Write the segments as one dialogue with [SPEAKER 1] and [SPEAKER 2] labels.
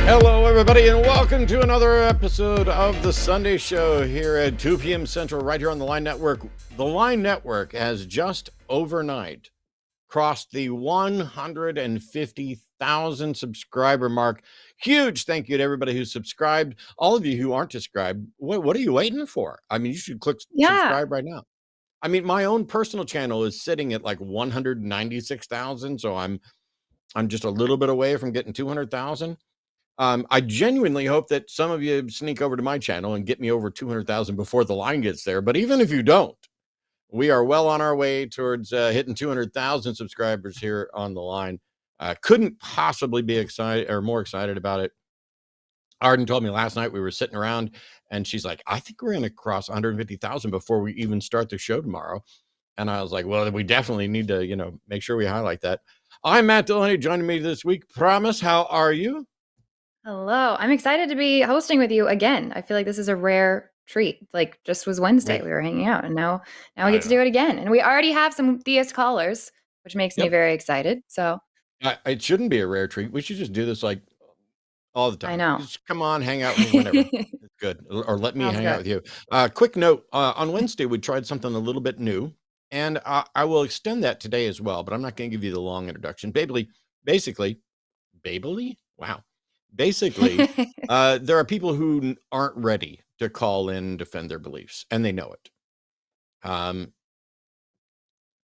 [SPEAKER 1] Hello, everybody, and welcome to another episode of the Sunday Show here at 2 p.m. Central, right here on the Line Network. The Line Network has just overnight crossed the 150,000 subscriber mark. Huge thank you to everybody who's subscribed. All of you who aren't subscribed, what are you waiting for? I mean, you should click subscribe right now. I mean, my own personal channel is sitting at like 196,000, so I'm just a little bit away from getting 200,000. I genuinely hope that some of you sneak over to my channel and get me over 200,000 before the line gets there. But even if you don't, we are well on our way towards hitting 200,000 subscribers here on the line. Couldn't possibly be excited or more excited about it. Arden told me last night we were sitting around and she's like, I think we're going to cross 150,000 before we even start the show tomorrow. And I was like, well, we definitely need to, make sure we highlight that. I'm Matt Dillahunty. Joining me this week. Promise, how are you?
[SPEAKER 2] Hello. I'm excited to be hosting with you again. I feel like this is a rare treat. Like just was Wednesday, we were hanging out, and now we get to do it again. And we already have some theist callers, which makes me very excited. So
[SPEAKER 1] it shouldn't be a rare treat. We should just do this like all the time.
[SPEAKER 2] I know.
[SPEAKER 1] Just come on, hang out with me whenever. It's good. Or let me hang out with you. Quick note, on Wednesday, we tried something a little bit new, and I will extend that today as well, but I'm not going to give you the long introduction. Basically, wow. Basically, there are people who aren't ready to call in and defend their beliefs, and they know it.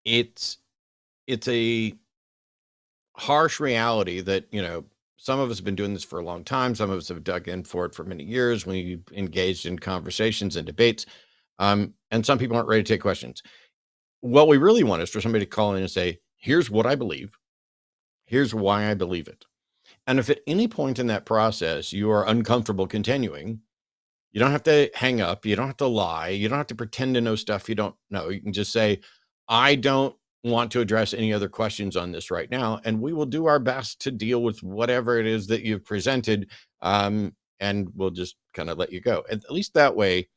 [SPEAKER 1] It's a harsh reality that, some of us have been doing this for a long time. Some of us have dug in for it for many years. We've engaged in conversations and debates, and some people aren't ready to take questions. What we really want is for somebody to call in and say, here's what I believe. Here's why I believe it. And if at any point in that process you are uncomfortable continuing, you don't have to hang up. You don't have to lie. You don't have to pretend to know stuff you don't know. You can just say, I don't want to address any other questions on this right now. And we will do our best to deal with whatever it is that you've presented. And we'll just kind of let you go. At least that way,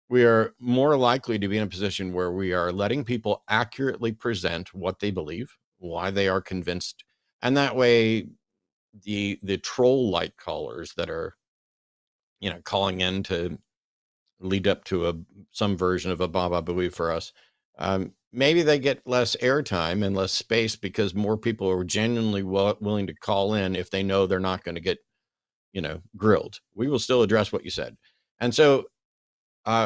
[SPEAKER 1] we are more likely to be in a position where we are letting people accurately present what they believe, why they are convinced. And that way, the troll-like callers that are, calling in to lead up to some version of a Baba Booey for us, maybe they get less airtime and less space because more people are genuinely willing to call in if they know they're not going to get, grilled. We will still address what you said. And so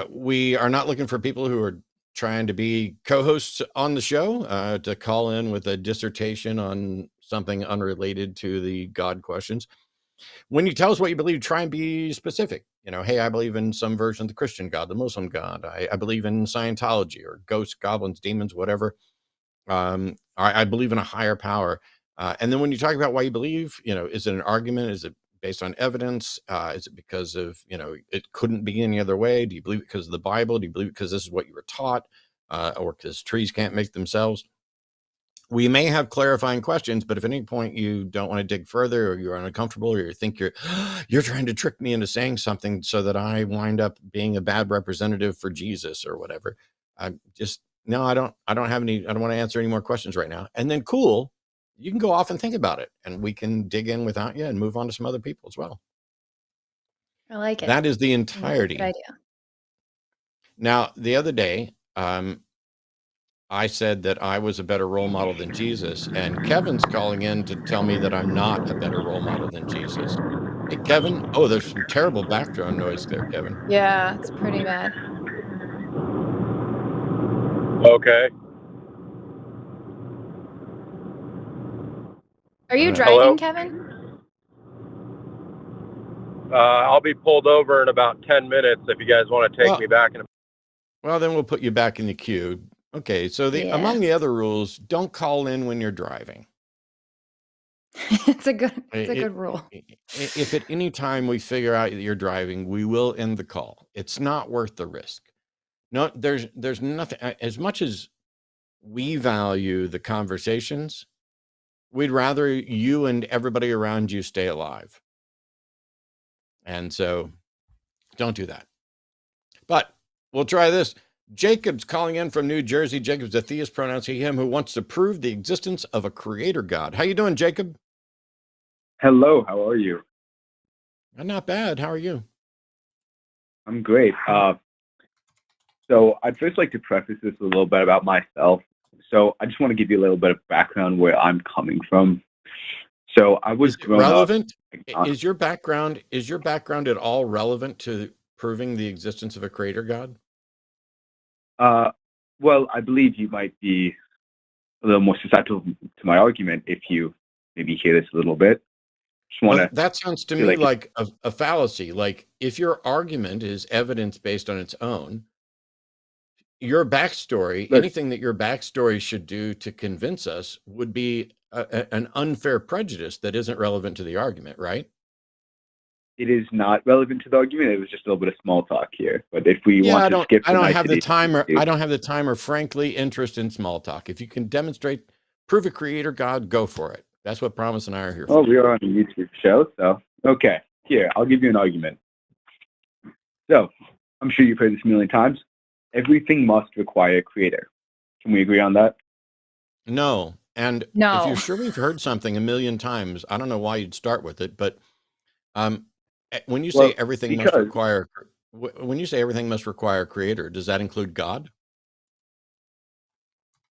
[SPEAKER 1] we are not looking for people who are trying to be co-hosts on the show to call in with a dissertation on something unrelated to the God questions. When you tell us what you believe, try and be specific. Hey, I believe in some version of the Christian God, the Muslim God. I believe in Scientology or ghosts, goblins, demons, whatever. I believe in a higher power. And then when you talk about why you believe, is it an argument? Is it based on evidence? Is it because of, it couldn't be any other way? Do you believe it because of the Bible? Do you believe it because this is what you were taught? Or because trees can't make themselves? We may have clarifying questions, but if at any point you don't want to dig further, or you're uncomfortable, or you think you're trying to trick me into saying something so that I wind up being a bad representative for Jesus or whatever, I don't want to answer any more questions right now. And then cool, you can go off and think about it, and we can dig in without you and move on to some other people as well.
[SPEAKER 2] I like it.
[SPEAKER 1] That is the entirety.
[SPEAKER 2] Good idea.
[SPEAKER 1] Now, the other day, I said that I was a better role model than Jesus, and Kevin's calling in to tell me that I'm not a better role model than Jesus. Hey, Kevin. Oh, there's some terrible background noise there, Kevin.
[SPEAKER 2] Yeah, it's pretty bad.
[SPEAKER 3] Okay.
[SPEAKER 2] Are you driving, Kevin?
[SPEAKER 3] I'll be pulled over in about 10 minutes if you guys want to take me back.
[SPEAKER 1] Well, then we'll put you back in the queue. Okay, so
[SPEAKER 2] Yeah.
[SPEAKER 1] among the other rules, don't call in when you're driving.
[SPEAKER 2] It's a good rule.
[SPEAKER 1] If at any time we figure out that you're driving, we will end the call. It's not worth the risk. No, there's nothing. As much as we value the conversations, we'd rather you and everybody around you stay alive. And so don't do that. But we'll try this. Jacob's calling in from New Jersey. Jacob's a theist, pronouns he, him, who wants to prove the existence of a creator God. How you doing, Jacob?
[SPEAKER 4] Hello, how are you?
[SPEAKER 1] Not bad. How are you?
[SPEAKER 4] I'm great. So I'd first like to preface this a little bit about myself. So I just want to give you a little bit of background where I'm coming from. So I was grown
[SPEAKER 1] relevant?
[SPEAKER 4] up.
[SPEAKER 1] Is your background at all relevant to proving the existence of a creator God?
[SPEAKER 4] Well, I believe you might be a little more susceptible to my argument if you maybe hear this a little bit.
[SPEAKER 1] That sounds to me like a fallacy. Like, if your argument is evidence based on its own, your backstory, anything that your backstory should do to convince us would be an unfair prejudice that isn't relevant to the argument, right?
[SPEAKER 4] It is not relevant to the argument. It was just a little bit of small talk here. But if we want to skip,
[SPEAKER 1] I don't have the time or frankly interest in small talk. If you can demonstrate, prove a creator God, go for it. That's what Promise and I are here for.
[SPEAKER 4] Oh, we are on a YouTube show, so okay. Here, I'll give you an argument. So, I'm sure you've heard this a million times. Everything must require a creator. Can we agree on that?
[SPEAKER 1] No. And
[SPEAKER 2] No.
[SPEAKER 1] If you're sure we've heard something a million times, I don't know why you'd start with it, but when you say everything must require a creator, does that include God?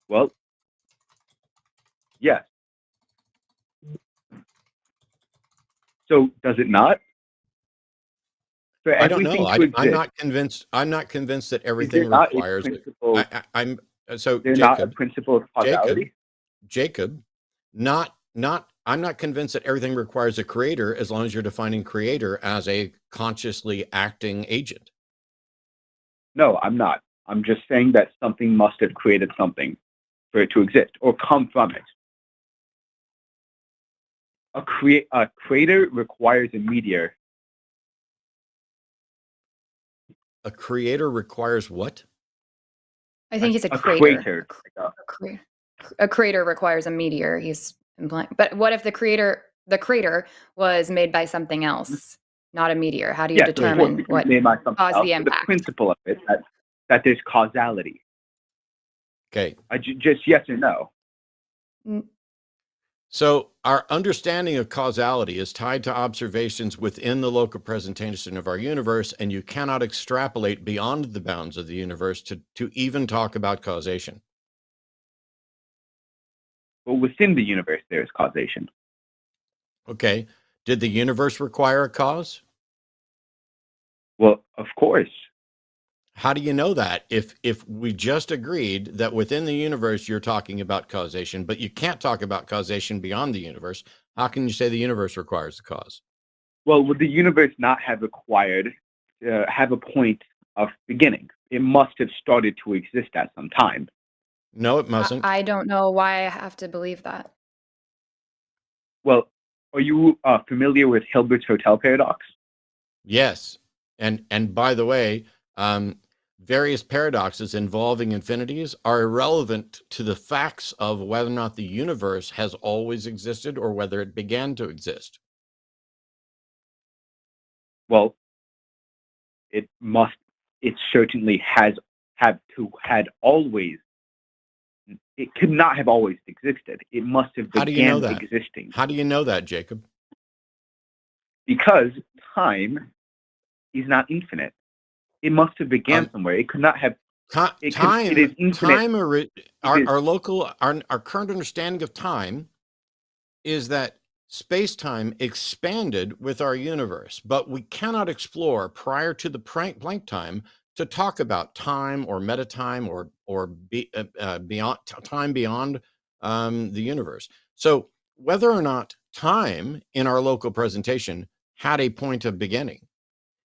[SPEAKER 4] Well, yes. So does it not?
[SPEAKER 1] I don't know. I'm not convinced. I'm not convinced that everything requires. I'm so
[SPEAKER 4] They're
[SPEAKER 1] Jacob,
[SPEAKER 4] not a principle of causality.
[SPEAKER 1] Jacob, I'm not convinced that everything requires a creator as long as you're defining creator as a consciously acting agent.
[SPEAKER 4] No, I'm not. I'm just saying that something must have created something for it to exist or come from it. A creator requires a mediator.
[SPEAKER 2] A
[SPEAKER 1] creator requires what?
[SPEAKER 2] I think he's a creator. A creator requires a meteor. He's implying. But what if the creator was made by something else, not a meteor? How do you determine what caused the impact?
[SPEAKER 4] The principle of it that there's causality.
[SPEAKER 1] Okay.
[SPEAKER 4] Just yes or no.
[SPEAKER 1] So our understanding of causality is tied to observations within the local presentation of our universe, and you cannot extrapolate beyond the bounds of the universe to even talk about causation.
[SPEAKER 4] Well, within the universe, there is causation.
[SPEAKER 1] Okay. Did the universe require a cause?
[SPEAKER 4] Well, of course.
[SPEAKER 1] How do you know that? If we just agreed that within the universe you're talking about causation, but you can't talk about causation beyond the universe, how can you say the universe requires a cause?
[SPEAKER 4] Well, would the universe not have required have a point of beginning? It must have started to exist at some time.
[SPEAKER 1] No, it mustn't.
[SPEAKER 2] I don't know why I have to believe that.
[SPEAKER 4] Well, are you familiar with Hilbert's Hotel paradox?
[SPEAKER 1] Yes. And by the way, various paradoxes involving infinities are irrelevant to the facts of whether or not the universe has always existed or whether it began to exist.
[SPEAKER 4] Well, it certainly had always. It could not have always existed. It must have began existing.
[SPEAKER 1] How do you know that, Jacob?
[SPEAKER 4] Because time is not infinite. It must have began somewhere. It could not have. It is infinite.
[SPEAKER 1] Our current understanding of time is that space-time expanded with our universe, but we cannot explore prior to the blank time to talk about time or metatime or beyond time beyond the universe. So whether or not time in our local presentation had a point of beginning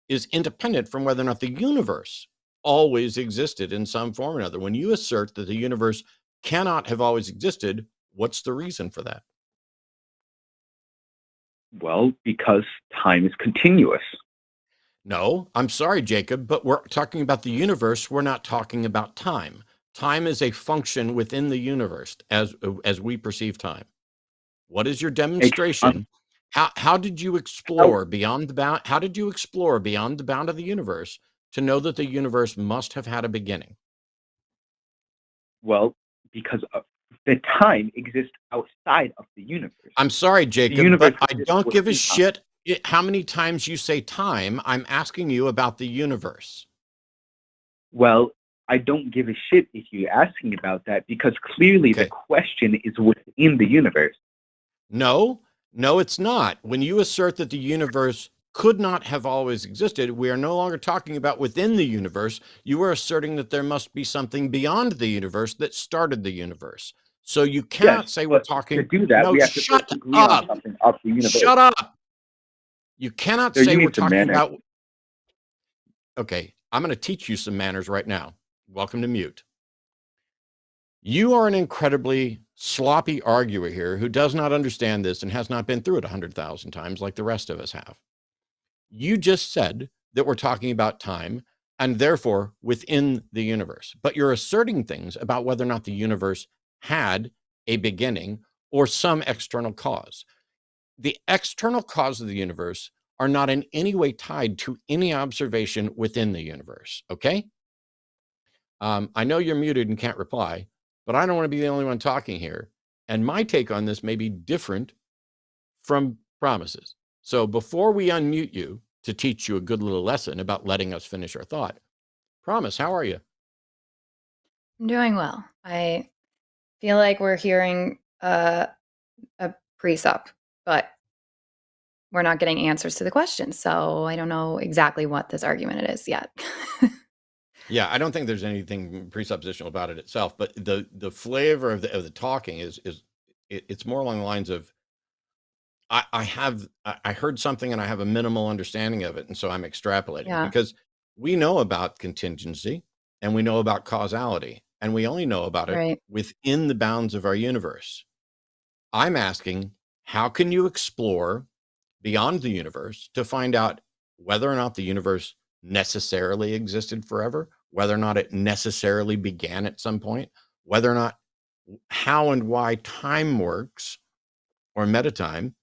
[SPEAKER 1] is independent from whether or not the universe always existed in some form or another. When you assert that the universe cannot have always existed, what's the reason for that?
[SPEAKER 4] Well, because time is continuous.
[SPEAKER 1] No, I'm sorry, Jacob, but we're talking about the universe. We're not talking about time. Time is a function within the universe as we perceive time. What is your demonstration? How did you explore beyond the bound? How did you explore beyond the bound of the universe to know that the universe must have had a beginning?
[SPEAKER 4] Well, because the time exists outside of the universe.
[SPEAKER 1] I'm sorry, Jacob,
[SPEAKER 4] universe
[SPEAKER 1] but I don't give a shit how many times you say time. I'm asking you about the universe.
[SPEAKER 4] Well, I don't give a shit if you're asking about that, because clearly
[SPEAKER 1] Okay.
[SPEAKER 4] the question is within the universe.
[SPEAKER 1] No, it's not. When you assert that the universe could not have always existed, we are no longer talking about within the universe. You are asserting that there must be something beyond the universe that started the universe. So you cannot say we're talking.
[SPEAKER 4] To do that,
[SPEAKER 1] no,
[SPEAKER 4] we have to
[SPEAKER 1] shut
[SPEAKER 4] agree
[SPEAKER 1] up.
[SPEAKER 4] on something of the universe.
[SPEAKER 1] Shut up. You cannot
[SPEAKER 4] So
[SPEAKER 1] say
[SPEAKER 4] you
[SPEAKER 1] we're
[SPEAKER 4] need some
[SPEAKER 1] talking
[SPEAKER 4] manners.
[SPEAKER 1] about. Okay, I'm going to teach you some manners right now. Welcome to mute. You are an incredibly sloppy arguer here who does not understand this and has not been through it 100,000 times like the rest of us have. You just said that we're talking about time and therefore within the universe, but you're asserting things about whether or not the universe had a beginning or some external cause. The external cause of the universe are not in any way tied to any observation within the universe, okay? I know you're muted and can't reply, but I don't want to be the only one talking here. And my take on this may be different from Promises. So before we unmute you to teach you a good little lesson about letting us finish our thought, Promise, how are you?
[SPEAKER 2] I'm doing well. I feel like we're hearing a precept, but we're not getting answers to the questions. So I don't know exactly what this argument is yet.
[SPEAKER 1] Yeah, I don't think there's anything presuppositional about it itself, but the flavor of the talking is it's more along the lines of I heard something and I have a minimal understanding of it, and so I'm extrapolating
[SPEAKER 2] Yeah.
[SPEAKER 1] because we know about contingency and we know about causality, and we only know about it
[SPEAKER 2] Right.
[SPEAKER 1] within the bounds of our universe. I'm asking, how can you explore beyond the universe to find out whether or not the universe necessarily existed forever, whether or not it necessarily began at some point, whether or not how and why time works or metatime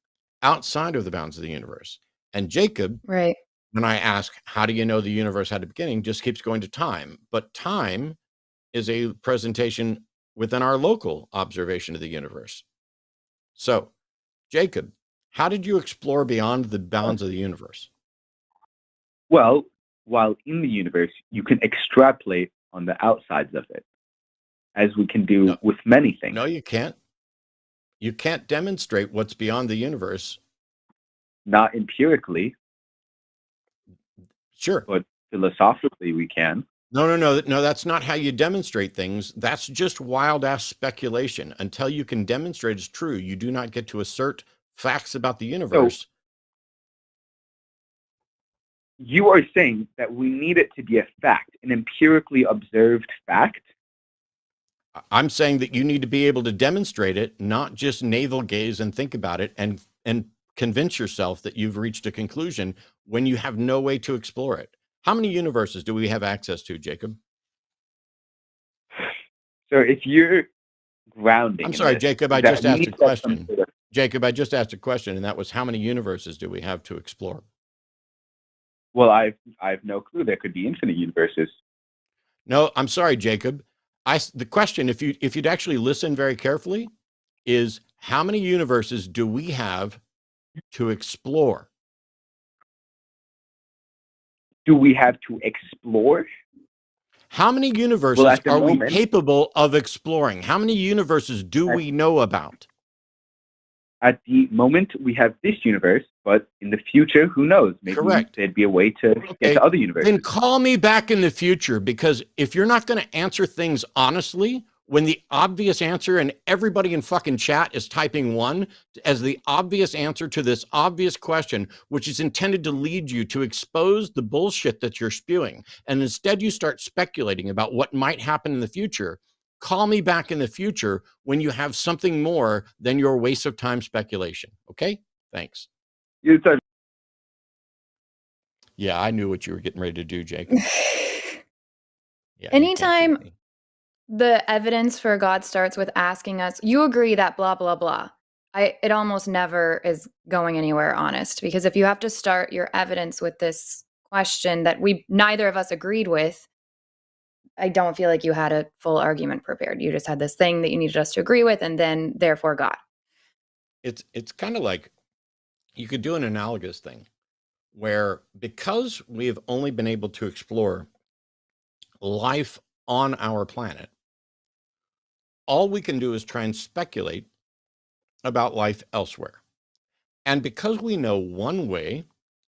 [SPEAKER 1] outside of the bounds of the universe. And Jacob,
[SPEAKER 2] Right.
[SPEAKER 1] when I ask, how do you know the universe had a beginning, just keeps going to time. But time is a presentation within our local observation of the universe. So, Jacob, how did you explore beyond the bounds of the universe?
[SPEAKER 4] Well, while in the universe, you can extrapolate on the outsides of it, as we can do with many things.
[SPEAKER 1] No, you can't. You can't demonstrate what's beyond the universe.
[SPEAKER 4] Not empirically.
[SPEAKER 1] Sure.
[SPEAKER 4] But philosophically, we can.
[SPEAKER 1] No, that's not how you demonstrate things. That's just wild ass speculation. Until you can demonstrate it's true, you do not get to assert facts about the universe.
[SPEAKER 4] So, you are saying that we need it to be a fact, an empirically observed fact?
[SPEAKER 1] I'm saying that you need to be able to demonstrate it, not just navel gaze and think about it and convince yourself that you've reached a conclusion when you have no way to explore it. How many universes do we have access to, Jacob?
[SPEAKER 4] So if you're grounding...
[SPEAKER 1] I'm sorry, Jacob, I just asked a question. Jacob, I just asked a question, and that was how many universes do we have to explore?
[SPEAKER 4] Well, I have no clue. There could be infinite universes.
[SPEAKER 1] No, I'm sorry, Jacob. The question, if you'd actually listen very carefully, is how many universes do we have to explore?
[SPEAKER 4] Do we have to explore?
[SPEAKER 1] How many universes are we capable of exploring? How many universes do we know about?
[SPEAKER 4] At the moment, we have this universe, but in the future, who knows? Maybe there'd be a way to get to other universes.
[SPEAKER 1] Then call me back in the future, because if you're not going to answer things honestly, when the obvious answer, and everybody in fucking chat is typing 1 as the obvious answer to this obvious question, which is intended to lead you to expose the bullshit that you're spewing. And instead you start speculating about what might happen in the future. Call me back in the future when you have something more than your waste of time speculation. Okay? Thanks.
[SPEAKER 4] You said
[SPEAKER 1] Yeah, I knew what you were getting ready to do, Jacob. Yeah, you can't see
[SPEAKER 2] Anytime
[SPEAKER 1] me.
[SPEAKER 2] the evidence for God starts with asking us, you agree that blah, blah, blah. It almost never is going anywhere honest, because if you have to start your evidence with this question that neither of us agreed with, I don't feel like you had a full argument prepared. You just had this thing that you needed us to agree with, and then therefore God.
[SPEAKER 1] It's kind of like you could do an analogous thing where, because we've only been able to explore life on our planet, all we can do is try and speculate about life elsewhere. And because we know one way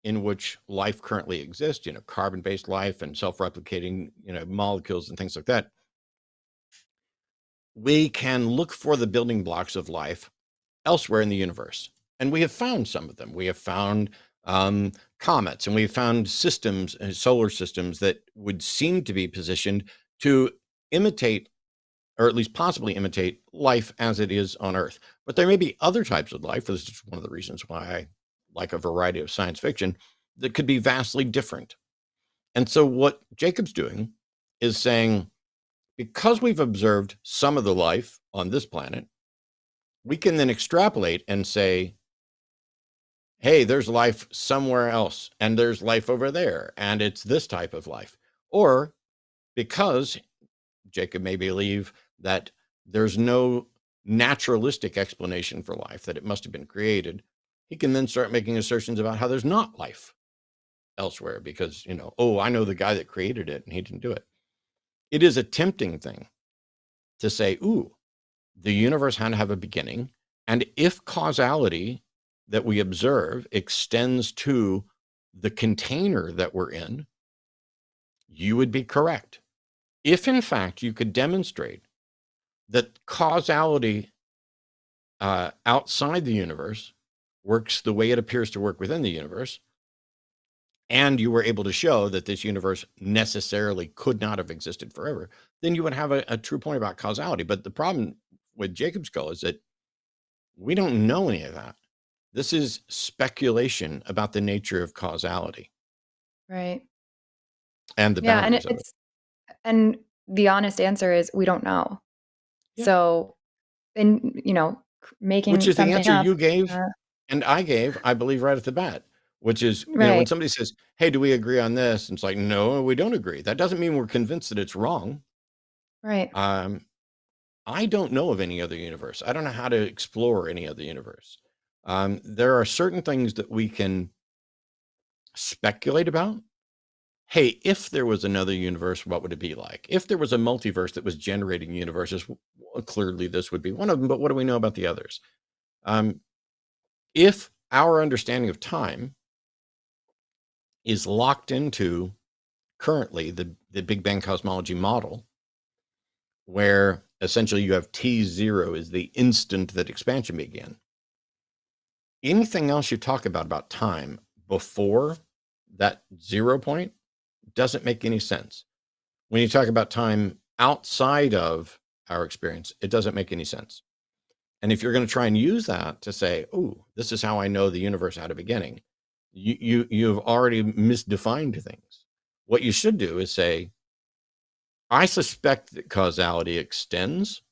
[SPEAKER 1] in which life currently exists, carbon-based life and self-replicating, molecules and things like that, we can look for the building blocks of life elsewhere in the universe. And we have found some of them. We have found comets, and we have found systems, solar systems, that would seem to be positioned to imitate, or at least possibly imitate, life as it is on Earth. But there may be other types of life. This is one of the reasons why I like a variety of science fiction that could be vastly different. And so what Jacob's doing is saying, because we've observed some of the life on this planet, we can then extrapolate and say, hey, there's life somewhere else, and there's life over there, and it's this type of life. Or because Jacob may believe that there's no naturalistic explanation for life, that it must have been created, he can then start making assertions about how there's not life elsewhere because, I know the guy that created it and he didn't do it. It is a tempting thing to say, the universe had to have a beginning. And if causality that we observe extends to the container that we're in, you would be correct. If in fact you could demonstrate that causality outside the universe works the way it appears to work within the universe, and you were able to show that this universe necessarily could not have existed forever, then you would have a true point about causality. But the problem with Jacob's Skull is that we don't know any of that. This is speculation about the nature of causality.
[SPEAKER 2] Right.
[SPEAKER 1] And the
[SPEAKER 2] Yeah, and
[SPEAKER 1] boundaries of it.
[SPEAKER 2] and the honest answer is we don't know.
[SPEAKER 1] Yeah.
[SPEAKER 2] So, and making
[SPEAKER 1] Which is the
[SPEAKER 2] something
[SPEAKER 1] answer
[SPEAKER 2] up,
[SPEAKER 1] you gave and I gave, I believe, right at the bat, which is, when
[SPEAKER 2] right?
[SPEAKER 1] somebody says, hey, do we agree on this? And it's like, no, we don't agree. That doesn't mean we're convinced that it's wrong.
[SPEAKER 2] Right.
[SPEAKER 1] I don't know of any other universe. I don't know how to explore any other universe. There are certain things that we can speculate about. Hey, if there was another universe, what would it be like? If there was a multiverse that was generating universes, clearly this would be one of them, but what do we know about the others? If our understanding of time is locked into currently the Big Bang cosmology model, where essentially you have T0 is the instant that expansion began. Anything else you talk about time before that 0 point doesn't make any sense. When you talk about time outside of our experience, it doesn't make any sense. And if you're going to try and use that to say, this is how I know the universe had a beginning, you've already misdefined things. What you should do is say, I suspect that causality extends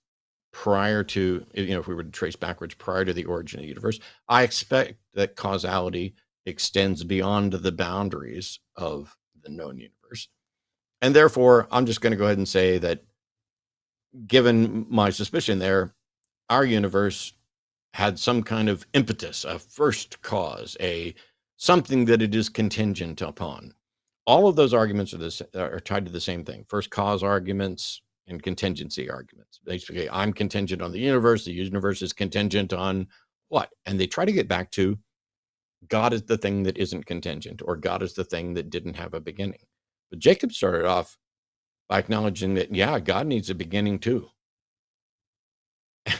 [SPEAKER 1] prior to, if we were to trace backwards prior to the origin of the universe. I expect that causality extends beyond the boundaries of the known universe. And therefore, I'm just going to go ahead and say that, given my suspicion there, our universe had some kind of impetus, a first cause, something that it is contingent upon. All of those arguments are tied to the same thing: first cause arguments and contingency arguments. Basically, I'm contingent on the universe is contingent on what? And they try to get back to God is the thing that isn't contingent, or God is the thing that didn't have a beginning. But Jacob started off by acknowledging that, God needs a beginning too.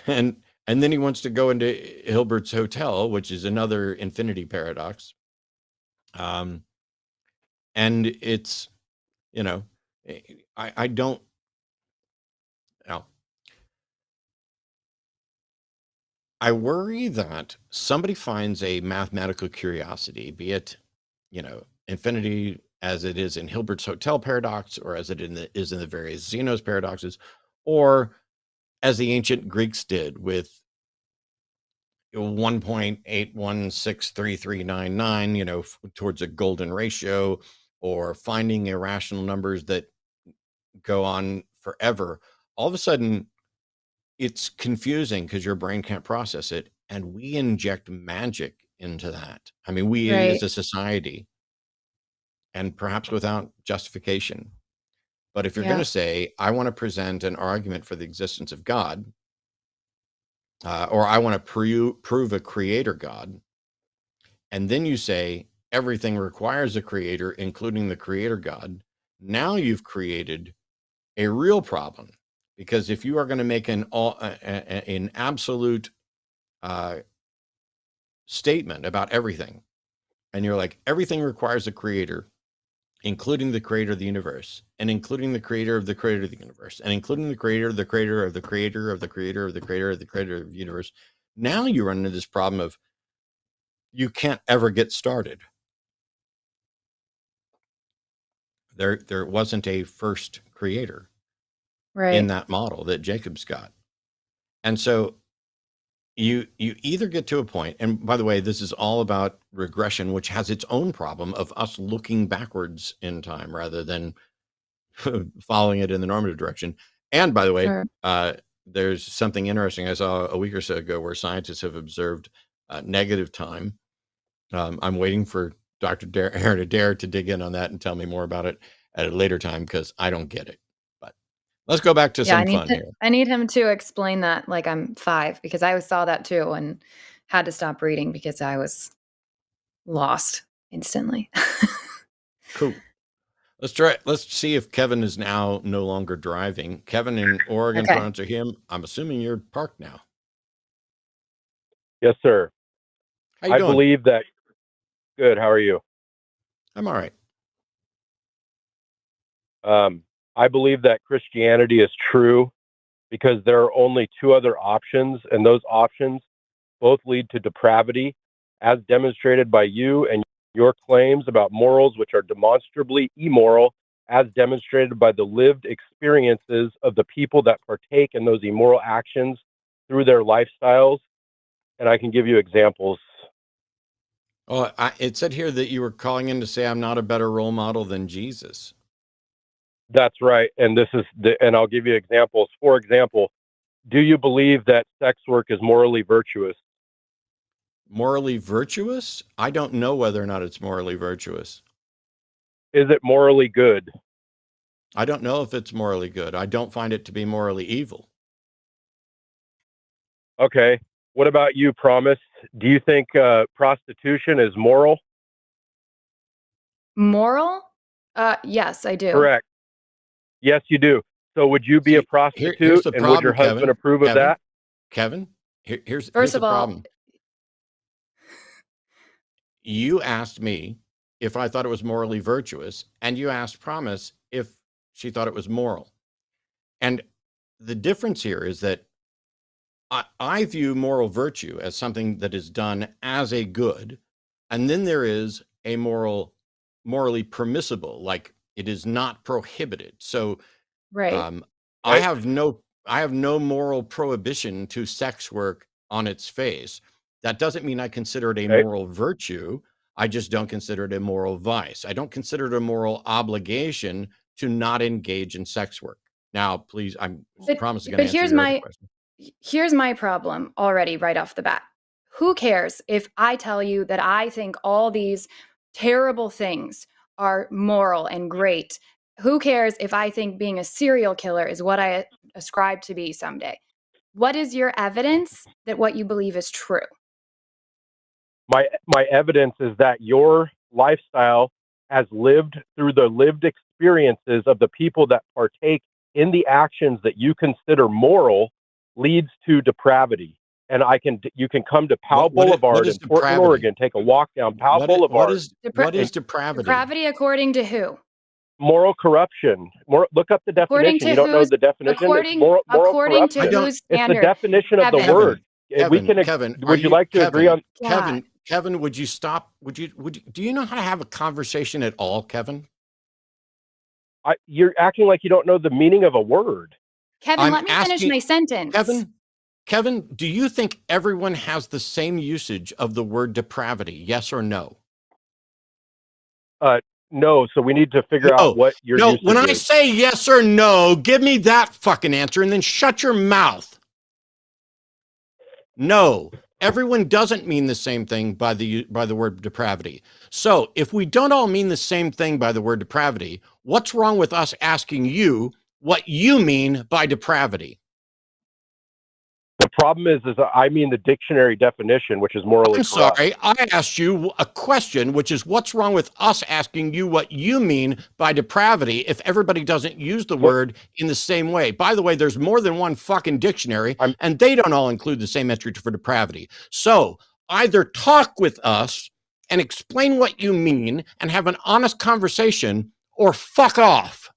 [SPEAKER 1] and then he wants to go into Hilbert's Hotel, which is another infinity paradox. And it's, you know, I don't know. I worry that somebody finds a mathematical curiosity, be it, infinity as it is in Hilbert's Hotel paradox, or as it is in the various Zeno's paradoxes, or as the ancient Greeks did with 1.816339, towards a golden ratio, or finding irrational numbers that go on forever. All of a sudden, it's confusing because your brain can't process it. And we inject magic into that. I mean, we as
[SPEAKER 2] Right.
[SPEAKER 1] a society, and perhaps without justification. But if you're going
[SPEAKER 2] Yeah.
[SPEAKER 1] to say, I want to present an argument for the existence of God, or I want to prove a creator God, and then you say everything requires a creator, including the creator God, now you've created a real problem. Because if you are going to make an absolute statement about everything, and you're like, everything requires a creator, including the creator of the universe, and including the creator of the creator of the universe, and including the creator of the creator of the creator of the creator of the creator of the creator of the universe, now you run into this problem of you can't ever get started. There wasn't a first creator in
[SPEAKER 2] Right.
[SPEAKER 1] that model that Jacob's got. And so you either get to a point, and by the way, this is all about regression, which has its own problem of us looking backwards in time rather than following it in the normative direction. And by the way,
[SPEAKER 2] Sure.
[SPEAKER 1] there's something interesting I saw a week or so ago where scientists have observed negative time. I'm waiting for Dr. Aaron Adair to dig in on that and tell me more about it at a later time, because I don't get it. But let's go back to
[SPEAKER 2] Yeah,
[SPEAKER 1] some fun here.
[SPEAKER 2] I need him to explain that like I'm 5, because I saw that too and had to stop reading because I was lost instantly.
[SPEAKER 1] Cool. Let's see if Kevin is now no longer driving. Kevin in Oregon, to
[SPEAKER 2] Okay.
[SPEAKER 1] answer him. I'm assuming you're parked now.
[SPEAKER 3] Yes, sir.
[SPEAKER 1] How you
[SPEAKER 3] I
[SPEAKER 1] doing?
[SPEAKER 3] believe that. Good. How are you?
[SPEAKER 1] I'm all right.
[SPEAKER 3] I believe that Christianity is true because there are only 2 other options, and those options both lead to depravity, as demonstrated by you and your claims about morals, which are demonstrably immoral, as demonstrated by the lived experiences of the people that partake in those immoral actions through their lifestyles. And I can give you examples.
[SPEAKER 1] Oh, it said here that you were calling in to say I'm not a better role model than Jesus.
[SPEAKER 3] That's right. And and I'll give you examples. For example, do you believe that sex work is morally virtuous?
[SPEAKER 1] Morally virtuous? I don't know whether or not it's morally virtuous.
[SPEAKER 3] Is it morally good?
[SPEAKER 1] I don't know if it's morally good. I don't find it to be morally evil.
[SPEAKER 3] Okay. What about you, Promise? Do you think prostitution is moral?
[SPEAKER 2] Moral? Yes, I do.
[SPEAKER 3] Correct. Yes, you do. So would you be a
[SPEAKER 1] Here's
[SPEAKER 3] prostitute,
[SPEAKER 1] the
[SPEAKER 3] and would your
[SPEAKER 1] problem,
[SPEAKER 3] husband approve of that?
[SPEAKER 1] Kevin, here's
[SPEAKER 2] First
[SPEAKER 1] the
[SPEAKER 2] of all,
[SPEAKER 1] problem. You asked me if I thought it was morally virtuous, and you asked Promise if she thought it was moral. And the difference here is that I view moral virtue as something that is done as a good, and then there is a morally permissible, like it is not prohibited. So
[SPEAKER 2] right.
[SPEAKER 1] I have no moral prohibition to sex work on its face. That doesn't mean I consider it a moral virtue. I just don't consider it a moral vice. I don't consider it a moral obligation to not engage in sex work. Now, please, I'm promising to answer your other question.
[SPEAKER 2] Here's my problem already right off the bat. Who cares if I tell you that I think all these terrible things are moral and great? Who cares if I think being a serial killer is what I ascribe to be someday? What is your evidence that what you believe is true?
[SPEAKER 3] My evidence is that your lifestyle has lived through the lived experiences of the people that partake in the actions that you consider moral, leads to depravity. And you can come to Powell
[SPEAKER 1] What
[SPEAKER 3] Boulevard
[SPEAKER 1] is
[SPEAKER 3] in Portland,
[SPEAKER 1] depravity?
[SPEAKER 3] Oregon, take a walk down Powell Boulevard.
[SPEAKER 1] What is depravity?
[SPEAKER 2] Depravity according to who?
[SPEAKER 3] Moral corruption. Look up the
[SPEAKER 2] According
[SPEAKER 3] definition.
[SPEAKER 2] to
[SPEAKER 3] You don't know
[SPEAKER 2] whose-
[SPEAKER 3] the definition?
[SPEAKER 2] According,
[SPEAKER 3] It's moral
[SPEAKER 2] according
[SPEAKER 3] corruption.
[SPEAKER 2] to whose
[SPEAKER 3] It's the
[SPEAKER 2] standard?
[SPEAKER 3] definition of the
[SPEAKER 2] Kevin.
[SPEAKER 3] word.
[SPEAKER 1] Kevin,
[SPEAKER 3] Would you like to agree on?
[SPEAKER 2] God.
[SPEAKER 1] Kevin, would you stop? Would you, do you know how to have a conversation at all, Kevin?
[SPEAKER 3] You're acting like you don't know the meaning of a word.
[SPEAKER 2] Kevin,
[SPEAKER 1] I'm
[SPEAKER 2] let me finish
[SPEAKER 1] asking-
[SPEAKER 2] my sentence.
[SPEAKER 1] Kevin, do you think everyone has the same usage of the word depravity? Yes or no?
[SPEAKER 3] No, so we need to figure out what your usage
[SPEAKER 1] when I
[SPEAKER 3] is.
[SPEAKER 1] say yes or no, give me that fucking answer and then shut your mouth. No, everyone doesn't mean the same thing by the word depravity. So if we don't all mean the same thing by the word depravity, what's wrong with us asking you what you mean by depravity?
[SPEAKER 3] The problem is I mean the dictionary definition, which is morally
[SPEAKER 1] I'm
[SPEAKER 3] corrupt.
[SPEAKER 1] sorry, I asked you a question, which is what's wrong with us asking you what you mean by depravity if everybody doesn't use the word in the same way? By the way, there's more than one fucking dictionary, and they don't all include the same entry for depravity. So either talk with us and explain what you mean and have an honest conversation, or fuck off.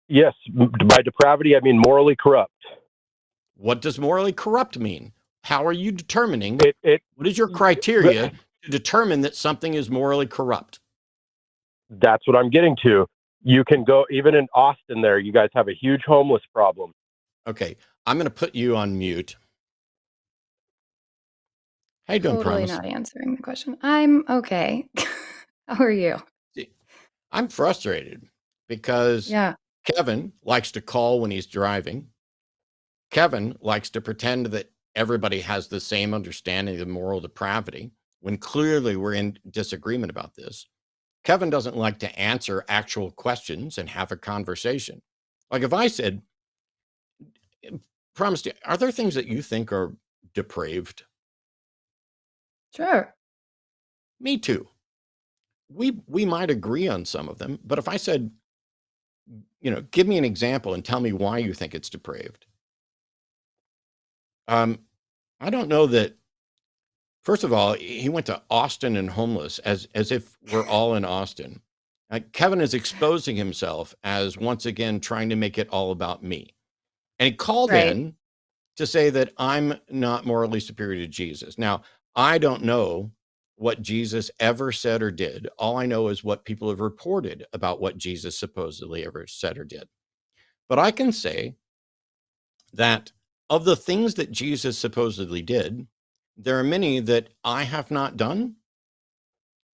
[SPEAKER 3] Yes, by depravity, I mean morally corrupt.
[SPEAKER 1] What does morally corrupt mean? How are you determining? What is your criteria to determine that something is morally corrupt?
[SPEAKER 3] That's what I'm getting to. You can go, even in Austin there, you guys have a huge homeless problem.
[SPEAKER 1] Okay, I'm going to put you on mute. How you doing,
[SPEAKER 2] Totally
[SPEAKER 1] Promise?
[SPEAKER 2] not answering the question. I'm okay. How are you?
[SPEAKER 1] I'm frustrated because Kevin likes to call when he's driving. Kevin likes to pretend that everybody has the same understanding of moral depravity when clearly we're in disagreement about this. Kevin doesn't like to answer actual questions and have a conversation. Like if I said, Promise, are there things that you think are depraved?
[SPEAKER 2] Sure.
[SPEAKER 1] Me too. We might agree on some of them, but if I said, give me an example and tell me why you think it's depraved. I don't know that. First of all, he went to Austin and homeless as if we're all in Austin. Kevin is exposing himself as once again trying to make it all about me. And he called in to say that I'm not morally superior to Jesus. Now, I don't know what Jesus ever said or did. All I know is what people have reported about what Jesus supposedly ever said or did. But I can say that of the things that Jesus supposedly did, there are many that I have not done,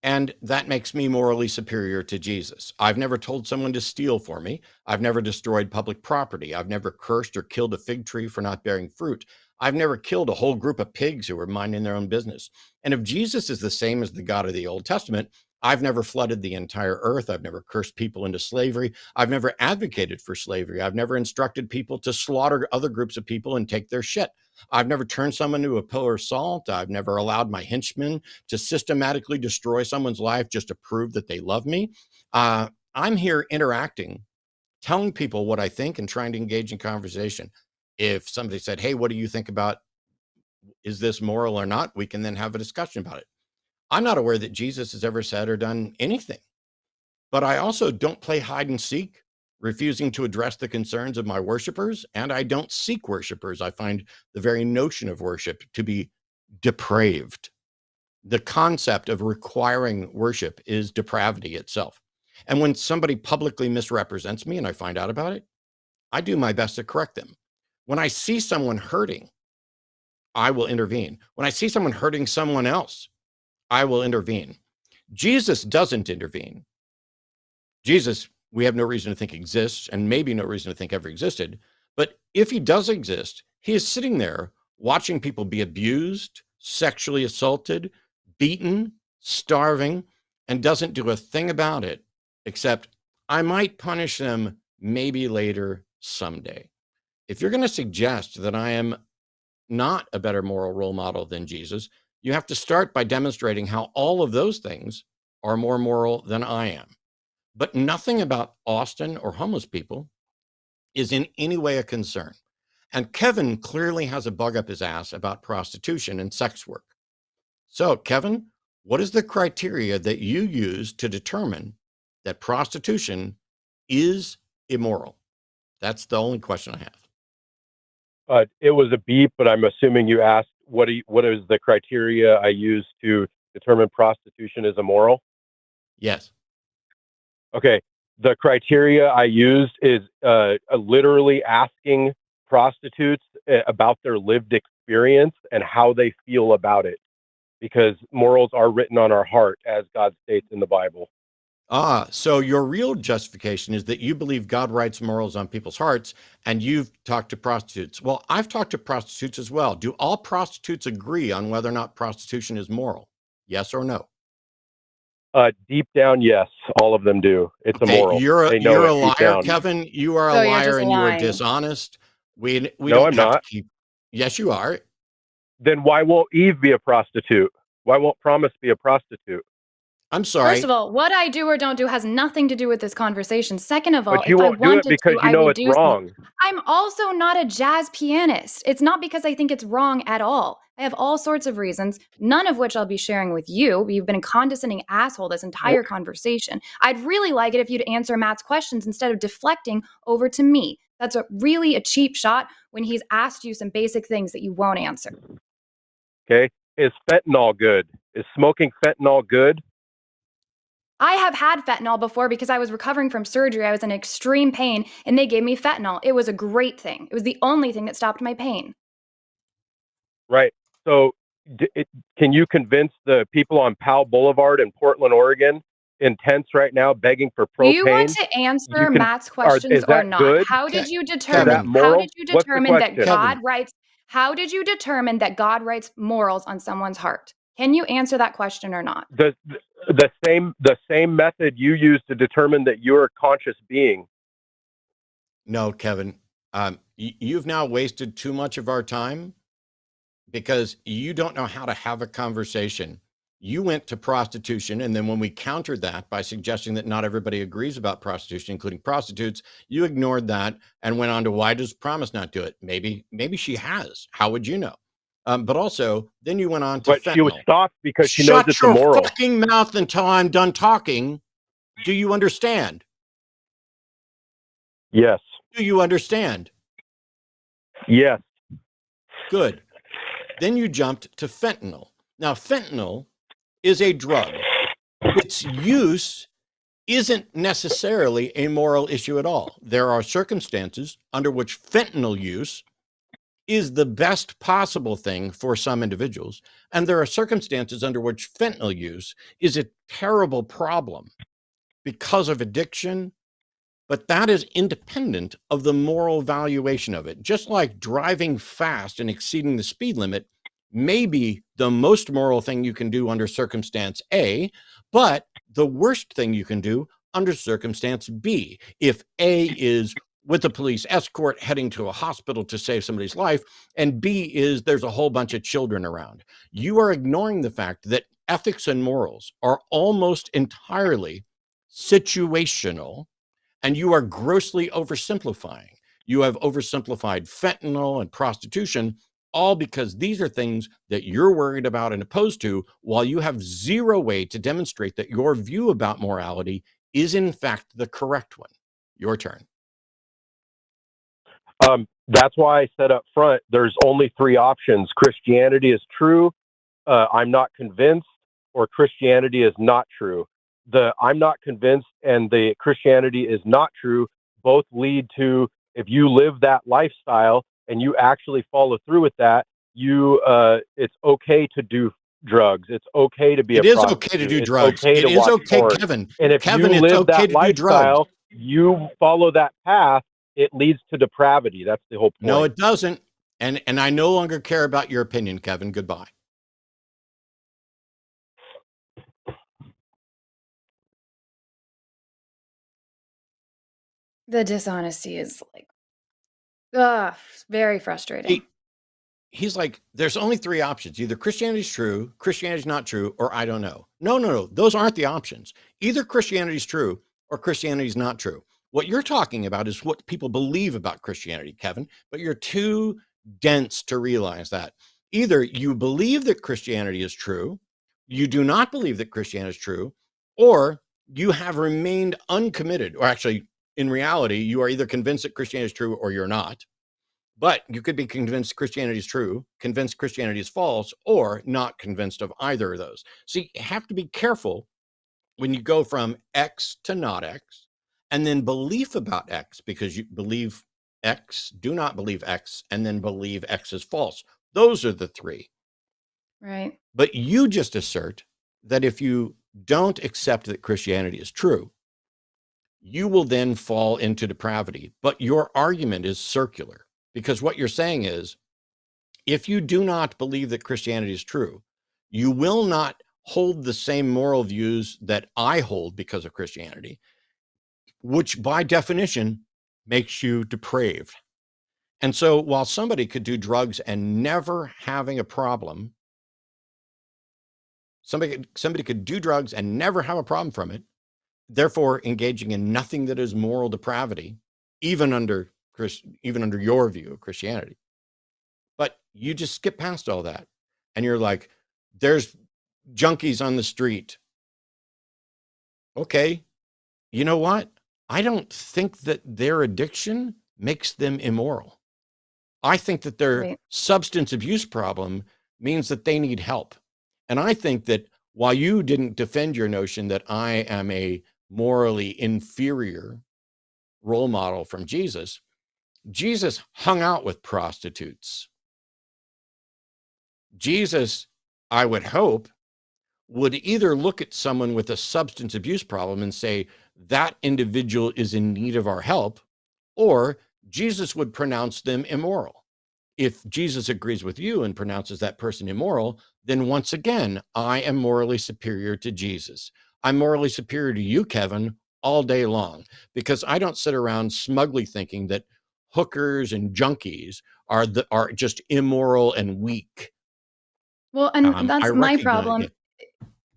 [SPEAKER 1] and that makes me morally superior to Jesus. I've never told someone to steal for me. I've never destroyed public property. I've never cursed or killed a fig tree for not bearing fruit. I've never killed a whole group of pigs who were minding their own business. And if Jesus is the same as the God of the Old Testament, I've never flooded the entire earth. I've never cursed people into slavery. I've never advocated for slavery. I've never instructed people to slaughter other groups of people and take their shit. I've never turned someone into a pillar of salt. I've never allowed my henchmen to systematically destroy someone's life just to prove that they love me. I'm here interacting, telling people what I think and trying to engage in conversation. If somebody said, hey, what do you think about, is this moral or not? We can then have a discussion about it. I'm not aware that Jesus has ever said or done anything, but I also don't play hide and seek, refusing to address the concerns of my worshipers, and I don't seek worshipers. I find the very notion of worship to be depraved. The concept of requiring worship is depravity itself. And when somebody publicly misrepresents me and I find out about it, I do my best to correct them. When I see someone hurting, I will intervene. When I see someone hurting someone else, I will intervene. Jesus doesn't intervene. Jesus, we have no reason to think exists, and maybe no reason to think ever existed. But if he does exist, he is sitting there watching people be abused, sexually assaulted, beaten, starving, and doesn't do a thing about it, except I might punish them maybe later someday. If you're going to suggest that I am not a better moral role model than Jesus, you have to start by demonstrating how all of those things are more moral than I am. But nothing about Austin or homeless people is in any way a concern. And Kevin clearly has a bug up his ass about prostitution and sex work. So, Kevin, what is the criteria that you use to determine that prostitution is immoral? That's the only question I have.
[SPEAKER 3] It was a beep, but I'm assuming you asked what is the criteria I use to determine prostitution is immoral?
[SPEAKER 1] Yes.
[SPEAKER 3] Okay. The criteria I used is literally asking prostitutes about their lived experience and how they feel about it, because morals are written on our heart, as God states in the Bible.
[SPEAKER 1] So your real justification is that you believe God writes morals on people's hearts, and you've talked to prostitutes. Well, I've talked to prostitutes as well. Do all prostitutes agree on whether or not prostitution is moral? Yes or no?
[SPEAKER 3] Deep down, yes, all of them do. It's immoral.
[SPEAKER 1] You're
[SPEAKER 3] They know
[SPEAKER 1] a
[SPEAKER 3] it deep
[SPEAKER 1] liar,
[SPEAKER 3] down.
[SPEAKER 1] Kevin. You are a
[SPEAKER 2] So you're
[SPEAKER 1] liar
[SPEAKER 2] just
[SPEAKER 1] and you are
[SPEAKER 2] lying.
[SPEAKER 1] dishonest. We
[SPEAKER 3] No,
[SPEAKER 1] don't
[SPEAKER 3] I'm
[SPEAKER 1] have
[SPEAKER 3] not.
[SPEAKER 1] to keep. Yes, you are.
[SPEAKER 3] Then why won't Eve be a prostitute? Why won't Promise be a prostitute?
[SPEAKER 1] I'm sorry.
[SPEAKER 2] First of all, what I do or don't do has nothing to do with this conversation. Second of all,
[SPEAKER 3] But you
[SPEAKER 2] if I
[SPEAKER 3] won't do it
[SPEAKER 2] wanted
[SPEAKER 3] because
[SPEAKER 2] to,
[SPEAKER 3] you
[SPEAKER 2] I
[SPEAKER 3] know
[SPEAKER 2] would
[SPEAKER 3] it's
[SPEAKER 2] do so.
[SPEAKER 3] wrong.
[SPEAKER 2] I'm also not a jazz pianist. It's not because I think it's wrong at all. I have all sorts of reasons, none of which I'll be sharing with you. You've been a condescending asshole this entire conversation. I'd really like it if you'd answer Matt's questions instead of deflecting over to me. That's really a cheap shot when he's asked you some basic things that you won't answer.
[SPEAKER 3] Okay. Is fentanyl good? Is smoking fentanyl good?
[SPEAKER 2] I have had fentanyl before because I was recovering from surgery. I was in extreme pain and they gave me fentanyl. It was a great thing. It was the only thing that stopped my pain.
[SPEAKER 3] Right. So can you convince the people on Powell Boulevard in Portland, Oregon, in tents right now begging for propane?
[SPEAKER 2] Do you want to answer Matt's questions
[SPEAKER 3] is that
[SPEAKER 2] or not?
[SPEAKER 3] good?
[SPEAKER 2] How did you
[SPEAKER 3] Is that
[SPEAKER 2] determine? How
[SPEAKER 3] moral?
[SPEAKER 2] did you
[SPEAKER 3] What's the
[SPEAKER 2] determine that
[SPEAKER 3] question?
[SPEAKER 2] God writes? How did you determine that God writes morals on someone's heart? Can you answer that question or not?
[SPEAKER 3] The same method you use to determine that you're a conscious being.
[SPEAKER 1] No, Kevin. You've now wasted too much of our time because you don't know how to have a conversation. You went to prostitution, and then when we countered that by suggesting that not everybody agrees about prostitution, including prostitutes, you ignored that and went on to why does Promise not do it? Maybe she has. How would you know? But also, then you went on to
[SPEAKER 3] But
[SPEAKER 1] fentanyl.
[SPEAKER 3] she was stopped because she knows it's immoral.
[SPEAKER 1] Shut your fucking mouth until I'm done talking. Do you understand?
[SPEAKER 3] Yes.
[SPEAKER 1] Do you understand?
[SPEAKER 3] Yes.
[SPEAKER 1] Good. Then you jumped to fentanyl. Now, fentanyl is a drug. Its use isn't necessarily a moral issue at all. There are circumstances under which fentanyl use is the best possible thing for some individuals. And there are circumstances under which fentanyl use is a terrible problem because of addiction, but that is independent of the moral valuation of it. Just like driving fast and exceeding the speed limit may be the most moral thing you can do under circumstance A, but the worst thing you can do under circumstance B. If A is with a police escort heading to a hospital to save somebody's life, and B is there's a whole bunch of children around, you are ignoring the fact that ethics and morals are almost entirely situational, and you are grossly oversimplifying. You have oversimplified fentanyl and prostitution, all because these are things that you're worried about and opposed to, while you have zero way to demonstrate that your view about morality is in fact the correct one. Your turn.
[SPEAKER 3] That's why I said up front, there's only three options. Christianity is true, I'm not convinced, or Christianity is not true. The I'm not convinced and the Christianity is not true both lead to, if you live that lifestyle and you actually follow through with that, it's okay to do drugs. It's okay to be a prostitute.
[SPEAKER 1] It is okay to do drugs.
[SPEAKER 3] Okay
[SPEAKER 1] It is okay,
[SPEAKER 3] porn.
[SPEAKER 1] Kevin.
[SPEAKER 3] And if
[SPEAKER 1] Kevin,
[SPEAKER 3] you
[SPEAKER 1] it's
[SPEAKER 3] live
[SPEAKER 1] okay
[SPEAKER 3] that
[SPEAKER 1] to do drugs.
[SPEAKER 3] lifestyle, you follow that path, it leads to depravity. That's the whole point.
[SPEAKER 1] No, it doesn't. And I no longer care about your opinion, Kevin. Goodbye.
[SPEAKER 2] The dishonesty is like, very frustrating.
[SPEAKER 1] He's like, there's only three options. Either Christianity's true, Christianity's not true, or I don't know. No. Those aren't the options. Either Christianity's true or Christianity's not true. What you're talking about is what people believe about Christianity, Kevin, but you're too dense to realize that. Either you believe that Christianity is true, you do not believe that Christianity is true, or you have remained uncommitted, or actually, in reality, you are either convinced that Christianity is true or you're not. But you could be convinced Christianity is true, convinced Christianity is false, or not convinced of either of those. So you have to be careful when you go from X to not X, and then belief about X, because you believe X, do not believe X, and then believe X is false. Those are the three.
[SPEAKER 2] Right.
[SPEAKER 1] But you just assert that if you don't accept that Christianity is true, you will then fall into depravity. But your argument is circular, because what you're saying is, if you do not believe that Christianity is true, you will not hold the same moral views that I hold because of Christianity, which by definition makes you depraved. And so while somebody could do drugs and never having a problem, somebody could do drugs and never have a problem from it, therefore engaging in nothing that is moral depravity, even under your view of Christianity. But you just skip past all that. And you're like, there's junkies on the street. Okay, you know what? I don't think that their addiction makes them immoral. I think that their
[SPEAKER 2] Right.
[SPEAKER 1] substance abuse problem means that they need help. And I think that while you didn't defend your notion that I am a morally inferior role model from Jesus, Jesus hung out with prostitutes. Jesus, I would hope, would either look at someone with a substance abuse problem and say, that individual is in need of our help, or Jesus would pronounce them immoral. If Jesus agrees with you and pronounces that person immoral, then once again, I am morally superior to Jesus. I'm morally superior to you, Kevin, all day long, because I don't sit around smugly thinking that hookers and junkies are just immoral and weak.
[SPEAKER 2] Well, and
[SPEAKER 1] I
[SPEAKER 2] that's my
[SPEAKER 1] recognize
[SPEAKER 2] problem.
[SPEAKER 1] it.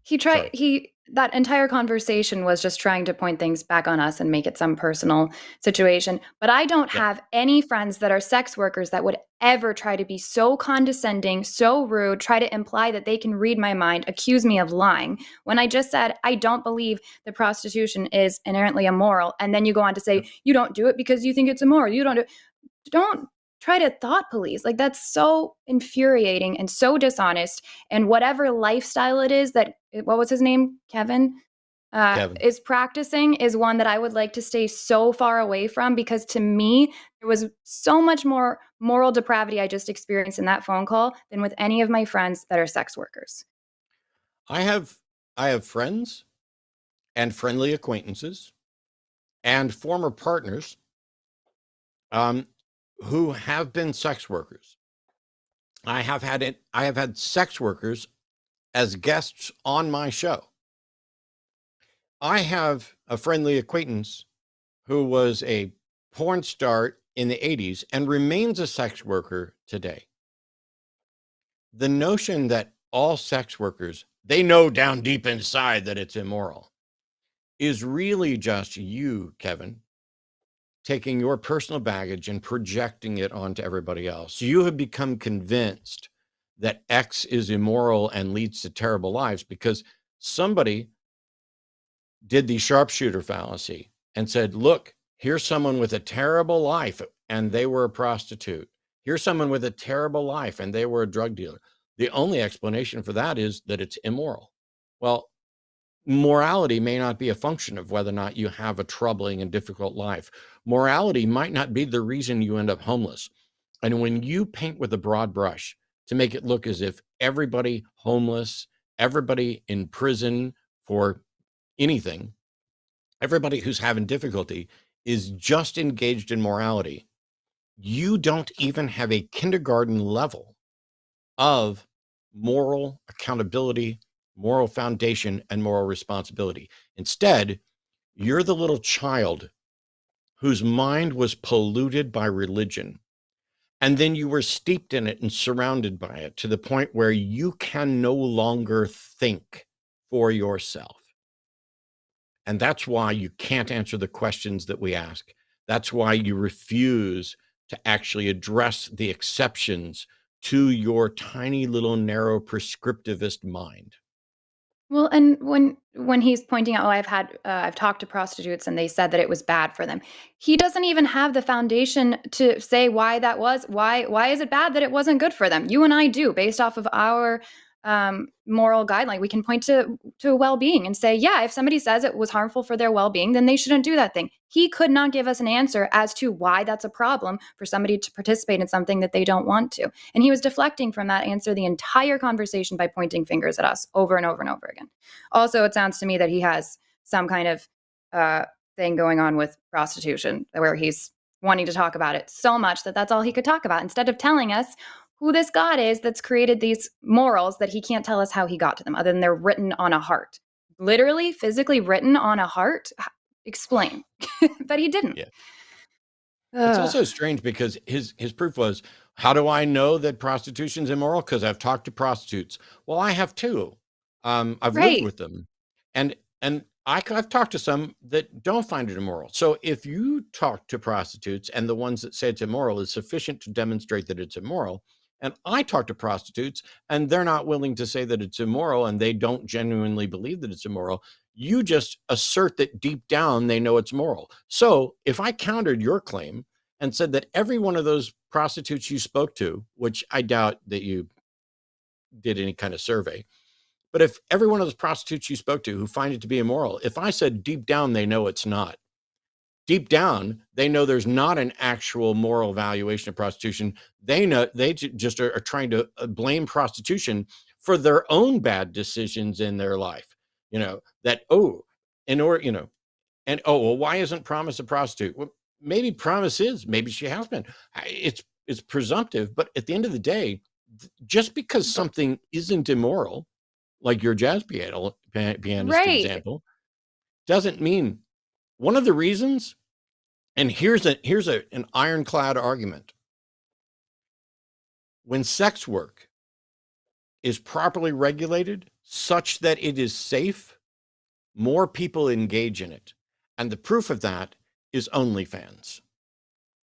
[SPEAKER 2] He that entire conversation was just trying to point things back on us and make it some personal situation. But I don't
[SPEAKER 1] Yep.
[SPEAKER 2] have any friends that are sex workers that would ever try to be so condescending, so rude, try to imply that they can read my mind, accuse me of lying. When I just said, I don't believe that prostitution is inherently immoral. And then you go on to say, you don't do it because you think it's immoral. You don't do it. Don't try to thought police. Like, that's so infuriating and so dishonest. And whatever lifestyle it is that, what was his name? Kevin?
[SPEAKER 1] Kevin.
[SPEAKER 2] Is practicing is one that I would like to stay so far away from, because to me, there was so much more moral depravity I just experienced in that phone call than with any of my friends that are sex workers.
[SPEAKER 1] I have friends and friendly acquaintances and former partners who have been sex workers. I have had sex workers as guests on my show. I have a friendly acquaintance who was a porn star in the 80s and remains a sex worker today. The notion that all sex workers, they know down deep inside that it's immoral, is really just you, Kevin, taking your personal baggage and projecting it onto everybody else. You have become convinced that X is immoral and leads to terrible lives because somebody did the sharpshooter fallacy and said, look, here's someone with a terrible life and they were a prostitute. Here's someone with a terrible life and they were a drug dealer. The only explanation for that is that it's immoral. Well, morality may not be a function of whether or not you have a troubling and difficult life. Morality might not be the reason you end up homeless. And when you paint with a broad brush to make it look as if everybody homeless, everybody in prison for anything, everybody who's having difficulty is just engaged in morality, you don't even have a kindergarten level of moral accountability, moral foundation, and moral responsibility. Instead, you're the little child whose mind was polluted by religion. And then you were steeped in it and surrounded by it to the point where you can no longer think for yourself. And that's why you can't answer the questions that we ask. That's why you refuse to actually address the exceptions to your tiny little narrow prescriptivist mind.
[SPEAKER 2] Well, and when he's pointing out, oh, I've talked to prostitutes and they said that it was bad for them. He doesn't even have the foundation to say why that was. Why is it bad that it wasn't good for them? You and I do, based off of our moral guideline. We can point to well-being and say, yeah, if somebody says it was harmful for their well-being, then they shouldn't do that thing. He could not give us an answer as to why that's a problem for somebody to participate in something that they don't want to. And he was deflecting from that answer the entire conversation by pointing fingers at us over and over and over again. Also, it sounds to me that he has some kind of thing going on with prostitution where he's wanting to talk about it so much that that's all he could talk about instead of telling us who this God is that's created these morals that he can't tell us how he got to them other than they're written on a heart. Literally, physically written on a heart? Explain. But he didn't.
[SPEAKER 1] Yeah. It's also strange because his proof was, how do I know that prostitution's immoral? Because I've talked to prostitutes. Well, I have too. I've lived with them. And I've talked to some that don't find it immoral. So if you talk to prostitutes and the ones that say it's immoral is sufficient to demonstrate that it's immoral, and I talk to prostitutes and they're not willing to say that it's immoral and they don't genuinely believe that it's immoral, you just assert that deep down they know it's moral. So if I countered your claim and said that every one of those prostitutes you spoke to, which I doubt that you did any kind of survey, but if every one of those prostitutes you spoke to who find it to be immoral, if I said deep down they know it's not, deep down they know there's not an actual moral valuation of prostitution. They know they just are trying to blame prostitution for their own bad decisions in their life. That, in order, and well, why isn't Promise a prostitute? Well, maybe Promise is, maybe she has been. It's presumptive, but at the end of the day, just because something isn't immoral, like your jazz pianist example, doesn't mean. One of the reasons, and here's an ironclad argument. When sex work is properly regulated such that it is safe, more people engage in it. And the proof of that is OnlyFans.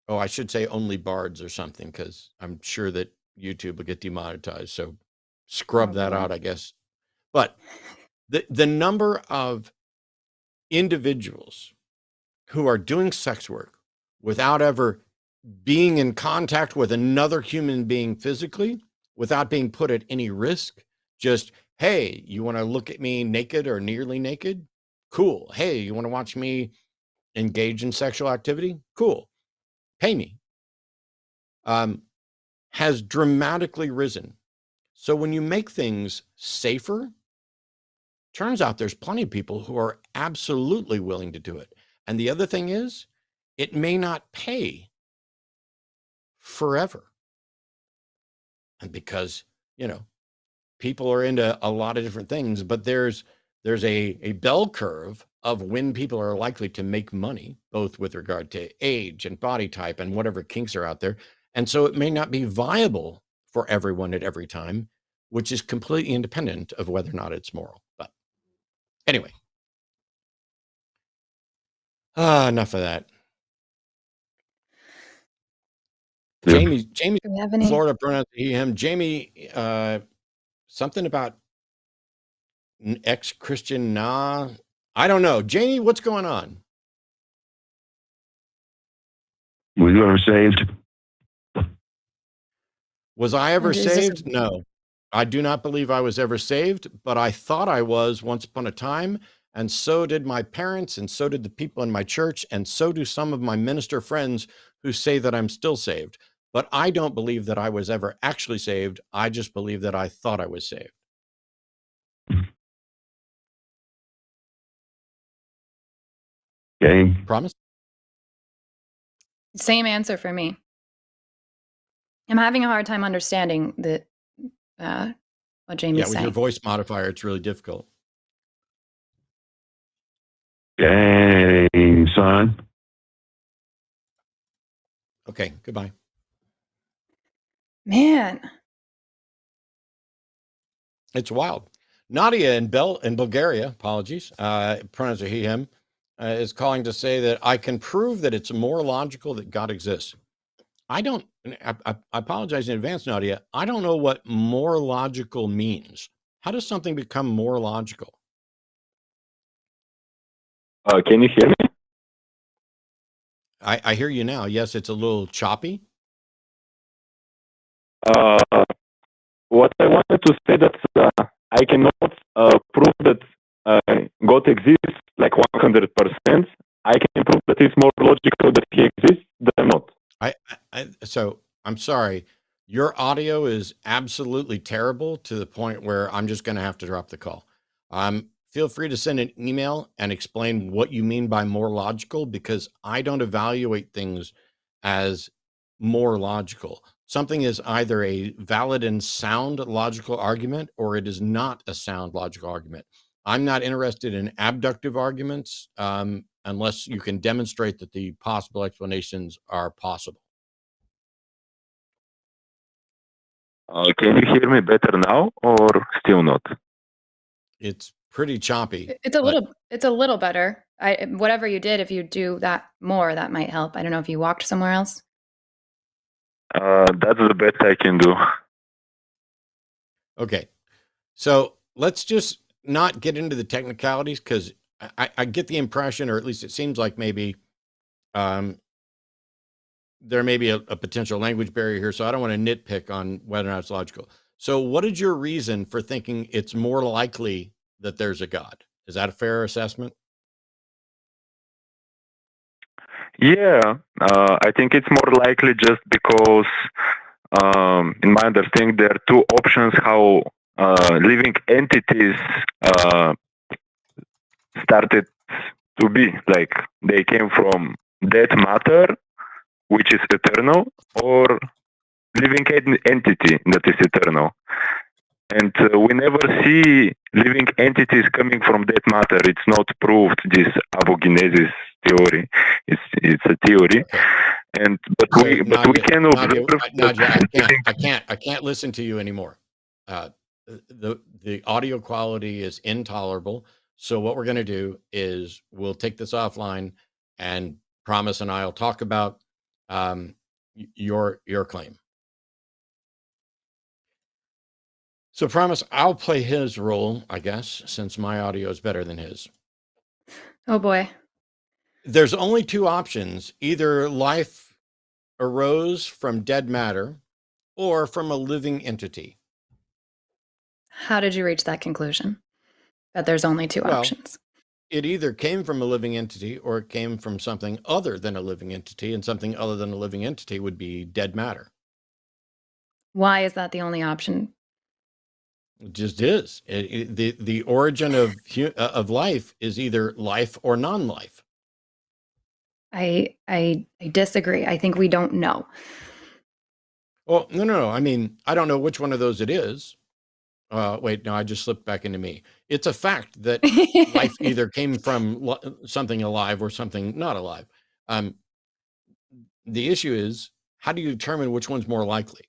[SPEAKER 1] Oh, I should say OnlyBards or something, because I'm sure that YouTube will get demonetized. So scrub that out, I guess. But the number of individuals who are doing sex work without ever being in contact with another human being physically, without being put at any risk, just, hey, you want to look at me naked or nearly naked? Cool. Hey, you want to watch me engage in sexual activity? Cool. Pay me. Has dramatically risen. So when you make things safer, turns out there's plenty of people who are absolutely willing to do it. And the other thing is, it may not pay forever. And because, people are into a lot of different things, but there's a bell curve of when people are likely to make money, both with regard to age and body type and whatever kinks are out there. And so it may not be viable for everyone at every time, which is completely independent of whether or not it's moral. But anyway, enough of that. Jamie, Florida pronouns he, him. Jamie, something about ex-Christian, nah. I don't know. Jamie, what's going on?
[SPEAKER 5] Were you ever saved?
[SPEAKER 1] Was I ever saved? No. I do not believe I was ever saved, but I thought I was once upon a time, and so did my parents, and so did the people in my church, and so do some of my minister friends who say that I'm still saved. But I don't believe that I was ever actually saved. I just believe that I thought I was saved.
[SPEAKER 5] Okay.
[SPEAKER 1] Promise?
[SPEAKER 2] Same answer for me. I'm having a hard time understanding what Jamie's saying.
[SPEAKER 1] With your voice modifier, it's really difficult.
[SPEAKER 5] Okay, son.
[SPEAKER 1] Okay, goodbye.
[SPEAKER 2] Man.
[SPEAKER 1] It's wild. Nadia in Bulgaria, apologies, pronouns are he, him, is calling to say that I can prove that it's more logical that God exists. I apologize in advance, Nadia. I don't know what more logical means. How does something become more logical?
[SPEAKER 3] Can you hear me?
[SPEAKER 1] I hear you now. Yes, it's a little choppy.
[SPEAKER 3] What I wanted to say that I cannot prove that God exists like 100%. I can prove that it's more logical that he exists than not.
[SPEAKER 1] So I'm sorry. Your audio is absolutely terrible to the point where I'm just going to have to drop the call. Feel free to send an email and explain what you mean by more logical, because I don't evaluate things as more logical. Something is either a valid and sound logical argument, or it is not a sound logical argument. I'm not interested in abductive arguments unless you can demonstrate that the possible explanations are possible.
[SPEAKER 3] Can you hear me better now or still not?
[SPEAKER 1] It's pretty choppy.
[SPEAKER 2] It's a little better. Whatever you did, if you do that more, that might help. I don't know if you walked somewhere else.
[SPEAKER 3] That's the best I can do.
[SPEAKER 1] Okay. So let's just not get into the technicalities, because I get the impression, or at least it seems like maybe there may be a potential language barrier here. So I don't want to nitpick on whether or not it's logical. So what is your reason for thinking it's more likely that there's a God? Is that a fair assessment?
[SPEAKER 3] Yeah, I think it's more likely just because, in my understanding, there are two options how living entities started to be. Like they came from dead matter, which is eternal, or living entity that is eternal. And we never see living entities coming from dead matter. It's not proved, this abogenesis theory. It's a theory.
[SPEAKER 1] Okay.
[SPEAKER 3] But we can observe.
[SPEAKER 1] Nadia, I can't listen to you anymore. The audio quality is intolerable. So what we're going to do is we'll take this offline, and Promise and I'll talk about your claim. So Promise, I'll play his role, I guess, since my audio is better than his.
[SPEAKER 2] Oh boy.
[SPEAKER 1] There's only two options. Either life arose from dead matter or from a living entity.
[SPEAKER 2] How did you reach that conclusion? That there's only two options?
[SPEAKER 1] It either came from a living entity or it came from something other than a living entity, and something other than a living entity would be dead matter.
[SPEAKER 2] Why is that the only option?
[SPEAKER 1] It just is. The origin of life is either life or non-life.
[SPEAKER 2] I disagree. I think we don't know.
[SPEAKER 1] Well, no. I mean, I don't know which one of those it is. Wait, no, I just slipped back into me. It's a fact that life either came from something alive or something not alive. The issue is, how do you determine which one's more likely?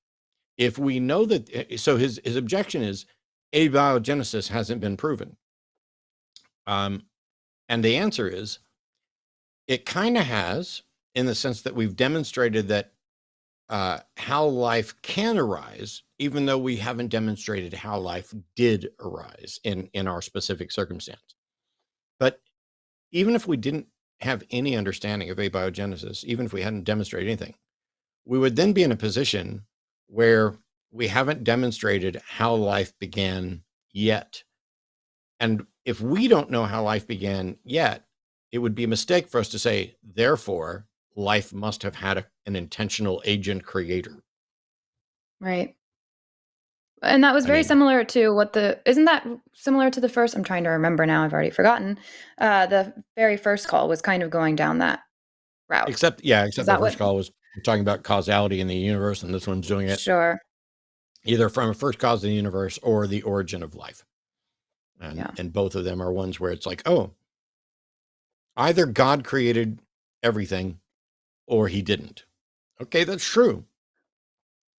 [SPEAKER 1] If we know that, so his objection is abiogenesis hasn't been proven. And the answer is, it kind of has, in the sense that we've demonstrated that how life can arise, even though we haven't demonstrated how life did arise in our specific circumstance. But even if we didn't have any understanding of abiogenesis, even if we hadn't demonstrated anything, we would then be in a position where we haven't demonstrated how life began yet. And if we don't know how life began yet, it would be a mistake for us to say, therefore, life must have had an intentional agent creator.
[SPEAKER 2] Right. And that was very similar to isn't that similar to the first? I'm trying to remember now. I've already forgotten. The very first call was kind of going down that route.
[SPEAKER 1] Except the first call was talking about causality in the universe, and this one's doing it either from a first cause of the universe or the origin of life. And both of them are ones where it's like, oh, either God created everything or he didn't. Okay, that's true.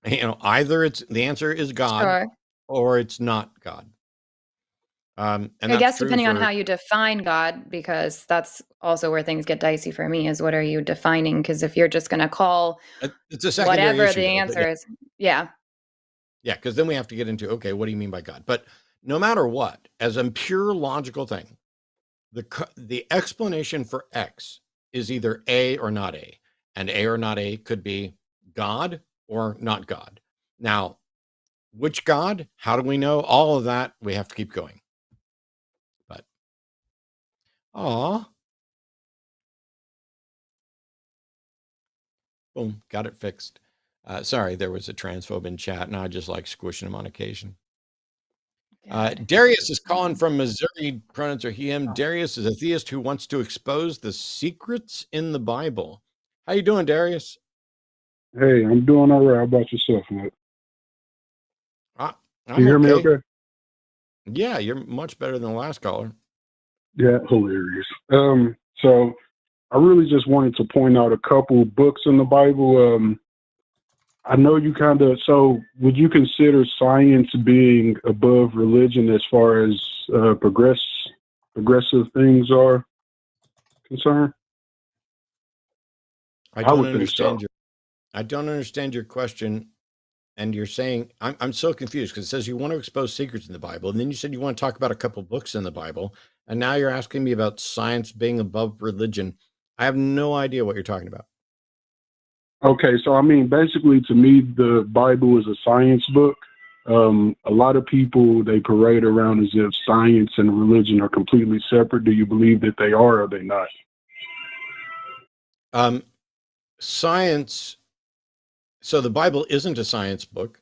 [SPEAKER 1] Either the answer is God or it's not God. And
[SPEAKER 2] I
[SPEAKER 1] that's
[SPEAKER 2] guess
[SPEAKER 1] true
[SPEAKER 2] depending on
[SPEAKER 1] for
[SPEAKER 2] how you define God, because that's also where things get dicey for me, is what are you defining? Because if you're just going to call
[SPEAKER 1] it's a secondary
[SPEAKER 2] whatever
[SPEAKER 1] issue,
[SPEAKER 2] the
[SPEAKER 1] though. But
[SPEAKER 2] answer is, yeah.
[SPEAKER 1] yeah, because then we have to get into, okay, what do you mean by God? But no matter what, as a pure logical thing, the explanation for X is either A or not A. And A or not A could be God or not God. Now, which God? How do we know? All of that, we have to keep going. But, boom, got it fixed. Sorry, there was a transphobe in chat, and I just like squishing him on occasion. Darius is calling from Missouri. Pronouns are he, him. Darius is a theist who wants to expose the secrets in the Bible. How you doing, Darius?
[SPEAKER 6] Hey, I'm doing all right. How about yourself, Matt?
[SPEAKER 1] I'm
[SPEAKER 6] You hear me okay?
[SPEAKER 1] Yeah, you're much better than the last caller.
[SPEAKER 6] Yeah, hilarious. So I really just wanted to point out a couple books in the Bible. I know you so would you consider science being above religion as far as progressive things are concerned?
[SPEAKER 1] I don't understand your question. And you're saying, I'm so confused because it says you want to expose secrets in the Bible. And then you said you want to talk about a couple books in the Bible. And now you're asking me about science being above religion. I have no idea what you're talking about.
[SPEAKER 6] Okay, so I mean, basically to me, the Bible is a science book. A lot of people, they parade around as if science and religion are completely separate. Do you believe that they are or are they not?
[SPEAKER 1] Science. So the Bible isn't a science book,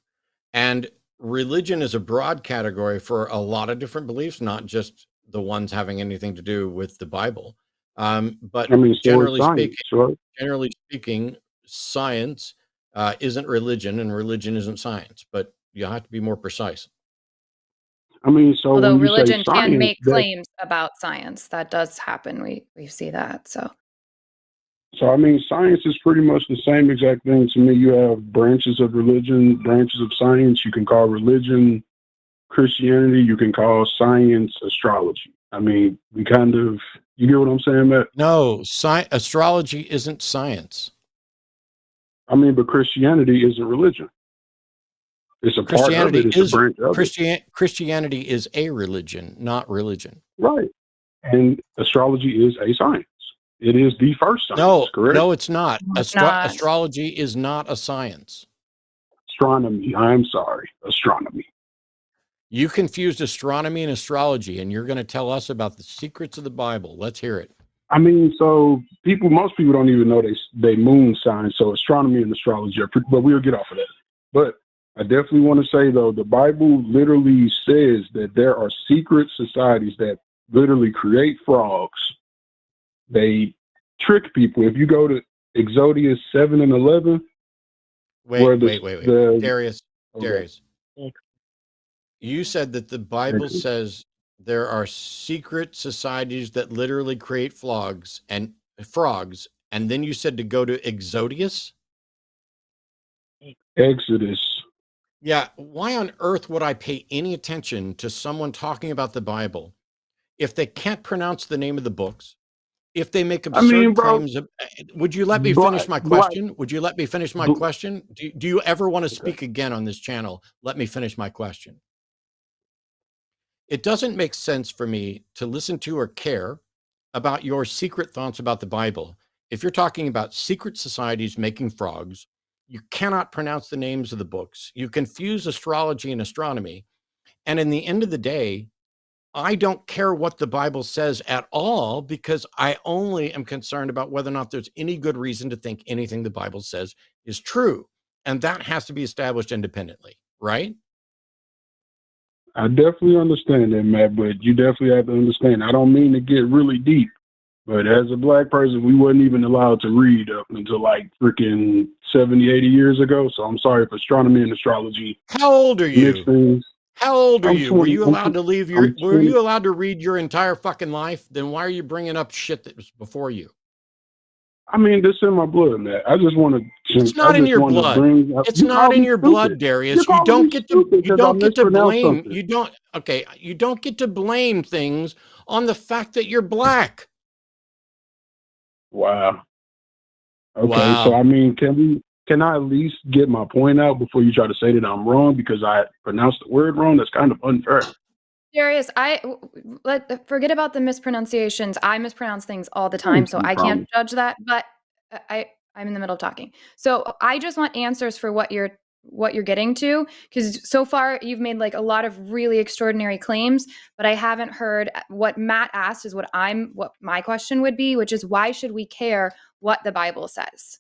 [SPEAKER 1] and religion is a broad category for a lot of different beliefs, not just the ones having anything to do with the Bible. But
[SPEAKER 6] I mean, so
[SPEAKER 1] generally
[SPEAKER 6] is science, right?
[SPEAKER 1] speaking, science isn't religion, and religion isn't science. But you have to be more precise.
[SPEAKER 6] I mean, so
[SPEAKER 2] Although
[SPEAKER 6] when you say
[SPEAKER 2] religion can
[SPEAKER 6] science,
[SPEAKER 2] make claims about science, that does happen. We see that.
[SPEAKER 6] So I mean, science is pretty much the same exact thing to me. You have branches of religion, branches of science. You can call religion Christianity. You can call science astrology. I mean, you get what I'm saying, Matt?
[SPEAKER 1] No, astrology isn't science.
[SPEAKER 6] I mean, but Christianity isn't religion. It's a part of it. It's a branch of it.
[SPEAKER 1] Christianity is a religion, not religion.
[SPEAKER 6] Right. And astrology is a science. It is the first science, correct?
[SPEAKER 1] No, it's not.
[SPEAKER 2] It's not.
[SPEAKER 1] Astrology is not a science.
[SPEAKER 6] Astronomy. I'm sorry. Astronomy.
[SPEAKER 1] You confused astronomy and astrology, and you're going to tell us about the secrets of the Bible. Let's hear it.
[SPEAKER 6] I mean, so most people don't even know they moon signs. So astronomy and astrology but we'll get off of that. But I definitely want to say, though, the Bible literally says that there are secret societies that literally create frogs. They trick people. If you go to Exodus 7 and 11.
[SPEAKER 1] Wait. Darius. You said that the Bible says there are secret societies that literally create frogs, and then you said to go to Exodus?
[SPEAKER 6] Exodus.
[SPEAKER 1] Yeah, why on earth would I pay any attention to someone talking about the Bible if they can't pronounce the name of the books? If they make absurd claims, would you let me finish my question? Would you let me finish my question? Do you ever want to speak again on this channel? Let me finish my question. It doesn't make sense for me to listen to or care about your secret thoughts about the Bible. If you're talking about secret societies making frogs, you cannot pronounce the names of the books. You confuse astrology and astronomy. And in the end of the day, I don't care what the Bible says at all, because I only am concerned about whether or not there's any good reason to think anything the Bible says is true. And that has to be established independently, right?
[SPEAKER 6] I definitely understand that, Matt, but you definitely have to understand. I don't mean to get really deep, but as a black person, we wasn't even allowed to read up until like freaking 70, 80 years ago. So I'm sorry if astronomy and astrology.
[SPEAKER 1] How old are you? How old are you? Were you allowed to were you allowed to read your entire fucking life? Then why are you bringing up shit that was before you?
[SPEAKER 6] I mean, this in my blood, man. I just want to.
[SPEAKER 1] It's not in your blood. It's not in your blood, Darius. You don't get to blame.
[SPEAKER 6] Something.
[SPEAKER 1] You don't get to blame things on the fact that you're black.
[SPEAKER 6] Wow. Okay,
[SPEAKER 1] Wow.
[SPEAKER 6] so I mean, can I at least get my point out before you try to say that I'm wrong because I pronounced the word wrong? That's kind of unfair.
[SPEAKER 2] Darius, forget about the mispronunciations. I mispronounce things all the time, so I can't judge that. But I'm in the middle of talking, so I just want answers for what you're getting to, because so far you've made like a lot of really extraordinary claims, but I haven't heard what Matt asked is what my question would be, which is why should we care what the Bible says?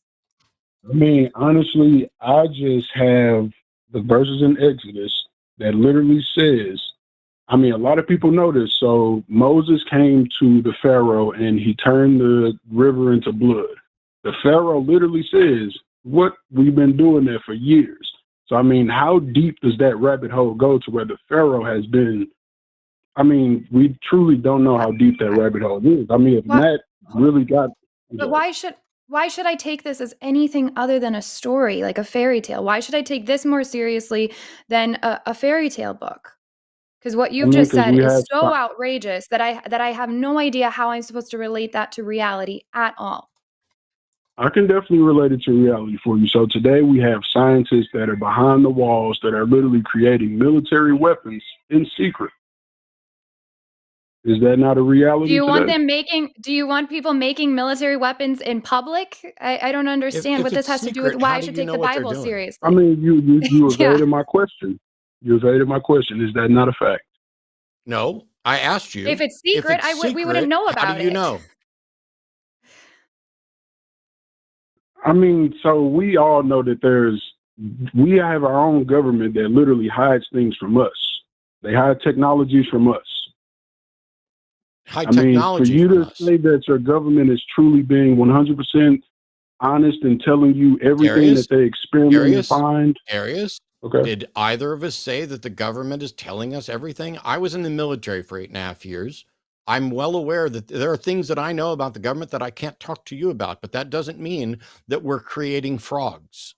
[SPEAKER 6] I mean, honestly, I just have the verses in Exodus that literally says, I mean, a lot of people know this. So Moses came to the Pharaoh and he turned the river into blood. The Pharaoh literally says, what we've been doing there for years. So, I mean, how deep does that rabbit hole go to where the Pharaoh has been? I mean, we truly don't know how deep that rabbit hole is. I mean, if Matt really got...
[SPEAKER 2] But why should I take this as anything other than a story, like a fairy tale? Why should I take this more seriously than a fairy tale book? Because what you've just said is so outrageous that I have no idea how I'm supposed to relate that to reality at all.
[SPEAKER 6] I can definitely relate it to reality for you. So today we have scientists that are behind the walls that are literally creating military weapons in secret. Is that not a reality?
[SPEAKER 2] Do you want people making military weapons in public? I don't understand what this has to do with why I should take the Bible seriously.
[SPEAKER 6] I mean, you evaded my question. You evaded my question. Is that not a fact?
[SPEAKER 1] No, I asked you.
[SPEAKER 2] If it's secret, we wouldn't know about it.
[SPEAKER 1] How do you know?
[SPEAKER 6] I mean, so we all know that we have our own government that literally hides things from us. They hide technologies from us. For you to say that your government is truly being 100% honest and telling you everything that they experiment and find.
[SPEAKER 1] Darius, okay. Did either of us say that the government is telling us everything? I was in the military for 8.5 years. I'm well aware that there are things that I know about the government that I can't talk to you about, but that doesn't mean that we're creating frogs.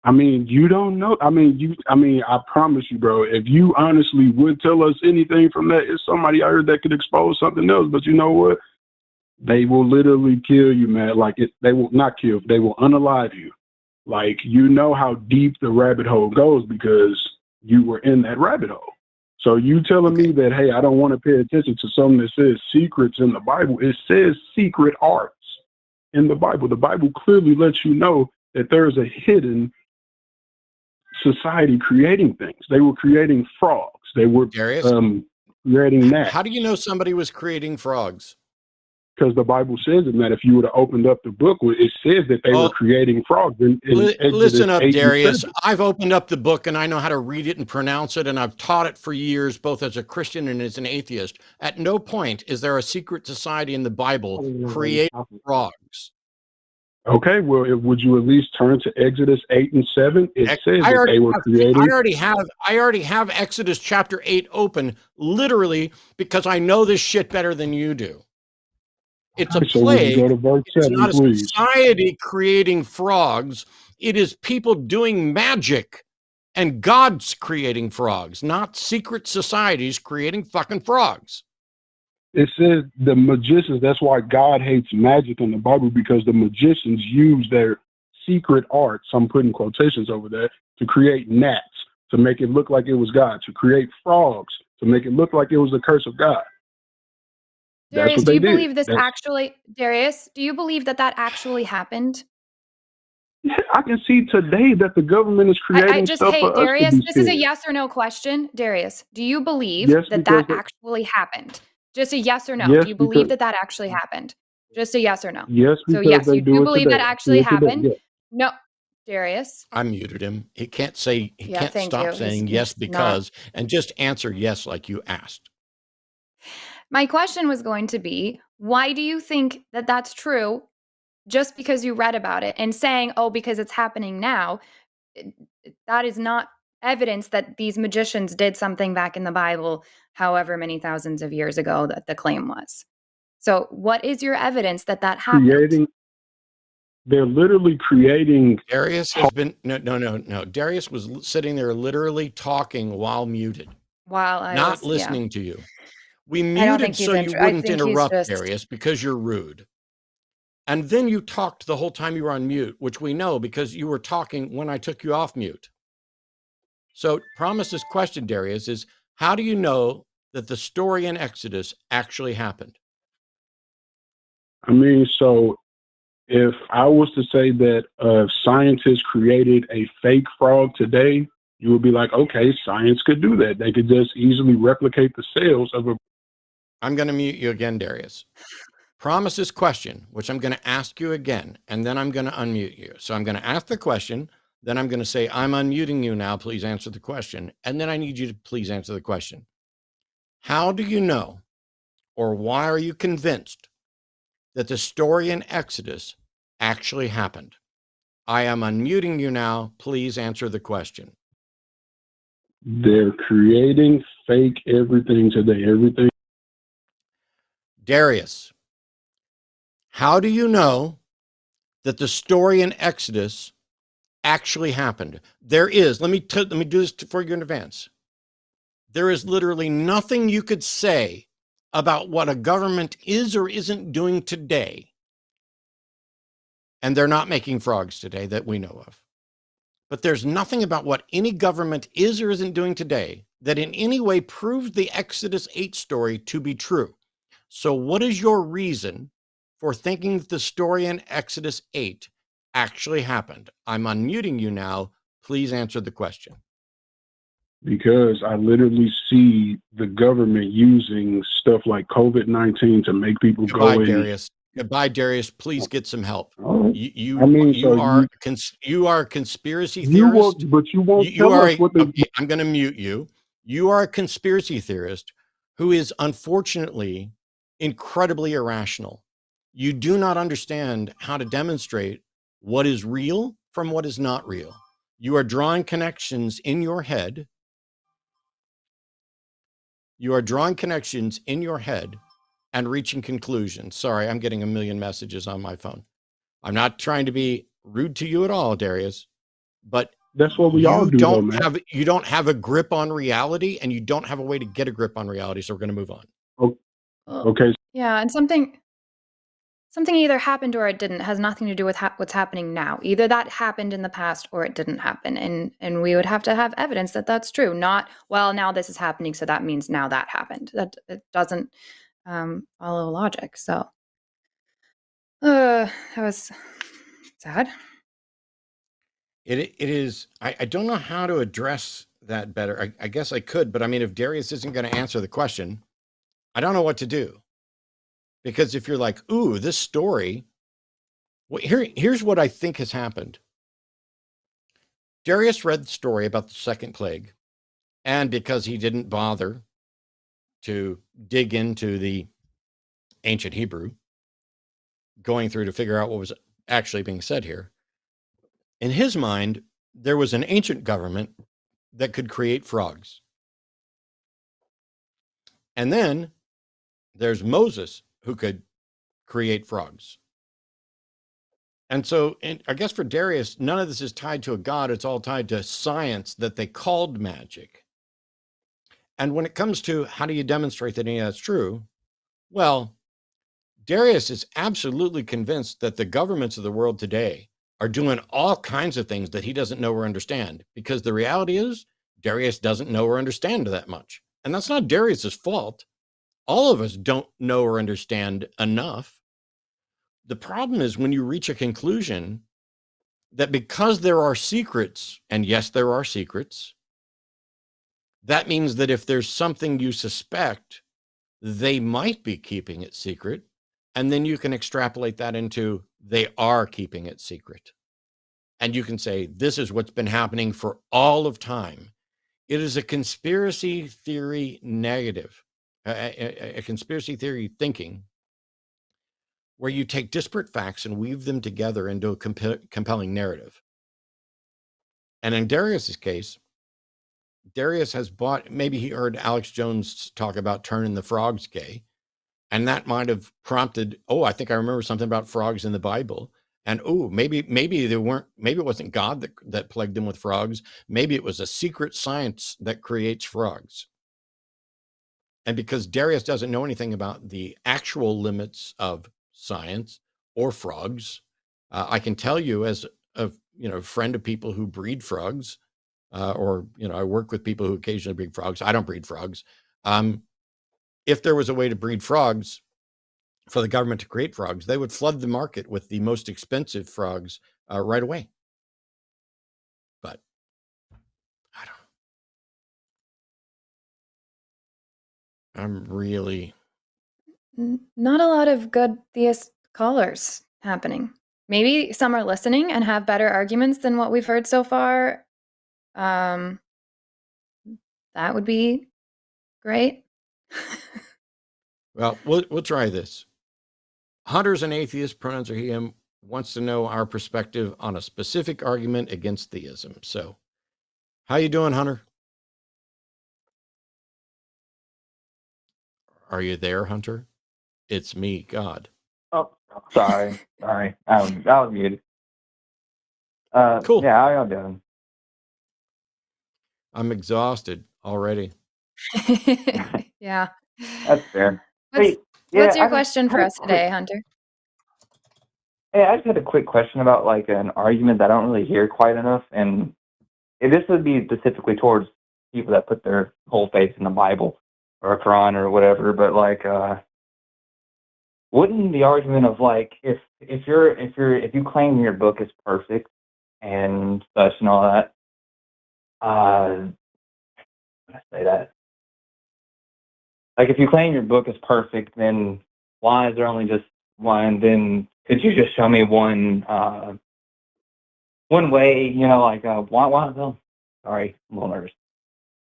[SPEAKER 6] I mean, you don't know. I promise you, bro, if you honestly would tell us anything from that, it's somebody out here that could expose something else. But you know what? They will literally kill you, man. They will not kill. They will unalive you. Like, you know how deep the rabbit hole goes because you were in that rabbit hole. So you telling me that, hey, I don't want to pay attention to something that says secrets in the Bible. It says secret arts in the Bible. The Bible clearly lets you know that there is a hidden society creating things. They were creating frogs. They were creating gnats.
[SPEAKER 1] How do you know somebody was creating frogs?
[SPEAKER 6] Because the Bible says it, that if you would have opened up the book, it says that they were creating frogs.
[SPEAKER 1] Listen up, Darius. I've opened up the book and I know how to read it and pronounce it, and I've taught it for years, both as a Christian and as an atheist. At no point is there a secret society in the Bible creating frogs.
[SPEAKER 6] Okay, well, would you at least turn to Exodus 8 and 7? It says that they were creating.
[SPEAKER 1] I already have Exodus chapter 8 open, literally, because I know this shit better than you do. It's a plague. It's not a society creating frogs. It is people doing magic, and God's creating frogs, not secret societies creating fucking frogs.
[SPEAKER 6] It says the magicians, that's why God hates magic in the Bible, because the magicians use their secret arts, I'm putting quotations over there, to create gnats, to make it look like it was God, to create frogs, to make it look like it was the curse of God.
[SPEAKER 2] Darius, do you believe this actually, Darius, do you believe that actually happened?
[SPEAKER 6] Yeah, I can see today that the government is creating stuff for
[SPEAKER 2] Darius,
[SPEAKER 6] us.
[SPEAKER 2] This is a yes or no question. Darius, do you believe that actually happened? Just a yes or no.
[SPEAKER 6] Yes,
[SPEAKER 2] do you believe that actually happened? Just a yes or no.
[SPEAKER 6] Yes,
[SPEAKER 2] so yes, you do believe that actually happened. Yes. No, Darius.
[SPEAKER 1] I muted him. He can't say, can't stop saying yes because, and just answer yes like you asked.
[SPEAKER 2] My question was going to be, why do you think that that's true just because you read about it, and saying, oh, because it's happening now, that is not evidence that these magicians did something back in the Bible, however many thousands of years ago that the claim was? So what is your evidence that that happened?
[SPEAKER 6] They're literally creating.
[SPEAKER 1] Darius has been no. Darius was sitting there literally talking while muted,
[SPEAKER 2] While I
[SPEAKER 1] not
[SPEAKER 2] was,
[SPEAKER 1] listening to you. We
[SPEAKER 2] I don't think
[SPEAKER 1] muted
[SPEAKER 2] he's
[SPEAKER 1] so you
[SPEAKER 2] I
[SPEAKER 1] wouldn't
[SPEAKER 2] think he's
[SPEAKER 1] interrupt
[SPEAKER 2] just,
[SPEAKER 1] Darius because you're rude. And then you talked the whole time you were on mute, which we know because you were talking when I took you off mute. So Promise's question, Darius, is how do you know that the story in Exodus actually happened?
[SPEAKER 6] I mean, so if I was to say that scientists created a fake frog today, you would be like, okay, science could do that. They could just easily replicate the cells of a.
[SPEAKER 1] I'm going to mute you again, Darius. Promise's question, which I'm going to ask you again, and then I'm going to unmute you. So I'm going to ask the question, then I'm going to say, I'm unmuting you now. Please answer the question. And then I need you to please answer the question. How do you know, or why are you convinced that the story in Exodus actually happened? I am unmuting you now. Please answer the question.
[SPEAKER 6] They're creating fake everything today. Everything.
[SPEAKER 1] Darius, how do you know that the story in Exodus actually happened? There is, let me do this for you in advance. There is literally nothing you could say about what a government is or isn't doing today. And they're not making frogs today that we know of. But there's nothing about what any government is or isn't doing today that in any way proves the Exodus 8 story to be true. So what is your reason for thinking that the story in Exodus 8 actually happened? I'm unmuting you now. Please answer the question.
[SPEAKER 6] Because I literally see the government using stuff like COVID-19 to make people
[SPEAKER 1] Goodbye,
[SPEAKER 6] go in.
[SPEAKER 1] Darius. Goodbye, Darius. Please get some help.
[SPEAKER 6] Oh,
[SPEAKER 1] You
[SPEAKER 6] I mean,
[SPEAKER 1] you
[SPEAKER 6] so
[SPEAKER 1] are you are a conspiracy
[SPEAKER 6] you won't,
[SPEAKER 1] theorist.
[SPEAKER 6] but you won't
[SPEAKER 1] You
[SPEAKER 6] tell
[SPEAKER 1] are
[SPEAKER 6] us what the.
[SPEAKER 1] okay, I'm going to mute you. You are a conspiracy theorist who is unfortunately incredibly irrational. You do not understand how to demonstrate what is real from what is not real. You are drawing connections in your head. You are drawing connections in your head and reaching conclusions. Sorry, I'm getting a million messages on my phone. I'm not trying to be rude to you at all, Darius, but
[SPEAKER 6] That's what we all do, though, man.
[SPEAKER 1] You don't have a grip on reality, and you don't have a way to get a grip on reality. So we're going to move on.
[SPEAKER 6] Okay.
[SPEAKER 2] Yeah, and something either happened or it didn't has nothing to do with what's happening now. Either that happened in the past or it didn't happen, and we would have to have evidence that that's true. Not, well, now this is happening, so that means now that happened. That it doesn't follow logic. So that was sad.
[SPEAKER 1] It is. I don't know how to address that better. I guess I could, but I mean, if Darius isn't going to answer the question, I don't know what to do. Because if you're like, ooh, this story, well, here's what I think has happened. Darius read the story about the second plague, and because he didn't bother to dig into the ancient Hebrew, going through to figure out what was actually being said here, in his mind, there was an ancient government that could create frogs. And then there's Moses who could create frogs. And so I guess for Darius, none of this is tied to a god. It's all tied to science that they called magic. And when it comes to how do you demonstrate that any of that's true? Well, Darius is absolutely convinced that the governments of the world today are doing all kinds of things that he doesn't know or understand, because the reality is Darius doesn't know or understand that much. And that's not Darius's fault. All of us don't know or understand enough. The problem is when you reach a conclusion that because there are secrets, and yes, there are secrets, that means that if there's something you suspect, they might be keeping it secret. And then you can extrapolate that into they are keeping it secret. And you can say, this is what's been happening for all of time. It is a conspiracy theory negative, a conspiracy theory thinking, where you take disparate facts and weave them together into a compelling narrative. And in Darius's case, Darius has bought, maybe he heard Alex Jones talk about turning the frogs gay. And that might have prompted, oh, I think I remember something about frogs in the Bible. And oh, maybe it wasn't God that plagued them with frogs. Maybe it was a secret science that creates frogs. And because Darius doesn't know anything about the actual limits of science or frogs, I can tell you as a friend of people who breed frogs, or I work with people who occasionally breed frogs. I don't breed frogs. If there was a way to breed frogs for the government to create frogs, they would flood the market with the most expensive frogs right away. But I don't. I'm really
[SPEAKER 2] not a lot of good theist callers happening. Maybe some are listening and have better arguments than what we've heard so far. That would be great.
[SPEAKER 1] Well, we'll try this. Hunter's an atheist, pronouns are he, him, wants to know our perspective on a specific argument against theism. So, how you doing, Hunter? Are you there, Hunter? It's me, God.
[SPEAKER 7] Oh, sorry. I was muted.
[SPEAKER 1] Cool.
[SPEAKER 7] Yeah, how y'all doing?
[SPEAKER 1] I'm exhausted already.
[SPEAKER 2] Yeah.
[SPEAKER 7] That's fair.
[SPEAKER 2] What's
[SPEAKER 7] yeah,
[SPEAKER 2] your question for us today, Hunter?
[SPEAKER 7] Hey, I just had a quick question about like an argument that I don't really hear quite enough, and this would be specifically towards people that put their whole faith in the Bible or a Quran or whatever. But like, wouldn't the argument of like if you claim your book is perfect and such and all that, how do I say that? Like, if you claim your book is perfect, then why is there only just one? Then could you just show me one way? Like why? Oh, sorry, I'm a little nervous.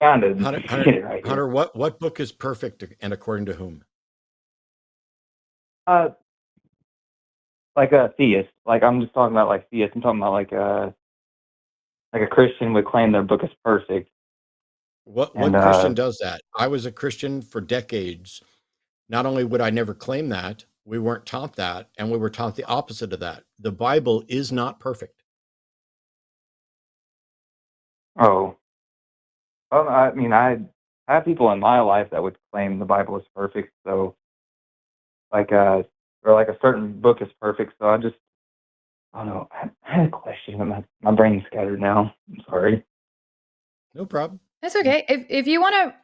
[SPEAKER 1] Hunter,
[SPEAKER 7] Get it right here.
[SPEAKER 1] Hunter, what book is perfect and according to whom?
[SPEAKER 7] Like a theist. Like I'm just talking about like theist. I'm talking about like a Christian would claim their book is perfect.
[SPEAKER 1] What Christian does that? I was a Christian for decades. Not only would I never claim that, we weren't taught that, and we were taught the opposite of that. The Bible is not perfect.
[SPEAKER 7] Oh. Well, I mean, I have people in my life that would claim the Bible is perfect. So, like, or like a certain book is perfect. So I don't know. I had a question, but my brain's scattered now. I'm sorry.
[SPEAKER 1] No problem.
[SPEAKER 2] That's okay. If you wanna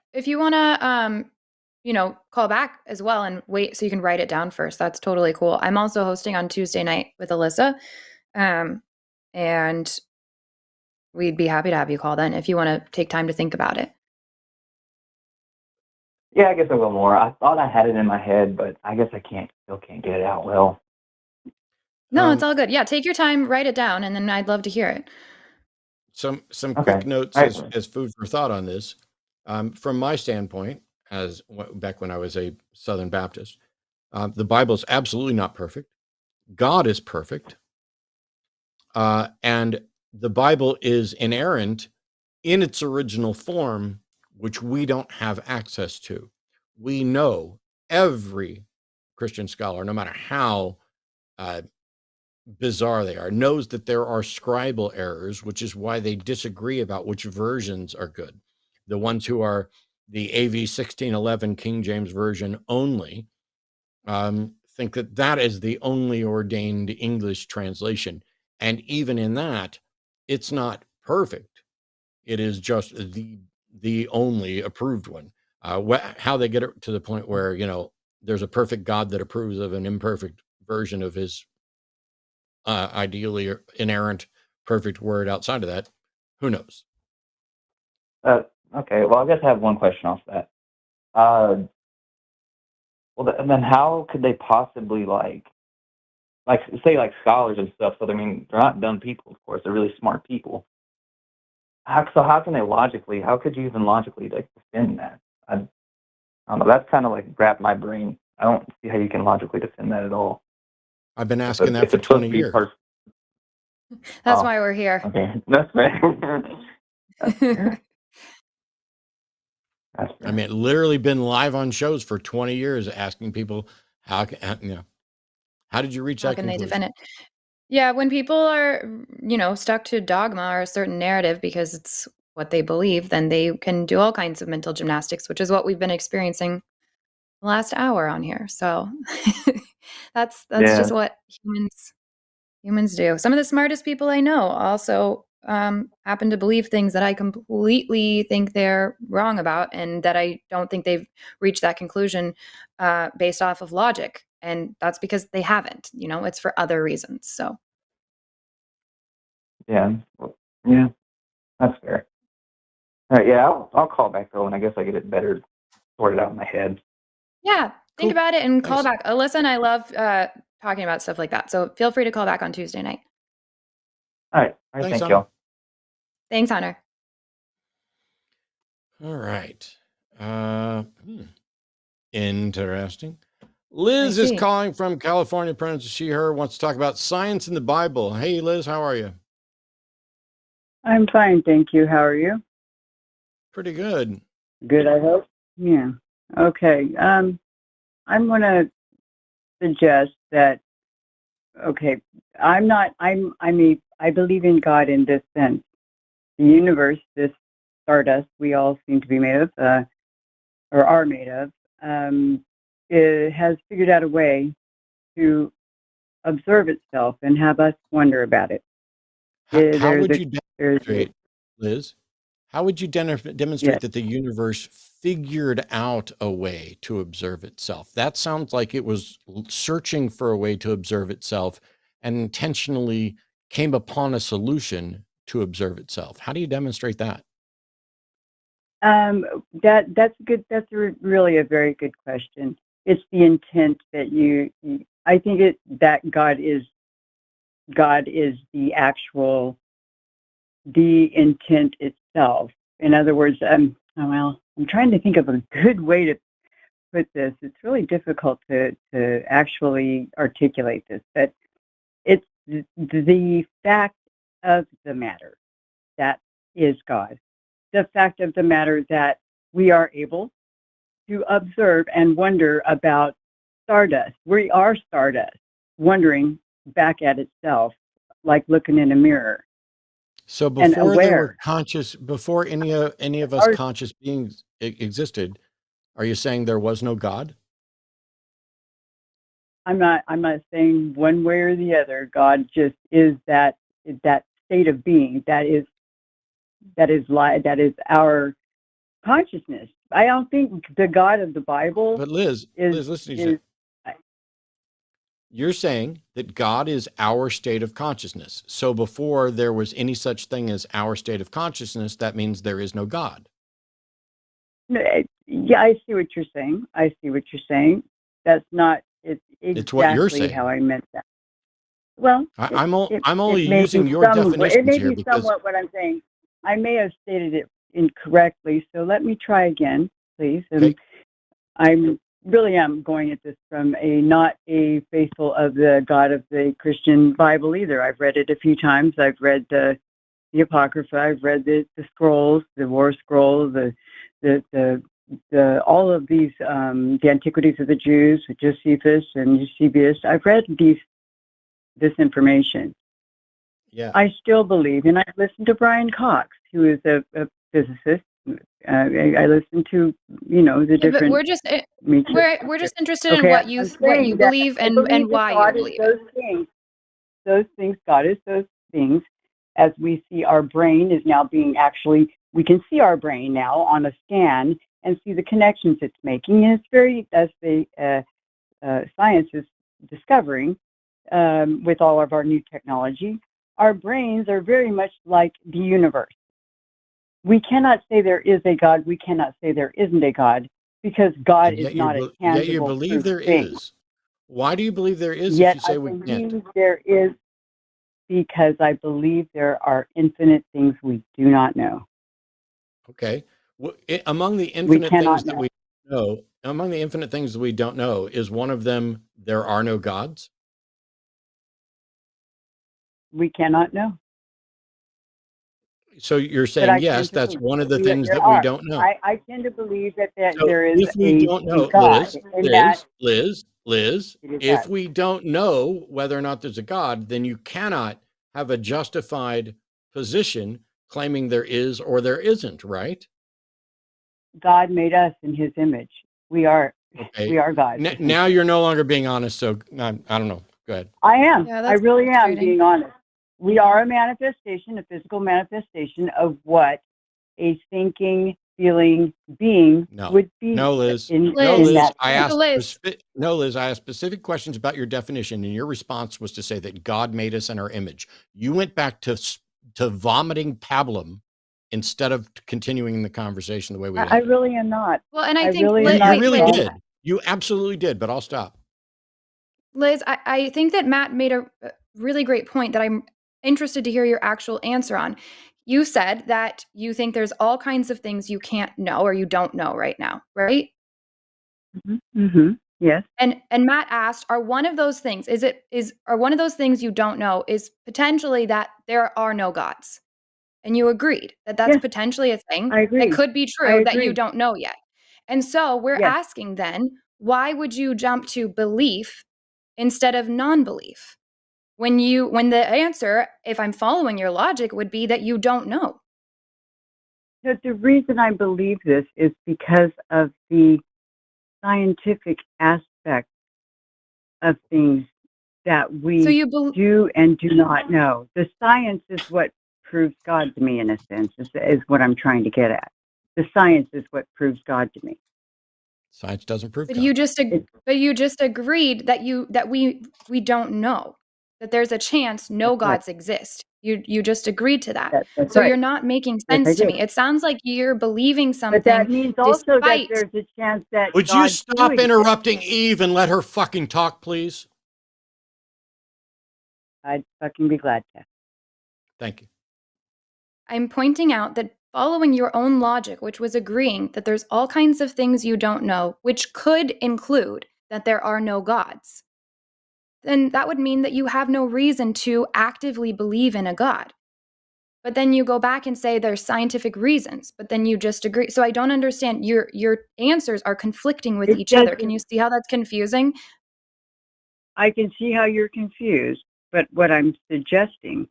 [SPEAKER 2] call back as well and wait so you can write it down first, that's totally cool. I'm also hosting on Tuesday night with Alyssa, and we'd be happy to have you call then if you want to take time to think about it.
[SPEAKER 7] Yeah, I guess I will more. I thought I had it in my head, but I guess I still can't get it out well.
[SPEAKER 2] No, it's all good. Yeah, take your time, write it down, and then I'd love to hear it.
[SPEAKER 1] Some
[SPEAKER 7] Okay.
[SPEAKER 1] quick notes
[SPEAKER 7] Right.
[SPEAKER 1] as food for thought on this. From my standpoint, as back when I was a Southern Baptist, the Bible is absolutely not perfect. God is perfect. And the Bible is inerrant in its original form, which we don't have access to. We know every Christian scholar, no matter how bizarre they are, knows that there are scribal errors, which is why they disagree about which versions are good. The ones who are the AV 1611 King James Version only think that that is the only ordained English translation. And even in that, it's not perfect. It is just the only approved one. How they get it to the point where, there's a perfect God that approves of an imperfect version of his ideally inerrant perfect word outside of that, who knows?
[SPEAKER 7] Okay. Well, I guess I have one question off that. Well, then how could they possibly like say like scholars and stuff? So I mean, they're not dumb people, of course. They're really smart people. How can they logically? How could you even logically like defend that? I don't know. That's kind of like wrapped my brain. I don't see how you can logically defend that at all.
[SPEAKER 1] I've been asking that for 20 years.
[SPEAKER 2] That's why we're here.
[SPEAKER 7] Okay, that's fair. That's fair. That's
[SPEAKER 1] I mean, literally been live on shows for 20 years asking people how did you reach
[SPEAKER 2] How
[SPEAKER 1] that
[SPEAKER 2] can they defend
[SPEAKER 1] conclusion?
[SPEAKER 2] it? Yeah, when people are, stuck to dogma or a certain narrative because it's what they believe, then they can do all kinds of mental gymnastics, which is what we've been experiencing the last hour on here. So that's
[SPEAKER 7] yeah.
[SPEAKER 2] just what humans do. Some of the smartest people I know also happen to believe things that I completely think they're wrong about, and that I don't think they've reached that conclusion based off of logic. And that's because they haven't. It's for other reasons. So.
[SPEAKER 7] Yeah. Yeah. That's fair. All right. Yeah. I'll call back though, and I guess I get it better sorted out in my head.
[SPEAKER 2] Yeah, think
[SPEAKER 1] Cool.
[SPEAKER 2] about it and call
[SPEAKER 1] Thanks.
[SPEAKER 2] back. Alyssa and I love talking about stuff like that. So feel free to call back on Tuesday night.
[SPEAKER 7] All right.
[SPEAKER 1] Thanks,
[SPEAKER 7] Thank
[SPEAKER 1] Hunter.
[SPEAKER 7] y'all.
[SPEAKER 2] Thanks, Hunter.
[SPEAKER 1] All right. Interesting. Liz is
[SPEAKER 2] see.
[SPEAKER 1] calling from California, pronouns she, her, wants to talk about science in the Bible. Hey, Liz, how are you?
[SPEAKER 8] I'm fine, thank you. How are you?
[SPEAKER 1] Pretty good.
[SPEAKER 8] Good, I hope. Yeah. Okay. I'm going to suggest that. Okay, I believe in God in this sense. The universe, this stardust we all seem to be made of, or are made of, it has figured out a way to observe itself and have us wonder about it.
[SPEAKER 1] How would you demonstrate, Liz? How would you demonstrate that the universe figured out a way to observe itself? That sounds like it was searching for a way to observe itself and intentionally came upon a solution to observe itself. How do you demonstrate that?
[SPEAKER 8] That's good. That's really a very good question. It's the intent that I think that God is the intent itself. In other words, I'm trying to think of a good way to put this. It's really difficult to actually articulate this, but it's the fact of the matter that is God. The fact of the matter that we are able to observe and wonder about stardust. We are stardust, wondering back at itself, like looking in a mirror.
[SPEAKER 1] So before there were before any of us conscious beings existed, are you saying there was no God?
[SPEAKER 8] I'm not saying one way or the other. God just is that state of being that is our consciousness. I don't think the God of the Bible.
[SPEAKER 1] But Liz, listen to you. You're saying that God is our state of consciousness. So before there was any such thing as our state of consciousness, that means there is no God.
[SPEAKER 8] Yeah, I see what you're saying. That's not
[SPEAKER 1] it's what you're saying.
[SPEAKER 8] How I meant that. Well,
[SPEAKER 1] I'm only using your definitions
[SPEAKER 8] it may
[SPEAKER 1] here
[SPEAKER 8] be somewhat what I'm saying. I may have stated it incorrectly, so let me try again, please. And I really am going at this from not a faithful of the God of the Christian Bible either. I've read it a few times. I've read the Apocrypha. I've read the scrolls, the War Scroll, the all of these, the Antiquities of the Jews, Josephus and Eusebius. I've read this information.
[SPEAKER 1] Yeah.
[SPEAKER 8] I still believe, and I've listened to Brian Cox, who is a physicist. I listen to the different.
[SPEAKER 2] But we're just interested in what you believe and why you believe it.
[SPEAKER 8] Those things, God is those things. As we see, our brain is now we can see our brain now on a scan and see the connections it's making. And it's very, as the science is discovering with all of our new technology, our brains are very much like the universe. We cannot say there is a God. We cannot say there isn't a God because God is not a tangible
[SPEAKER 1] Yet you believe there
[SPEAKER 8] thing.
[SPEAKER 1] is. Why do you believe there is
[SPEAKER 8] Yet
[SPEAKER 1] if you say
[SPEAKER 8] I
[SPEAKER 1] we
[SPEAKER 8] believe
[SPEAKER 1] can't?
[SPEAKER 8] there is because I believe there are infinite things we do not know.
[SPEAKER 1] Okay. Among the infinite things that we know, among the infinite things that we don't know, is one of them there are no gods?
[SPEAKER 8] We cannot know.
[SPEAKER 1] So you're
[SPEAKER 8] But
[SPEAKER 1] saying,
[SPEAKER 8] I
[SPEAKER 1] yes,
[SPEAKER 8] tend to
[SPEAKER 1] that's
[SPEAKER 8] believe
[SPEAKER 1] one of the
[SPEAKER 8] that
[SPEAKER 1] things
[SPEAKER 8] there
[SPEAKER 1] that we
[SPEAKER 8] are.
[SPEAKER 1] don't know.
[SPEAKER 8] I tend to believe that
[SPEAKER 1] So
[SPEAKER 8] there is
[SPEAKER 1] if we don't
[SPEAKER 8] a
[SPEAKER 1] know,
[SPEAKER 8] God, and that
[SPEAKER 1] Liz,
[SPEAKER 8] it is
[SPEAKER 1] if
[SPEAKER 8] us.
[SPEAKER 1] we don't know whether or not there's a God, then you cannot have a justified position claiming there is or there isn't, right?
[SPEAKER 8] God made us in His image. We are
[SPEAKER 1] Okay.
[SPEAKER 8] God.
[SPEAKER 1] Now you're no longer being honest, so I don't know. Go ahead.
[SPEAKER 8] I am.
[SPEAKER 2] Yeah,
[SPEAKER 8] I
[SPEAKER 2] that's
[SPEAKER 8] really am
[SPEAKER 2] frustrating.
[SPEAKER 8] being honest. We are a manifestation, a physical manifestation of what a thinking, feeling being would be.
[SPEAKER 1] No, Liz.
[SPEAKER 8] In
[SPEAKER 2] Liz,
[SPEAKER 8] that
[SPEAKER 1] I
[SPEAKER 8] sense.
[SPEAKER 1] asked
[SPEAKER 2] Liz.
[SPEAKER 1] Liz, I asked specific questions about your definition, and your response was to say that God made us in our image. You went back to vomiting pablum instead of continuing the conversation the way we
[SPEAKER 8] I
[SPEAKER 1] ended.
[SPEAKER 8] really am not.
[SPEAKER 2] Well, and I
[SPEAKER 8] I
[SPEAKER 2] think
[SPEAKER 8] really am
[SPEAKER 1] You
[SPEAKER 8] not.
[SPEAKER 2] wait,
[SPEAKER 1] really
[SPEAKER 2] Liz.
[SPEAKER 1] did. You absolutely did, but I'll stop.
[SPEAKER 2] Liz, I think that Matt made a really great point that I'm interested to hear your actual answer on. You said that you think there's all kinds of things you can't know or you don't know right now, right?
[SPEAKER 8] Mm-hmm. Yes.
[SPEAKER 2] And Matt asked, are one of those things one of those things you don't know is potentially that there are no gods? And you agreed that that's
[SPEAKER 8] Yes,
[SPEAKER 2] potentially a thing
[SPEAKER 8] I agree.
[SPEAKER 2] that could be
[SPEAKER 8] I
[SPEAKER 2] true that you
[SPEAKER 8] agree.
[SPEAKER 2] don't know yet. And so we're
[SPEAKER 8] Yes.
[SPEAKER 2] asking then, why would you jump to belief instead of non-belief? When the answer, if I'm following your logic, would be that you don't know.
[SPEAKER 8] The reason I believe this is because of the scientific aspect of things that we
[SPEAKER 2] So you
[SPEAKER 8] do and do not know. The science is what proves God to me, in a sense, is what I'm trying to get at. The science is what proves God to me.
[SPEAKER 1] Science doesn't prove
[SPEAKER 2] But
[SPEAKER 1] God.
[SPEAKER 2] you just agreed that we don't know, that there's a chance no gods exist. You just agreed to that.
[SPEAKER 8] That's
[SPEAKER 2] So
[SPEAKER 8] right.
[SPEAKER 2] you're not making
[SPEAKER 8] Yes, I
[SPEAKER 2] sense to
[SPEAKER 8] did.
[SPEAKER 2] me. It sounds like you're believing
[SPEAKER 8] But that
[SPEAKER 2] something
[SPEAKER 8] means also that
[SPEAKER 2] despite.
[SPEAKER 8] there's a chance that
[SPEAKER 1] Would you
[SPEAKER 8] God
[SPEAKER 1] stop
[SPEAKER 8] do exist.
[SPEAKER 1] interrupting Eve and let her fucking talk, please?
[SPEAKER 8] I'd fucking be glad to.
[SPEAKER 1] Thank you.
[SPEAKER 2] I'm pointing out that following your own logic, which was agreeing that there's all kinds of things you don't know, which could include that there are no gods, then that would mean that you have no reason to actively believe in a God. But then you go back and say there's scientific reasons, but then you just agree. So I don't understand. Your answers are conflicting with each other. Can you see how that's confusing?
[SPEAKER 8] I can see how you're confused, but what I'm suggesting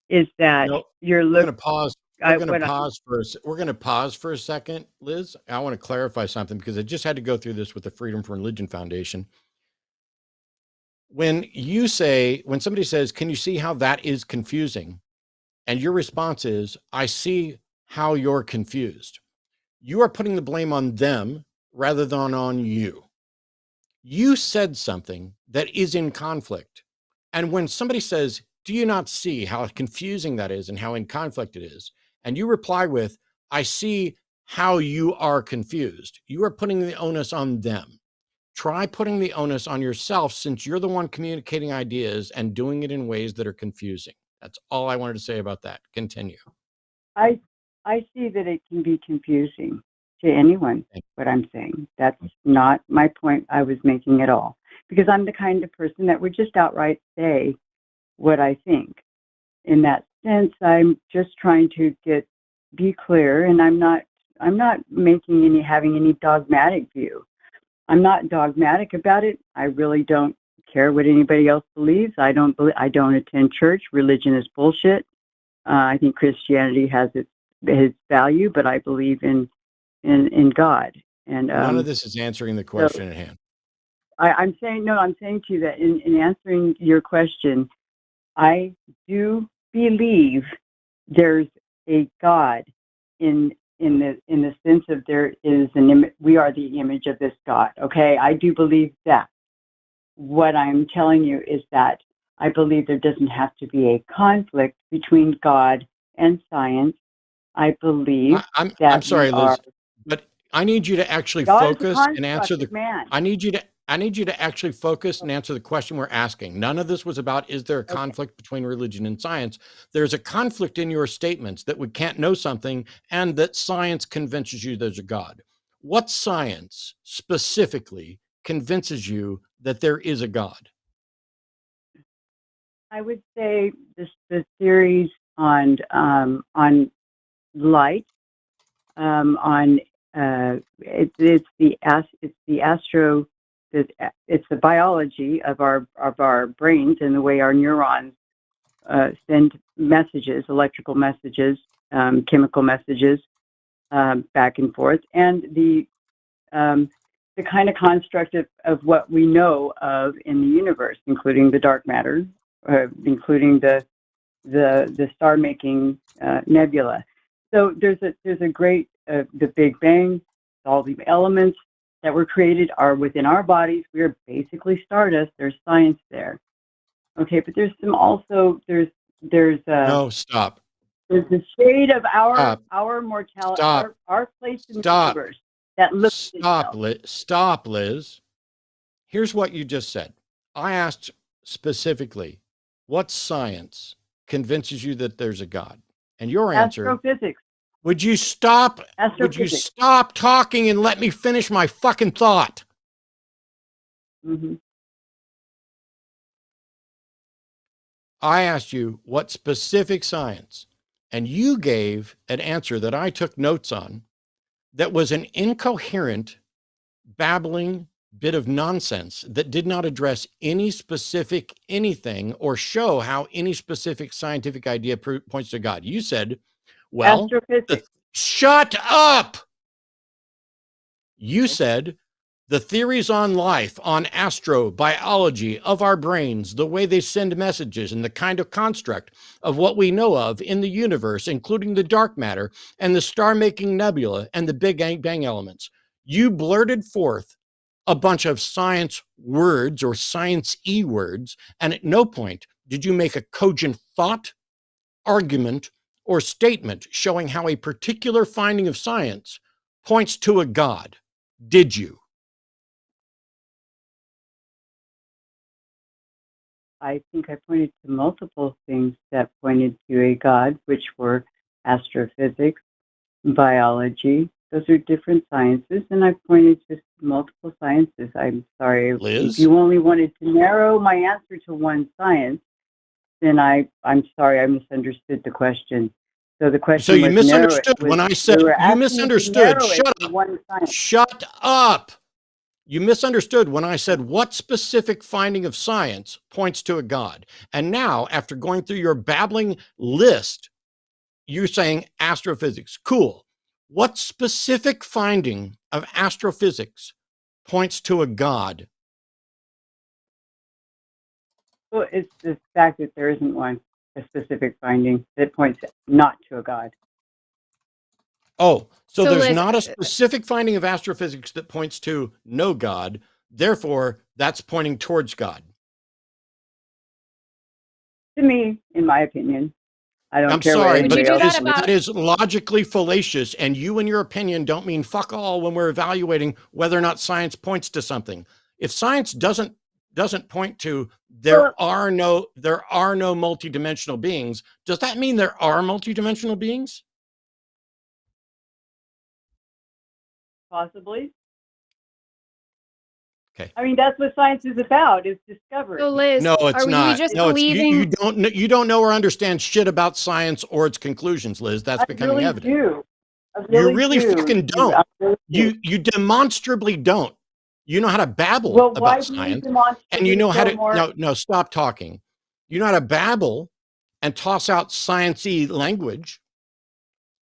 [SPEAKER 8] is that you're
[SPEAKER 1] We're going
[SPEAKER 8] looking.
[SPEAKER 1] to pause. We're going to pause for a second, Liz. I want to clarify something because I just had to go through this with the Freedom from Religion Foundation. When somebody says, "Can you see how that is confusing?" and your response is, "I see how you're confused," you are putting the blame on them rather than on you. You said something that is in conflict. And when somebody says, "Do you not see how confusing that is and how in conflict it is?" and you reply with, "I see how you are confused," you are putting the onus on them. Try putting the onus on yourself, since you're the one communicating ideas and doing it in ways that are confusing. That's all I wanted to say about that. Continue.
[SPEAKER 8] I see that it can be confusing to anyone, what I'm saying. That's not my point I was making at all, because I'm the kind of person that would just outright say what I think. In that sense, I'm just trying to be clear, and I'm not having any dogmatic view. I'm not dogmatic about it. I really don't care what anybody else believes. I don't attend church. Religion is bullshit. I think Christianity has its value, but I believe in God. And
[SPEAKER 1] none of this is answering the question at hand.
[SPEAKER 8] I'm saying to you that in answering your question, I do believe there's a God in the sense of there is we are the image of this God. Okay, I do believe that. What I'm telling you is that I believe there doesn't have to be a conflict between God and science. I believe
[SPEAKER 1] I'm sorry, Liz, but I need you to actually focus and answer the. I need you to actually focus and answer the question we're asking. None of this was about, is there a conflict between religion and science? There's a conflict in your statements that we can't know something and that science convinces you there's a God. What science specifically convinces you that there is a God?
[SPEAKER 8] I would say the theories on light, it's the biology of our brains and the way our neurons send messages, electrical messages, chemical messages back and forth, and the kind of construct of what we know of in the universe, including the dark matter, including the star-making nebula. So there's a great the Big Bang. All the elements that were created are within our bodies. We are basically stardust. There's science there. Okay, but there's
[SPEAKER 1] No, stop.
[SPEAKER 8] There's the shade of
[SPEAKER 1] Stop.
[SPEAKER 8] our mortality,
[SPEAKER 1] Stop.
[SPEAKER 8] our place in the
[SPEAKER 1] Stop.
[SPEAKER 8] universe that looks
[SPEAKER 1] Stop, stop, Liz. Here's what you just said. I asked specifically, what science convinces you that there's a God? And your answer,
[SPEAKER 8] astrophysics.
[SPEAKER 1] would you stop? Would you stop talking and let me finish my fucking thought?
[SPEAKER 8] Mm-hmm.
[SPEAKER 1] I asked you what specific science, and you gave an answer that I took notes on that was an incoherent, babbling bit of nonsense that did not address any specific anything or show how any specific scientific idea points to God. You said, well,
[SPEAKER 8] astrophysics.
[SPEAKER 1] Shut up. You said the theories on life, on astrobiology of our brains, the way they send messages, and the kind of construct of what we know of in the universe, including the dark matter and the star-making nebula and the Big Bang elements. You blurted forth a bunch of science words or science-y words, and at no point did you make a cogent thought, argument, or statement showing how a particular finding of science points to a God. Did you?
[SPEAKER 8] I think I pointed to multiple things that pointed to a God, which were astrophysics, biology. Those are different sciences, and I pointed to multiple sciences. I'm sorry.
[SPEAKER 1] Liz?
[SPEAKER 8] If you only wanted to narrow my answer to one science, then I'm sorry, I misunderstood the question. So the question
[SPEAKER 1] So you misunderstood when I said, you misunderstood. Shut up. Shut up. You misunderstood when I said what specific finding of science points to a God. And now, after going through your babbling list, you're saying astrophysics. Cool. What specific finding of astrophysics points to a God?
[SPEAKER 8] Well, it's the fact that there isn't one, a specific finding that points not to a God.
[SPEAKER 1] Oh, so there's
[SPEAKER 2] Liz,
[SPEAKER 1] not a specific finding of astrophysics that points to no God. Therefore, that's pointing towards God.
[SPEAKER 8] To me, in my opinion, I don't
[SPEAKER 1] I'm
[SPEAKER 8] care
[SPEAKER 1] sorry,
[SPEAKER 8] what
[SPEAKER 1] but
[SPEAKER 8] anybody else
[SPEAKER 1] that is logically fallacious, and you and your opinion don't mean fuck all when we're evaluating whether or not science points to something. If science doesn't point to there are no multidimensional beings, does that mean there are multidimensional beings?
[SPEAKER 8] Possibly.
[SPEAKER 1] Okay.
[SPEAKER 8] I mean, that's what science is about, is discovery.
[SPEAKER 2] So Liz,
[SPEAKER 1] no, it's not.
[SPEAKER 2] We just
[SPEAKER 1] no,
[SPEAKER 2] believing...
[SPEAKER 1] you don't know or understand shit about science or its conclusions, Liz. That's becoming evident. You really fucking don't. You demonstrably don't. You know how to babble about science, and you know how to no, stop talking. You know how to babble and toss out science-y language,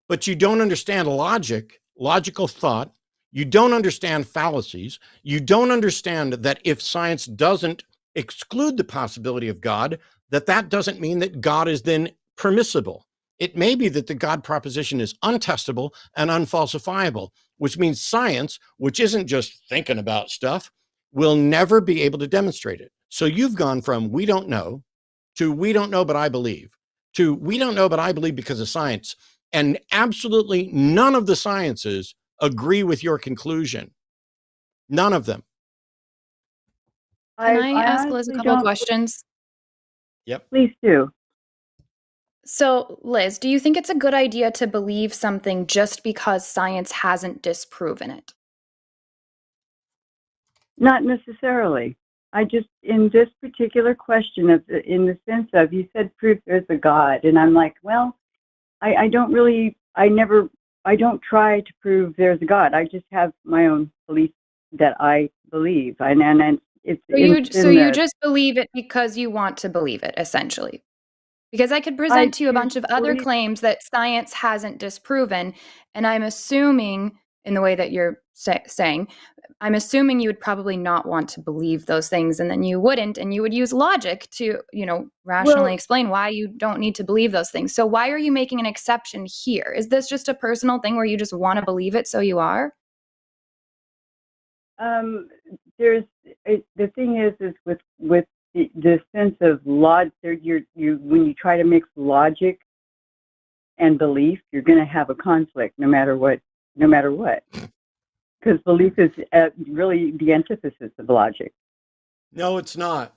[SPEAKER 1] but you don't understand logical thought. You don't understand fallacies. You don't understand that if science doesn't exclude the possibility of God, that doesn't mean that God is then permissible. It may be that the God proposition is untestable and unfalsifiable, which means science, which isn't just thinking about stuff, will never be able to demonstrate it. So you've gone from we don't know to we don't know, but I believe, to we don't know, but I believe because of science. And absolutely none of the sciences agree with your conclusion. None of them.
[SPEAKER 2] Can I ask Liz a couple of questions?
[SPEAKER 1] Yep.
[SPEAKER 8] Please do.
[SPEAKER 2] So, Liz, do you think it's a good idea to believe something just because science hasn't disproven it?
[SPEAKER 8] Not necessarily. I just, in this particular question in the sense of, you said proof there's a God, and I'm like, well, I don't really, I don't try to prove there's a God. I just have my own beliefs that I believe, and it's
[SPEAKER 2] So you just believe it because you want to believe it, essentially. Because I could present to you a bunch of other claims that science hasn't disproven, and I'm assuming, in the way that you're saying, I'm assuming you would probably not want to believe those things, and then you wouldn't, and you would use logic to, rationally explain why you don't need to believe those things. So why are you making an exception here? Is this just a personal thing where you just want to believe it, so you are?
[SPEAKER 8] The thing is with the sense of logic, when you try to mix logic and belief, you're going to have a conflict no matter what. Because belief is really the antithesis of logic.
[SPEAKER 1] No, it's not.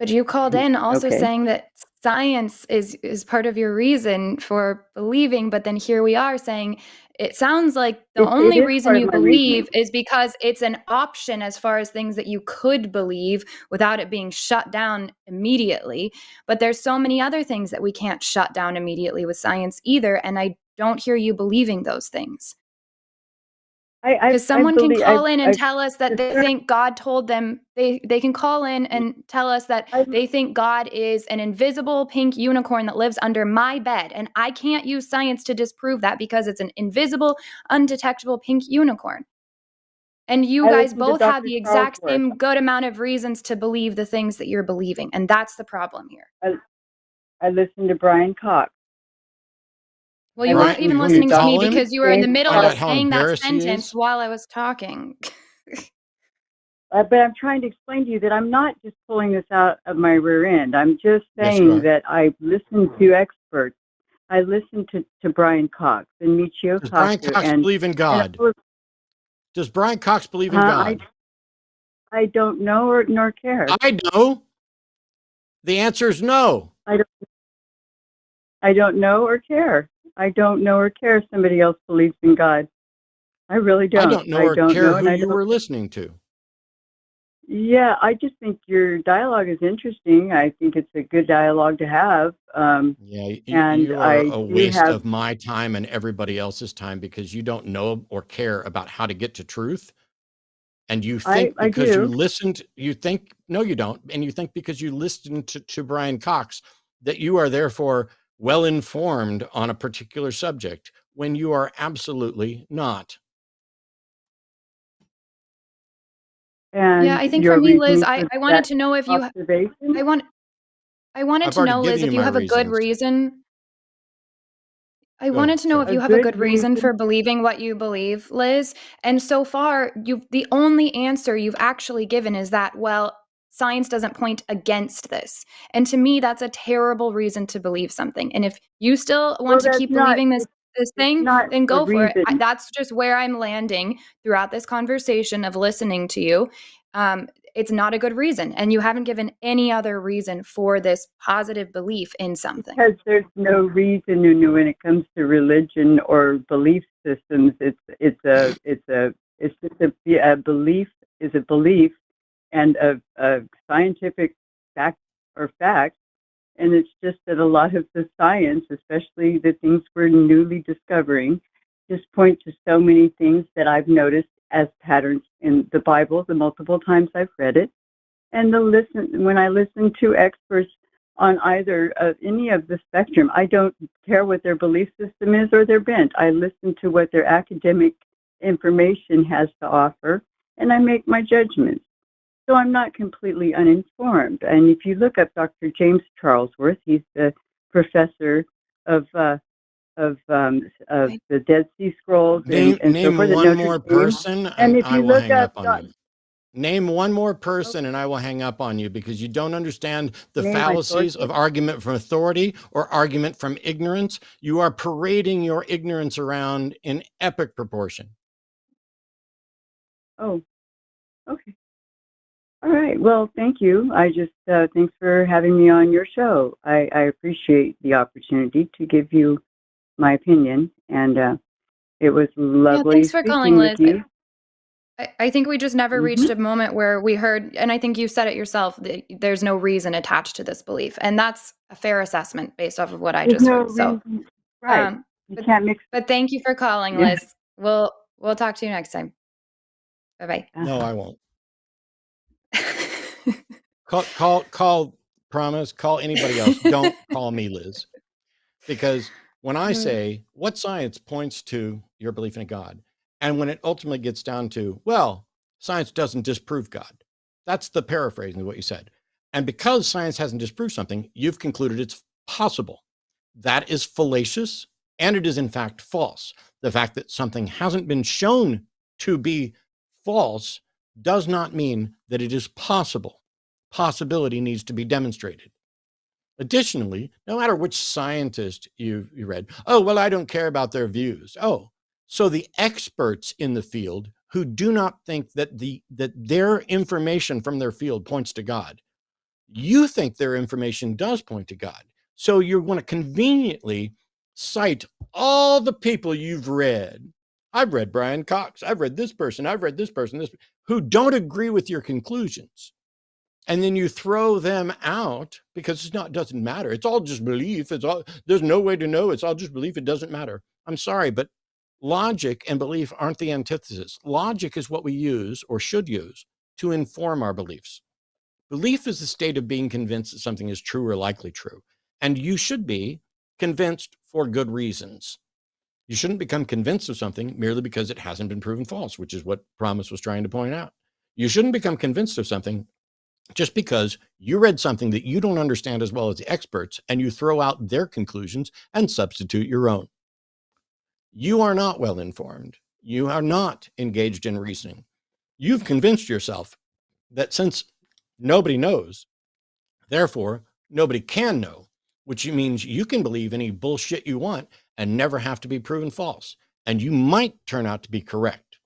[SPEAKER 2] But you called in also saying that science is part of your reason for believing, but then here we are saying it sounds like the only reason you believe is because it's an option as far as things that you could believe without it being shut down immediately. But there's so many other things that we can't shut down immediately with science either, and I don't hear you believing those things. Because someone can call in and tell us that they think God told them, they can call in and tell us that they think God is an invisible pink unicorn that lives under my bed. And I can't use science to disprove that because it's an invisible, undetectable pink unicorn. And you guys both have the exact same good amount of reasons to believe the things that you're believing. And that's the problem here.
[SPEAKER 8] I listened to Brian Cox.
[SPEAKER 2] Well, you weren't even listening to me because you were in the middle of saying that sentence while I was talking.
[SPEAKER 8] But I'm trying to explain to you that I'm not just pulling this out of my rear end. I'm just saying that I listened to experts. I listened to Brian Cox and Michio Kaku.
[SPEAKER 1] Does Brian Cox believe in God? Does Brian Cox believe in God?
[SPEAKER 8] I don't know nor care.
[SPEAKER 1] I know. The answer is no.
[SPEAKER 8] I don't know or care. I don't know or care if somebody else believes in God. I really don't.
[SPEAKER 1] I don't know or care who you were listening to.
[SPEAKER 8] Yeah, I just think your dialogue is interesting. I think it's a good dialogue to have.
[SPEAKER 1] You are a waste of my time and everybody else's time because you don't know or care about how to get to truth. And you think because you listened, no, you don't. And you think because you listened to Brian Cox that you are therefore well-informed on a particular subject when you are absolutely not.
[SPEAKER 8] And
[SPEAKER 2] I think for me, Liz, I wanted to know if you, I wanted to know, Liz, if you have a good reason. I wanted to know if you have a good reason for believing what you believe, Liz. And so far, the only answer you've actually given is that, well, science doesn't point against this. And to me, that's a terrible reason to believe something. And if you still want to keep believing this thing, then go for it. That's just where I'm landing throughout this conversation of listening to you. It's not a good reason. And you haven't given any other reason for this positive belief in something.
[SPEAKER 8] Because there's no reason when it comes to religion or belief systems. It's just a belief is a belief and a scientific fact. And it's just that a lot of the science, especially the things we're newly discovering, just point to so many things that I've noticed as patterns in the Bible, the multiple times I've read it. And when I listen to experts on either any of the spectrum, I don't care what their belief system is or their bent. I listen to what their academic information has to offer, and I make my judgments. So I'm not completely uninformed. And if you look up Dr. James Charlesworth, he's the professor of the Dead Sea Scrolls.
[SPEAKER 1] Name one more person, and I will hang up on you. Name one more person, and I will hang up on you because you don't understand the fallacies of argument from authority or argument from ignorance. You are parading your ignorance around in epic proportion.
[SPEAKER 8] Oh, okay. All right. Well, thank you. I just thanks for having me on your show. I appreciate the opportunity to give you my opinion, and it was lovely.
[SPEAKER 2] Thanks for calling, Liz. I think we just never reached a moment where we heard, and I think you said it yourself, that there's no reason attached to this belief. And that's a fair assessment based off of what I
[SPEAKER 8] There's
[SPEAKER 2] just
[SPEAKER 8] no
[SPEAKER 2] heard. So,
[SPEAKER 8] reason. Right. You can't mix.
[SPEAKER 2] but thank you for calling,
[SPEAKER 8] Yeah.
[SPEAKER 2] Liz. We'll talk to you next time. Bye-bye.
[SPEAKER 1] No, I won't. Call, promise, call anybody else. Don't call me Liz. Because when I say what science points to your belief in a God, and when it ultimately gets down to, well, science doesn't disprove God. That's the paraphrasing of what you said. And because science hasn't disproved something, you've concluded it's possible. That is fallacious, and it is in fact false. The fact that something hasn't been shown to be false does not mean that it is possible. Possibility needs to be demonstrated. Additionally, no matter which scientist you read, oh, well, I don't care about their views. Oh, so the experts in the field who do not think that their information from their field points to God, you think their information does point to God. So you want to conveniently cite all the people you've read. I've read Brian Cox. I've read this person. I've read this person, who don't agree with your conclusions. And then you throw them out because it doesn't matter. It's all just belief. There's no way to know. It's all just belief. It doesn't matter. I'm sorry, but logic and belief aren't the antithesis. Logic is what we use or should use to inform our beliefs. Belief is the state of being convinced that something is true or likely true. And you should be convinced for good reasons. You shouldn't become convinced of something merely because it hasn't been proven false, which is what Promise was trying to point out. You shouldn't become convinced of something just because you read something that you don't understand as well as the experts, and you throw out their conclusions and substitute your own. You are not well informed. You are not engaged in reasoning. You've convinced yourself that since nobody knows, therefore nobody can know, which means you can believe any bullshit you want and never have to be proven false. And you might turn out to be correct,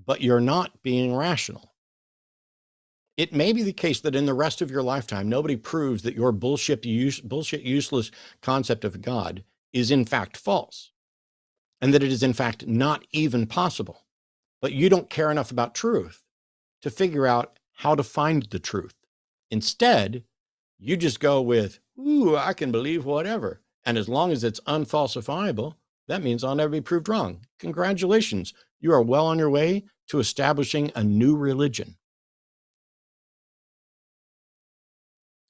[SPEAKER 1] but you're not being rational. It may be the case that in the rest of your lifetime, nobody proves that your bullshit, useless concept of God is in fact false, and that it is in fact not even possible. But you don't care enough about truth to figure out how to find the truth. Instead, you just go with, ooh, I can believe whatever. And as long as it's unfalsifiable, that means I'll never be proved wrong. Congratulations. You are well on your way to establishing a new religion.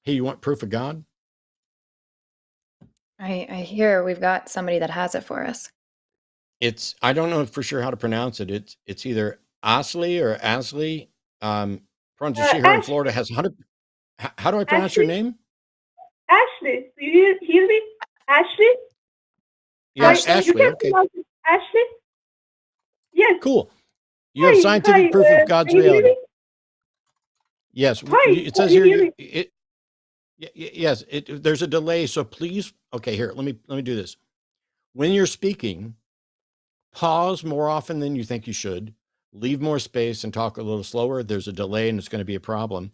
[SPEAKER 1] Hey, you want proof of God?
[SPEAKER 2] I hear we've got somebody that has it for us.
[SPEAKER 1] I don't know for sure how to pronounce it. It's either Ashley or Ashley. She here in Florida has 100. How do I pronounce your name?
[SPEAKER 9] Ashley. Do you hear me? Ashley?
[SPEAKER 1] Yes, Ashley. Okay.
[SPEAKER 9] Ashley? Yes.
[SPEAKER 1] Cool. You have scientific proof of God's reality. Yes. It says here. Yes. There's a delay, so please. Okay, here. Let me do this. When you're speaking, pause more often than you think you should. Leave more space and talk a little slower. There's a delay, and it's going to be a problem.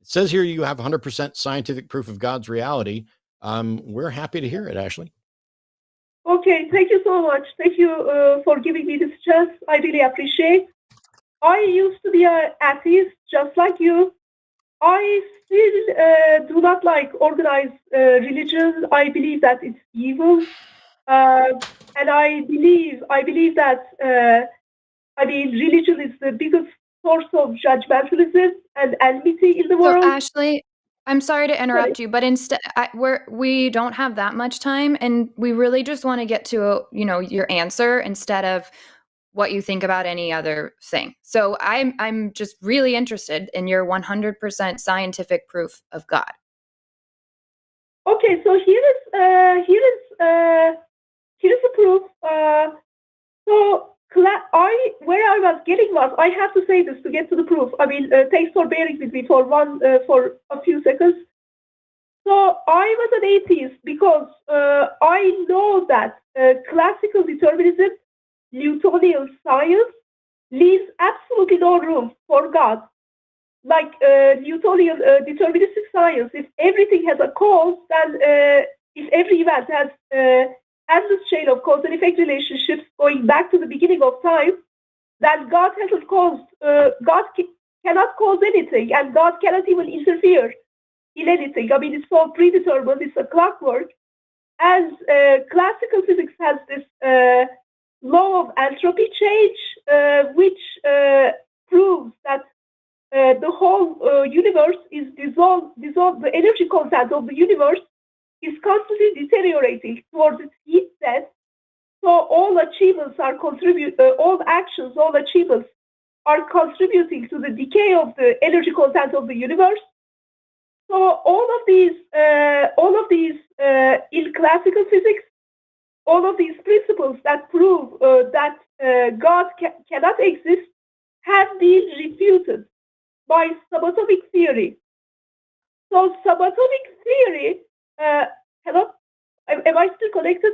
[SPEAKER 1] It says here you have 100% scientific proof of God's reality. We're happy to hear it, Ashley.
[SPEAKER 9] Okay, thank you so much. Thank you for giving me this chance. I really appreciate. I used to be an atheist, just like you. I still do not like organized religion. I believe that it's evil, and I believe that religion is the biggest source of judgmentalism and enmity in the world.
[SPEAKER 2] So, Ashley, I'm sorry to interrupt you, but instead, we don't have that much time, and we really just want to get to your answer instead of what you think about any other thing. So I'm just really interested in your 100% scientific proof of God.
[SPEAKER 9] Okay, so here is the proof. Where I was getting was, I have to say this to get to the proof. I mean, thanks for bearing with me for a few seconds. So I was an atheist because I know that classical determinism, Newtonian science, leaves absolutely no room for God. Like Newtonian deterministic science, if everything has a cause, then if every event has endless chain of cause and effect relationships going back to the beginning of time, that God hasn't caused, cannot cause anything, and God cannot even interfere in anything. I mean, it's all predetermined, it's a clockwork. As classical physics has this law of entropy change, which proves that the whole universe is dissolved, the energy content of the universe is constantly deteriorating towards its heat death. So all achievements are all actions, all achievements are contributing to the decay of the energy content of the universe. So all of these in classical physics, all of these principles that prove that God cannot exist have been refuted by subatomic theory. So subatomic theory, hello, am I still connected?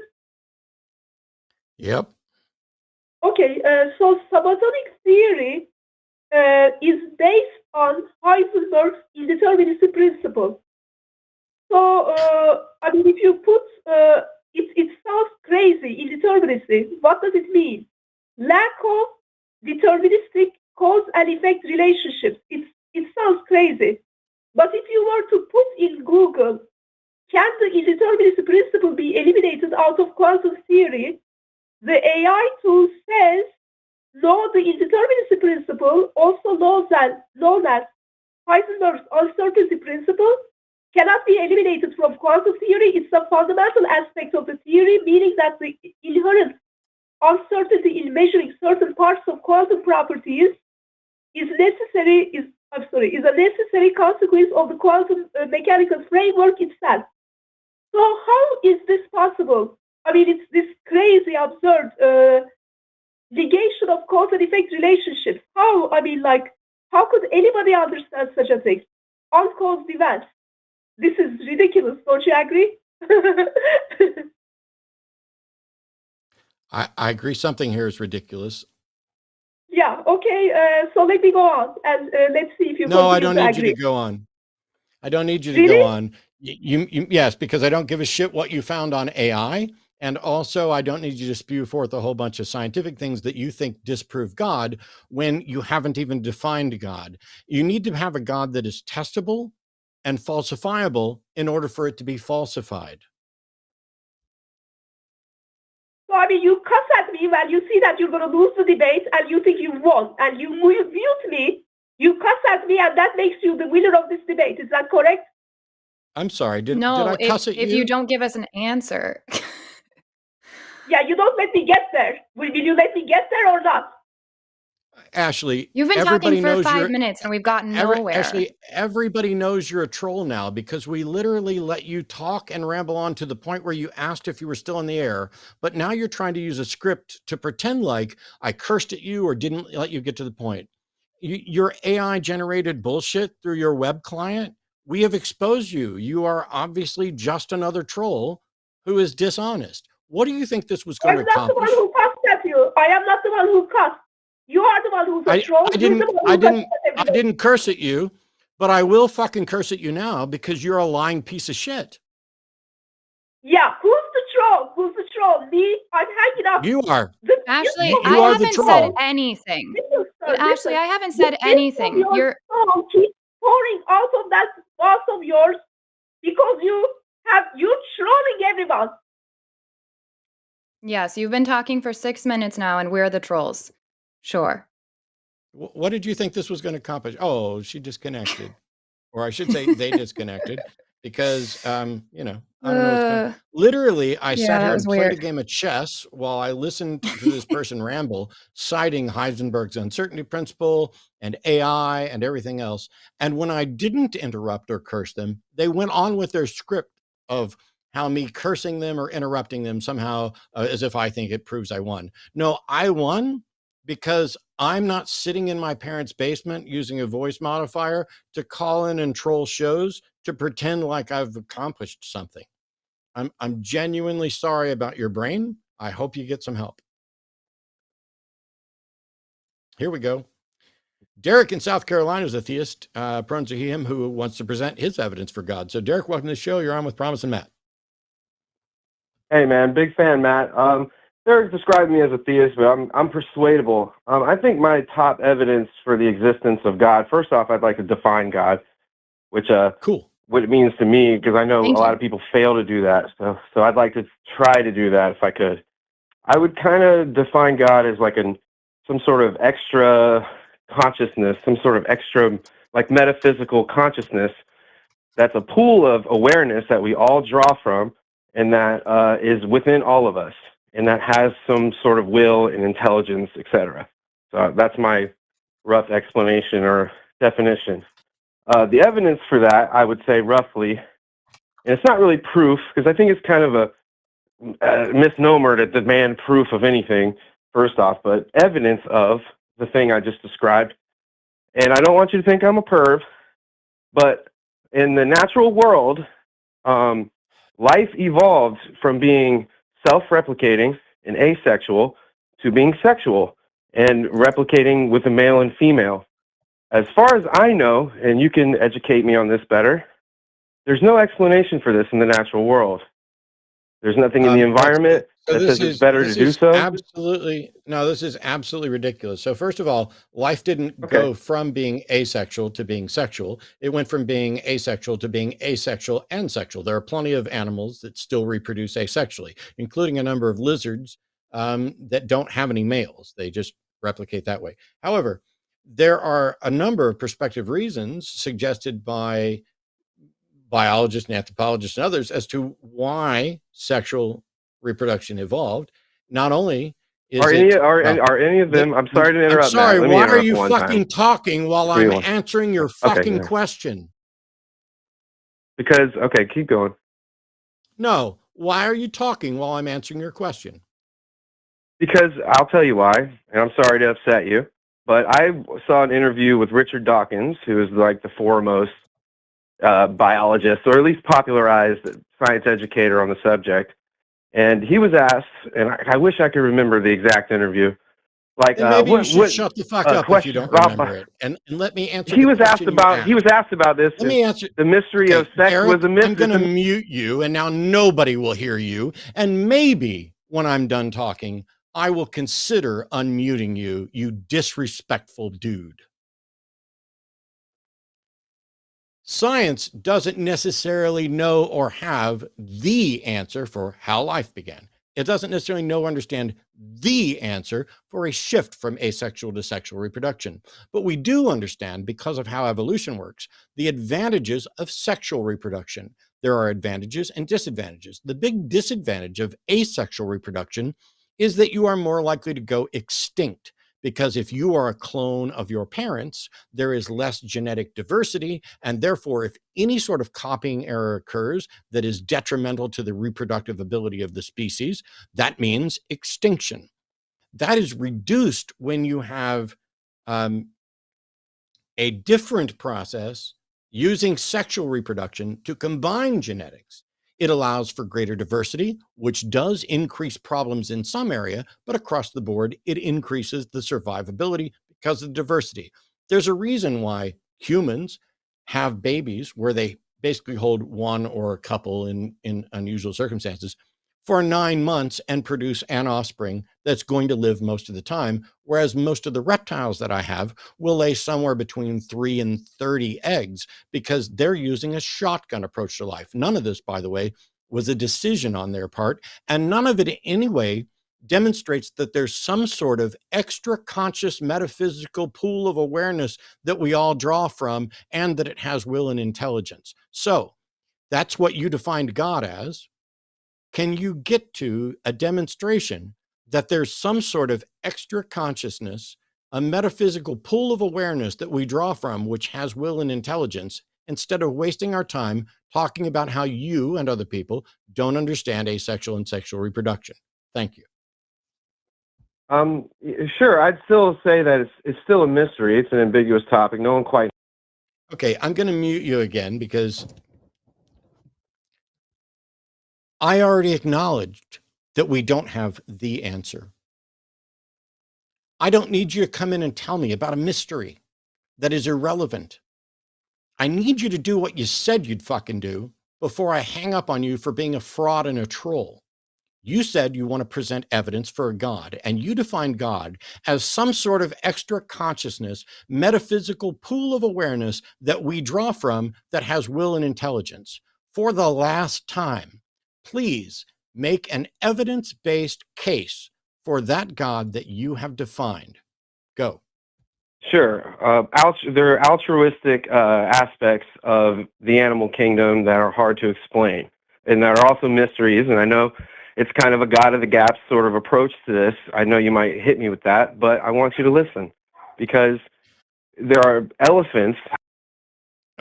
[SPEAKER 1] Yep.
[SPEAKER 9] Okay, so subatomic theory is based on Heisenberg's indeterminacy principle. So, I mean, if you put, it sounds crazy, indeterminacy. What does it mean? Lack of deterministic cause and effect relationships. It sounds crazy. But if you were to put in Google, can the indeterminacy principle be eliminated out of quantum theory? The AI tool says, no, the indeterminacy principle, also known as Heisenberg's uncertainty principle, cannot be eliminated from quantum theory. It's a fundamental aspect of the theory, meaning that the inherent uncertainty in measuring certain parts of quantum properties is a necessary consequence of the quantum mechanical framework itself. So how is this possible? I mean, it's this crazy, absurd negation of cause and effect relationships. How? I mean, like, how could anybody understand such a thing? Uncaused events. This is ridiculous. Don't you agree?
[SPEAKER 1] I agree. Something here is ridiculous.
[SPEAKER 9] Yeah. Okay. So let me go on and let's see if you.
[SPEAKER 1] No, I don't need you to go on. I don't need you to go on. Yes, because I don't give a shit what you found on AI. And also, I don't need you to spew forth a whole bunch of scientific things that you think disprove God when you haven't even defined God. You need to have a God that is testable and falsifiable in order for it to be falsified.
[SPEAKER 9] So, I mean, you cuss at me when you see that you're going to lose the debate and you think you won, and you mute me, you cuss at me, and that makes you the winner of this debate. Is that correct?
[SPEAKER 1] I'm sorry. Did I cuss at you?
[SPEAKER 2] If you don't give us an answer.
[SPEAKER 9] Yeah, you don't let me get there. Will you let me get there or not?
[SPEAKER 1] Ashley,
[SPEAKER 2] you've been talking for 5 minutes and we've gotten nowhere.
[SPEAKER 1] Ashley, everybody knows you're a troll now because we literally let you talk and ramble on to the point where you asked if you were still in the air. But now you're trying to use a script to pretend like I cursed at you or didn't let you get to the point. Your AI generated bullshit through your web client. We have exposed you. You are obviously just another troll who is dishonest. What do you think this was going to accomplish?
[SPEAKER 9] I'm not the one who cussed at you. I am not the one who cussed. You are the one who's a troll.
[SPEAKER 1] I didn't curse at you, but I will fucking curse at you now because you're a lying piece of shit.
[SPEAKER 9] Yeah, who's the troll? Who's the troll? Me? I'm hanging up.
[SPEAKER 1] You are.
[SPEAKER 2] Ashley, I haven't said anything. Ashley, I haven't said anything.
[SPEAKER 9] Your soul keeps pouring out of that mouth of yours because you're trolling everyone.
[SPEAKER 2] Yes, you've been talking for 6 minutes now, and we're the trolls. Sure.
[SPEAKER 1] What did you think this was going to accomplish? Oh, she disconnected. Or I should say they disconnected because, I don't know what's going on. Literally, I sat here and played a game of chess while I listened to this person ramble, citing Heisenberg's uncertainty principle and AI and everything else. And when I didn't interrupt or curse them, they went on with their script of how me cursing them or interrupting them somehow, as if I think it proves I won. No, I won because I'm not sitting in my parents' basement using a voice modifier to call in and troll shows to pretend like I've accomplished something. I'm genuinely sorry about your brain. I hope you get some help. Here we go. Derek in South Carolina is a theist, prone to him, who wants to present his evidence for God. So Derek, welcome to the show. You're on with Promise and Matt.
[SPEAKER 10] Hey man, big fan, Matt. Derek described me as a theist, but I'm persuadable. I think my top evidence for the existence of God. First off, I'd like to define God, which
[SPEAKER 1] Cool.
[SPEAKER 10] what it means to me, because I know
[SPEAKER 2] Thank
[SPEAKER 10] a lot
[SPEAKER 2] you.
[SPEAKER 10] of people fail to do that. So I'd like to try to do that if I could. I would kind of define God as like some sort of extra consciousness, some sort of extra like metaphysical consciousness that's a pool of awareness that we all draw from, and that is within all of us, and that has some sort of will and intelligence, etc. So that's my rough explanation or definition. The evidence for that, I would say roughly, and it's not really proof, because I think it's kind of a misnomer to demand proof of anything, first off, but evidence of the thing I just described. And I don't want you to think I'm a perv, but in the natural world, life evolved from being self-replicating and asexual to being sexual and replicating with a male and female. As far as I know, and you can educate me on this better, there's no explanation for this in the natural world. There's nothing in the environment that says it's better to do so.
[SPEAKER 1] This is absolutely ridiculous. So first of all, life didn't go from being asexual to being sexual. It went from being asexual to being asexual and sexual. There are plenty of animals that still reproduce asexually, including a number of lizards that don't have any males. They just replicate that way. However, there are a number of prospective reasons suggested by biologists and anthropologists and others as to why sexual reproduction evolved. Not only is
[SPEAKER 10] are any of them? I'm sorry to interrupt.
[SPEAKER 1] I'm sorry.
[SPEAKER 10] Matt.
[SPEAKER 1] Why are you fucking talking while I'm answering your fucking question?
[SPEAKER 10] Because keep going.
[SPEAKER 1] No, why are you talking while I'm answering your question?
[SPEAKER 10] Because I'll tell you why, and I'm sorry to upset you, but I saw an interview with Richard Dawkins, who is like the foremost biologist, or at least popularized science educator on the subject. And he was asked, and I wish I could remember the exact interview. Like,
[SPEAKER 1] maybe you should shut the fuck up if you don't remember it, and let me answer.
[SPEAKER 10] He was asked about this.
[SPEAKER 1] Let me answer.
[SPEAKER 10] The mystery of sex
[SPEAKER 1] Eric,
[SPEAKER 10] was a mystery.
[SPEAKER 1] I'm going to mute you, and now nobody will hear you. And maybe when I'm done talking, I will consider unmuting you, you disrespectful dude. Science doesn't necessarily know or have the answer for how life began. It doesn't necessarily know or understand the answer for a shift from asexual to sexual reproduction. But we do understand, because of how evolution works, the advantages of sexual reproduction. There are advantages and disadvantages. The big disadvantage of asexual reproduction is that you are more likely to go extinct. Because if you are a clone of your parents, there is less genetic diversity. And therefore, if any sort of copying error occurs that is detrimental to the reproductive ability of the species, that means extinction. That is reduced when you have a different process using sexual reproduction to combine genetics. It allows for greater diversity, which does increase problems in some area, but across the board, it increases the survivability because of the diversity. There's a reason why humans have babies where they basically hold one or a couple in unusual circumstances for 9 months and produce an offspring that's going to live most of the time, whereas most of the reptiles that I have will lay somewhere between 3 and 30 eggs because they're using a shotgun approach to life. None of this, by the way, was a decision on their part, and none of it in any way demonstrates that there's some sort of extra conscious metaphysical pool of awareness that we all draw from and that it has will and intelligence. So that's what you defined God as. Can you get to a demonstration that there's some sort of extra consciousness, a metaphysical pool of awareness that we draw from, which has will and intelligence, instead of wasting our time talking about how you and other people don't understand asexual and sexual reproduction? Thank you.
[SPEAKER 10] Sure. I'd still say that it's still a mystery. It's an ambiguous topic. No one quite.
[SPEAKER 1] Okay, I'm going to mute you again because I already acknowledged that we don't have the answer. I don't need you to come in and tell me about a mystery that is irrelevant. I need you to do what you said you'd fucking do before I hang up on you for being a fraud and a troll. You said you want to present evidence for a God, and you define God as some sort of extra consciousness, metaphysical pool of awareness that we draw from that has will and intelligence. For the last time, please make an evidence-based case for that God that you have defined. Go.
[SPEAKER 10] Sure. There are altruistic aspects of the animal kingdom that are hard to explain, and there are also mysteries. And I know it's kind of a God of the gaps sort of approach to this. I know you might hit me with that, but I want you to listen, because there are elephants.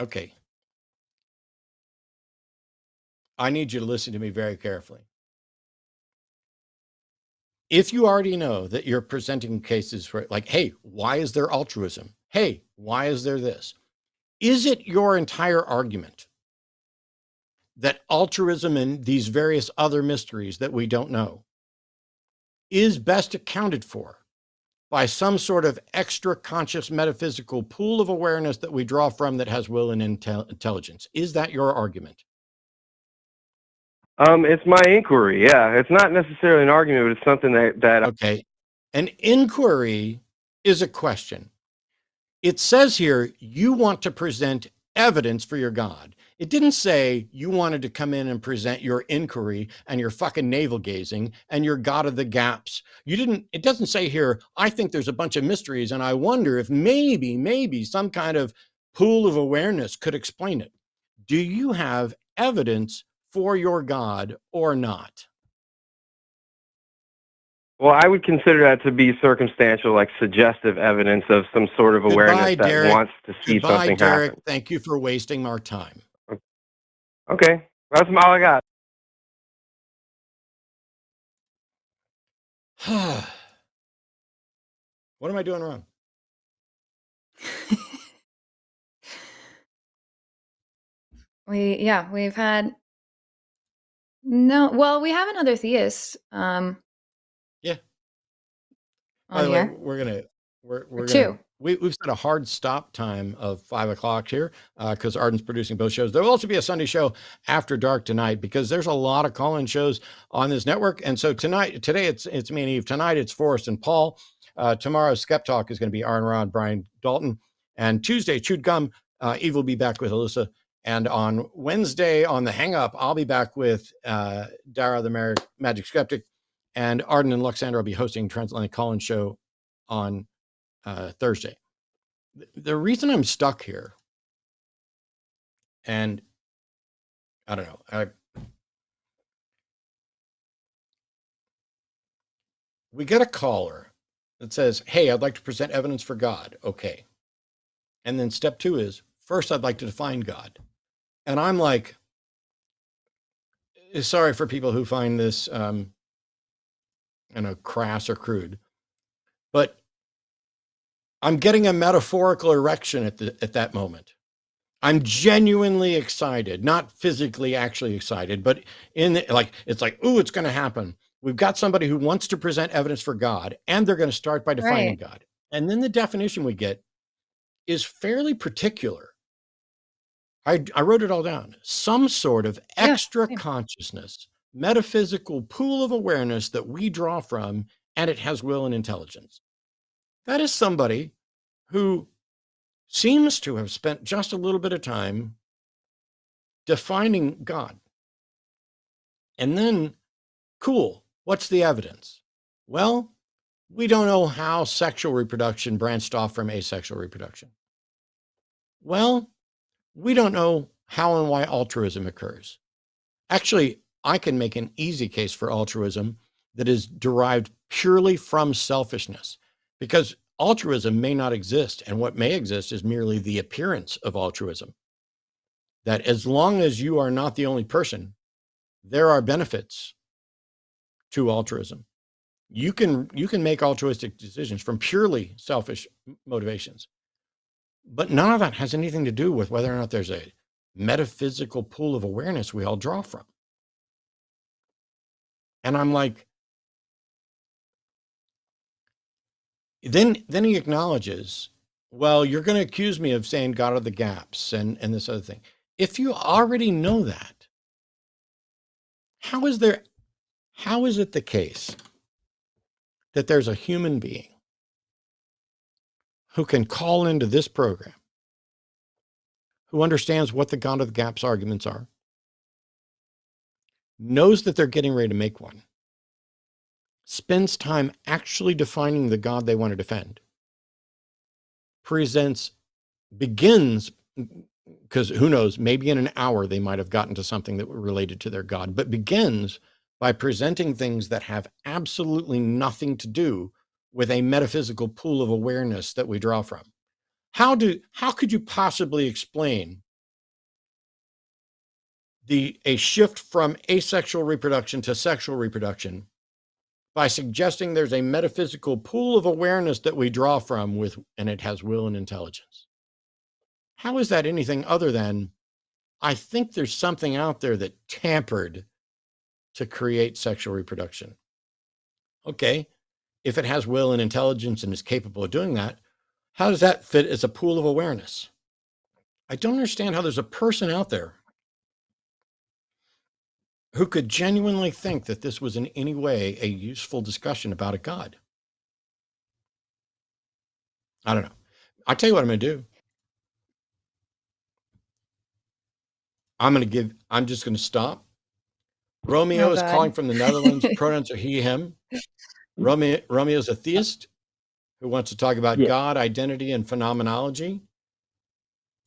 [SPEAKER 1] Okay. I need you to listen to me very carefully. If you already know that you're presenting cases for, like, hey, why is there altruism? Hey, why is there this? Is it your entire argument that altruism and these various other mysteries that we don't know is best accounted for by some sort of extra conscious metaphysical pool of awareness that we draw from that has will and intelligence? Is that your argument?
[SPEAKER 10] It's my inquiry. Yeah, it's not necessarily an argument, but it's something that
[SPEAKER 1] Okay. An inquiry is a question. It says here, you want to present evidence for your God. It didn't say you wanted to come in and present your inquiry and your fucking navel gazing and your God of the gaps. It doesn't say here, I think there's a bunch of mysteries and I wonder if maybe some kind of pool of awareness could explain it. Do you have evidence for your God or not?
[SPEAKER 10] Well, I would consider that to be circumstantial, like suggestive evidence of some sort of awareness
[SPEAKER 1] Goodbye,
[SPEAKER 10] that
[SPEAKER 1] Derek.
[SPEAKER 10] wants to see
[SPEAKER 1] Goodbye,
[SPEAKER 10] something
[SPEAKER 1] Derek.
[SPEAKER 10] happen.
[SPEAKER 1] Thank you for wasting our time.
[SPEAKER 10] Okay, that's all I got.
[SPEAKER 1] What am I doing wrong?
[SPEAKER 2] We've had we have another theist
[SPEAKER 1] Yeah. By
[SPEAKER 2] on
[SPEAKER 1] the way,
[SPEAKER 2] here.
[SPEAKER 1] we're
[SPEAKER 2] Two.
[SPEAKER 1] gonna we've set a hard stop time of 5 o'clock here because Arden's producing both shows. There will also be a Sunday show after dark tonight because there's a lot of call-in shows on this network. And so today it's me and Eve. Tonight it's Forrest and Paul. Tomorrow Skeptalk is going to be Aaron Rod, Brian Dalton, and Tuesday Chewed Gum. Eve will be back with Alyssa. And on Wednesday on the Hang Up, I'll be back with Dara the Magic Skeptic, and Arden and Luxandra will be hosting Transatlantic Call-in show on Thursday. The reason I'm stuck here, and I don't know, we get a caller that says, hey, I'd like to present evidence for God. Okay. And then step 2 is, first, I'd like to define God. And I'm like, sorry for people who find this, crass or crude, but I'm getting a metaphorical erection at that moment. I'm genuinely excited, not physically actually excited, but it's like, ooh, it's going to happen. We've got somebody who wants to present evidence for God, and they're going to start by defining God. And then the definition we get is fairly particular. I wrote it all down. Some sort of extra consciousness, metaphysical pool of awareness that we draw from, and it has will and intelligence. That is somebody who seems to have spent just a little bit of time defining God. And then, cool, what's the evidence? Well, we don't know how sexual reproduction branched off from asexual reproduction. Well, we don't know how and why altruism occurs. Actually, I can make an easy case for altruism that is derived purely from selfishness, because altruism may not exist, and what may exist is merely the appearance of altruism. That as long as you are not the only person, there are benefits to altruism. You can make altruistic decisions from purely selfish motivations, but none of that has anything to do with whether or not there's a metaphysical pool of awareness we all draw from. And I'm like, then he acknowledges, well, you're going to accuse me of saying God of the gaps and this other thing. If you already know that, how is there how is it the case that there's a human being who can call into this program, who understands what the God of the Gaps arguments are, knows that they're getting ready to make one, spends time actually defining the God they want to defend, begins, because who knows, maybe in an hour they might have gotten to something that were related to their God, but begins by presenting things that have absolutely nothing to do with a metaphysical pool of awareness that we draw from. How could you possibly explain a shift from asexual reproduction to sexual reproduction by suggesting there's a metaphysical pool of awareness that we draw from and it has will and intelligence? How is that anything other than, I think there's something out there that tampered to create sexual reproduction? Okay, if it has will and intelligence and is capable of doing that, how does that fit as a pool of awareness? I don't understand how there's a person out there who could genuinely think that this was in any way a useful discussion about a God. I don't know. I'll tell you what I'm going to do. I'm just going to stop. Romeo is calling from the Netherlands. Pronouns are he, him. Romeo's a theist who wants to talk about God, identity, and phenomenology.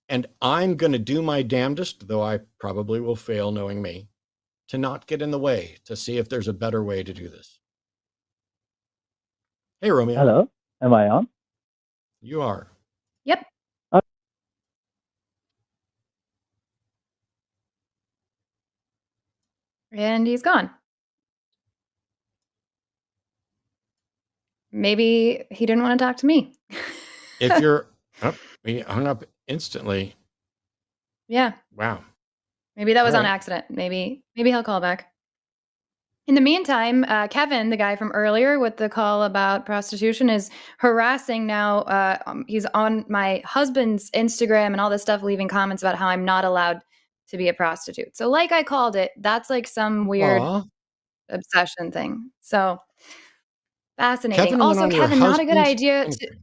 [SPEAKER 1] And I'm going to do my damnedest, though I probably will fail knowing me, to not get in the way, to see if there's a better way to do this. Hey, Romeo.
[SPEAKER 11] Hello. Am I on?
[SPEAKER 1] You are.
[SPEAKER 2] Yep. And he's gone. Maybe he didn't want to talk to me.
[SPEAKER 1] If you're he hung up instantly.
[SPEAKER 2] Yeah.
[SPEAKER 1] Wow.
[SPEAKER 2] Maybe that was on accident. Maybe he'll call back. In the meantime, Kevin, the guy from earlier with the call about prostitution, is harassing now. He's on my husband's Instagram and all this stuff, leaving comments about how I'm not allowed to be a prostitute. So like I called it, that's like some weird obsession thing. So fascinating. Also, Kevin, not a good idea to...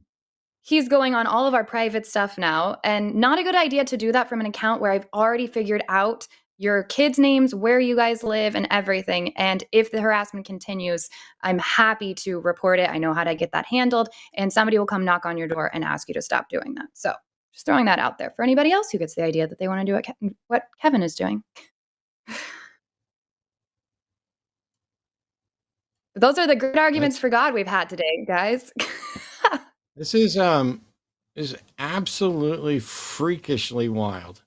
[SPEAKER 2] He's going on all of our private stuff now, and not a good idea to do that from an account where I've already figured out your kids' names, where you guys live, and everything. And if the harassment continues, I'm happy to report it. I know how to get that handled, and somebody will come knock on your door and ask you to stop doing that. So just throwing that out there for anybody else who gets the idea that they want to do what Kevin is doing. Those are the good arguments for God we've had today, guys.
[SPEAKER 1] This is absolutely freakishly wild.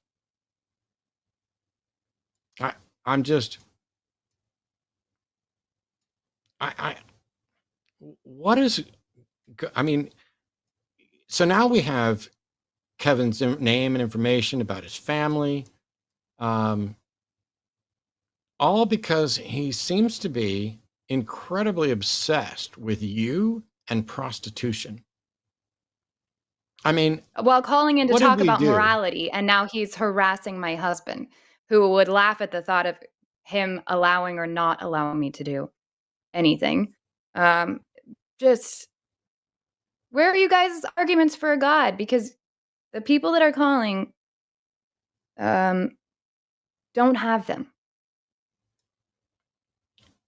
[SPEAKER 1] I'm just, what is, I mean, so now we have Kevin's name and information about his family, all because he seems to be incredibly obsessed with you and prostitution. I mean,
[SPEAKER 2] well, calling in to talk about morality, and now he's harassing my husband, who would laugh at the thought of him allowing or not allowing me to do anything. Just, where are you guys' arguments for a God? Because the people that are calling don't have them.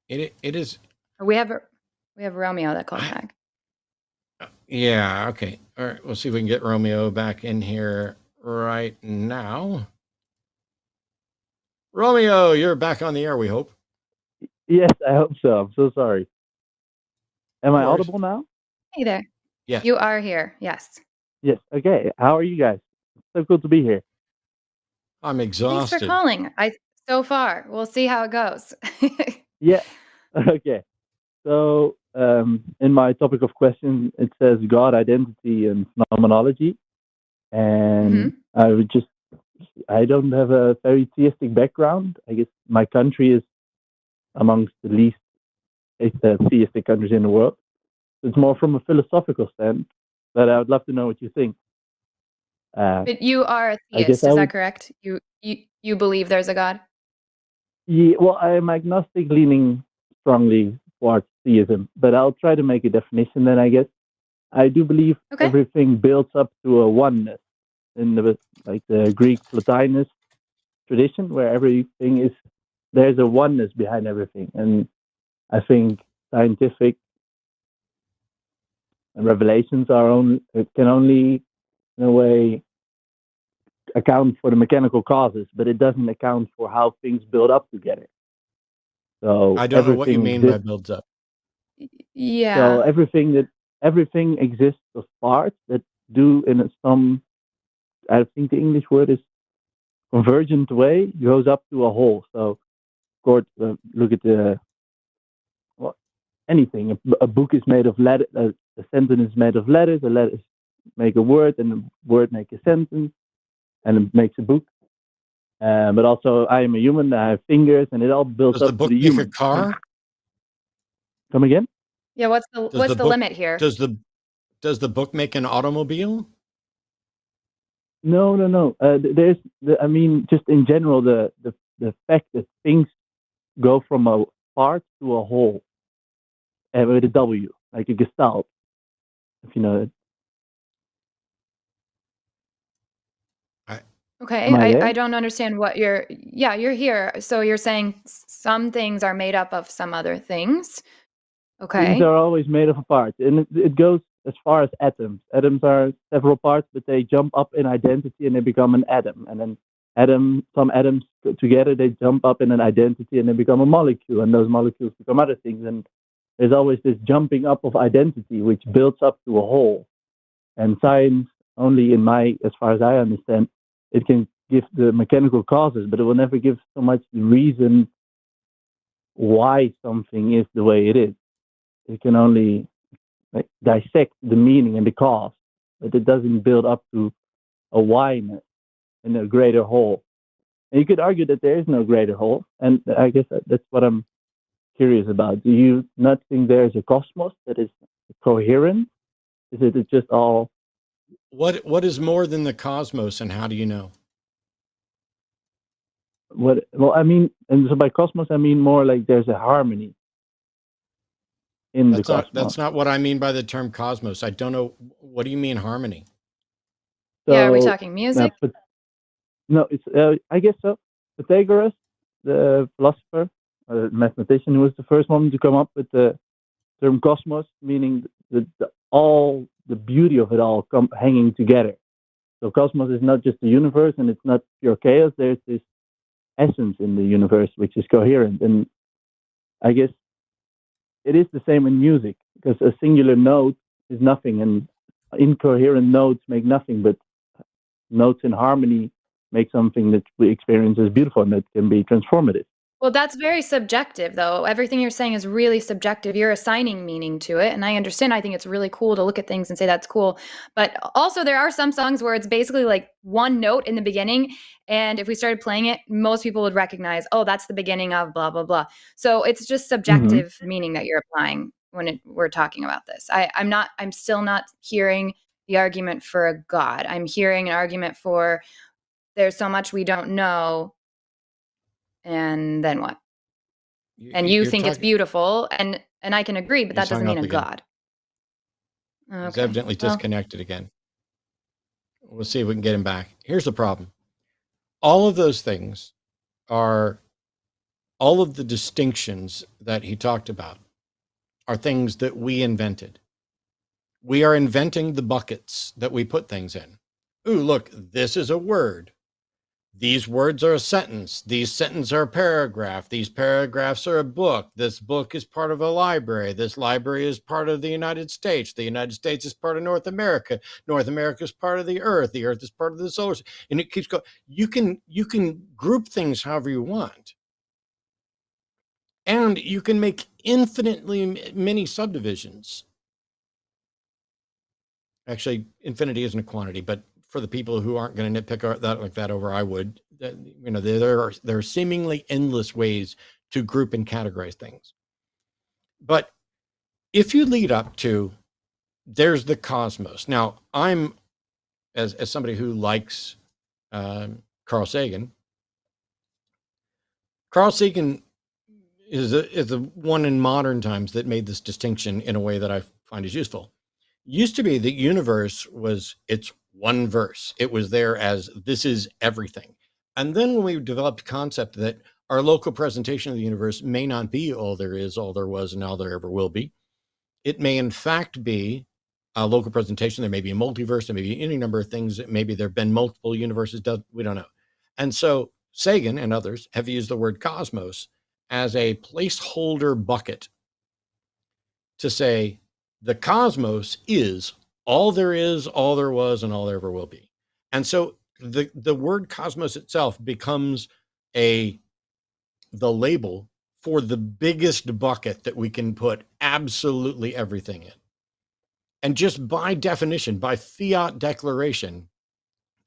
[SPEAKER 1] It is.
[SPEAKER 2] We have Romeo that called back.
[SPEAKER 1] Yeah. Okay. All right. We'll see if we can get Romeo back in here right now. Romeo, you're back on the air, we hope.
[SPEAKER 11] Yes, I hope so. I'm so sorry. Am I audible now?
[SPEAKER 2] Hey there.
[SPEAKER 1] Yes.
[SPEAKER 2] You are here. Yes.
[SPEAKER 11] Yes. Okay. How are you guys? So cool to be here.
[SPEAKER 1] I'm exhausted.
[SPEAKER 2] Thanks for calling. So far. We'll see how it goes.
[SPEAKER 11] Yeah. Okay. So in my topic of question, it says God, identity, and phenomenology. And I don't have a very theistic background. I guess my country is amongst the least theistic countries in the world. It's more from a philosophical stand, but I would love to know what you think.
[SPEAKER 2] But you are a theist, is that correct? You believe there's a God?
[SPEAKER 11] Yeah, well, I'm agnostic leaning strongly towards theism, but I'll try to make a definition then, I guess. I do believe everything builds up to a oneness in the Greek Plotinus tradition, where everything is, there's a oneness behind everything. And I think scientific revelations can only, in a way, account for the mechanical causes, but it doesn't account for how things build up together. So
[SPEAKER 1] I don't know what you mean by builds up.
[SPEAKER 2] Yeah.
[SPEAKER 11] So everything exists of parts that do in some, I think the English word is convergent way, goes up to a whole. So, of course, look at anything. A book is made of letters. A sentence is made of letters. The letters make a word, and the word make a sentence, and it makes a book. But also, I am a human. I have fingers, and it all builds up to the human.
[SPEAKER 1] Does the book make a car?
[SPEAKER 11] Come again?
[SPEAKER 2] Yeah. What's the limit here?
[SPEAKER 1] Does the book make an automobile?
[SPEAKER 11] No. I mean, just in general, the fact that things go from a part to a whole, with a W, like a gestalt, if you know it.
[SPEAKER 2] Okay, I don't understand what you're here. So you're saying some things are made up of some other things. Okay.
[SPEAKER 11] Things are always made of a part, and it goes as far as atoms. Atoms are several parts, but they jump up in identity and they become an atom. And then some atoms together, they jump up in an identity and they become a molecule, and those molecules become other things. And there's always this jumping up of identity, which builds up to a whole. And science, only as far as I understand, it can give the mechanical causes, but it will never give so much the reason why something is the way it is. It can only dissect the meaning and the cause, but it doesn't build up to a whyness in a greater whole. And you could argue that there is no greater whole, and I guess that's what I'm curious about. Do you not think there is a cosmos that is coherent? Is it just all?
[SPEAKER 1] What is more than the cosmos, and how do you know?
[SPEAKER 11] Well, I mean, and so by cosmos, I mean more like there's a harmony in the cosmos.
[SPEAKER 1] That's not what I mean by the term cosmos. I don't know. What do you mean harmony?
[SPEAKER 2] So, yeah, are we talking music?
[SPEAKER 11] No, it's I guess so. Pythagoras, the philosopher, mathematician, who was the first one to come up with the term cosmos, meaning all the beauty of it all hanging together. So cosmos is not just the universe, and it's not pure chaos. There's this essence in the universe which is coherent, and I guess it is the same in music, because a singular note is nothing, and incoherent notes make nothing, but notes in harmony make something that we experience as beautiful and that can be transformative.
[SPEAKER 2] Well, that's very subjective, though. Everything you're saying is really subjective. You're assigning meaning to it, and I understand. I think it's really cool to look at things and say that's cool. But also, there are some songs where it's basically like one note in the beginning, and if we started playing it, most people would recognize, oh, that's the beginning of blah, blah, blah. So it's just subjective meaning that you're applying when we're talking about this. I'm still not hearing the argument for a God. I'm hearing an argument for there's so much we don't know. And then what? And you think it's beautiful, and I can agree, but that doesn't mean a God.
[SPEAKER 1] Okay. He's evidently disconnected again. We'll see if we can get him back. Here's the problem. All of those things all of the distinctions that he talked about are things that we invented. We are inventing the buckets that we put things in. Ooh, look, this is a word. These words are a sentence. These sentences are a paragraph. These paragraphs are a book. This book is part of a library. This library is part of the United States. The United States is part of North America. North America is part of the Earth. The Earth is part of the solar system. And it keeps going. You can group things however you want. And you can make infinitely many subdivisions. Actually, infinity isn't a quantity, but for the people who aren't going to nitpick that like that over, I would. There are seemingly endless ways to group and categorize things. But if you lead up to, there's the cosmos. Now, I'm, as somebody who likes Carl Sagan is the one in modern times that made this distinction in a way that I find is useful. Used to be the universe it's one verse. It was there as this is everything. And then when we developed the concept that our local presentation of the universe may not be all there is, all there was, and all there ever will be. It may in fact be a local presentation. There may be a multiverse. There may be any number of things. Maybe there have been multiple universes. We don't know. And so Sagan and others have used the word cosmos as a placeholder bucket to say the cosmos is all there is, all there was, and all there ever will be. And so the word cosmos itself becomes the label for the biggest bucket that we can put absolutely everything in. And just by definition, by fiat declaration,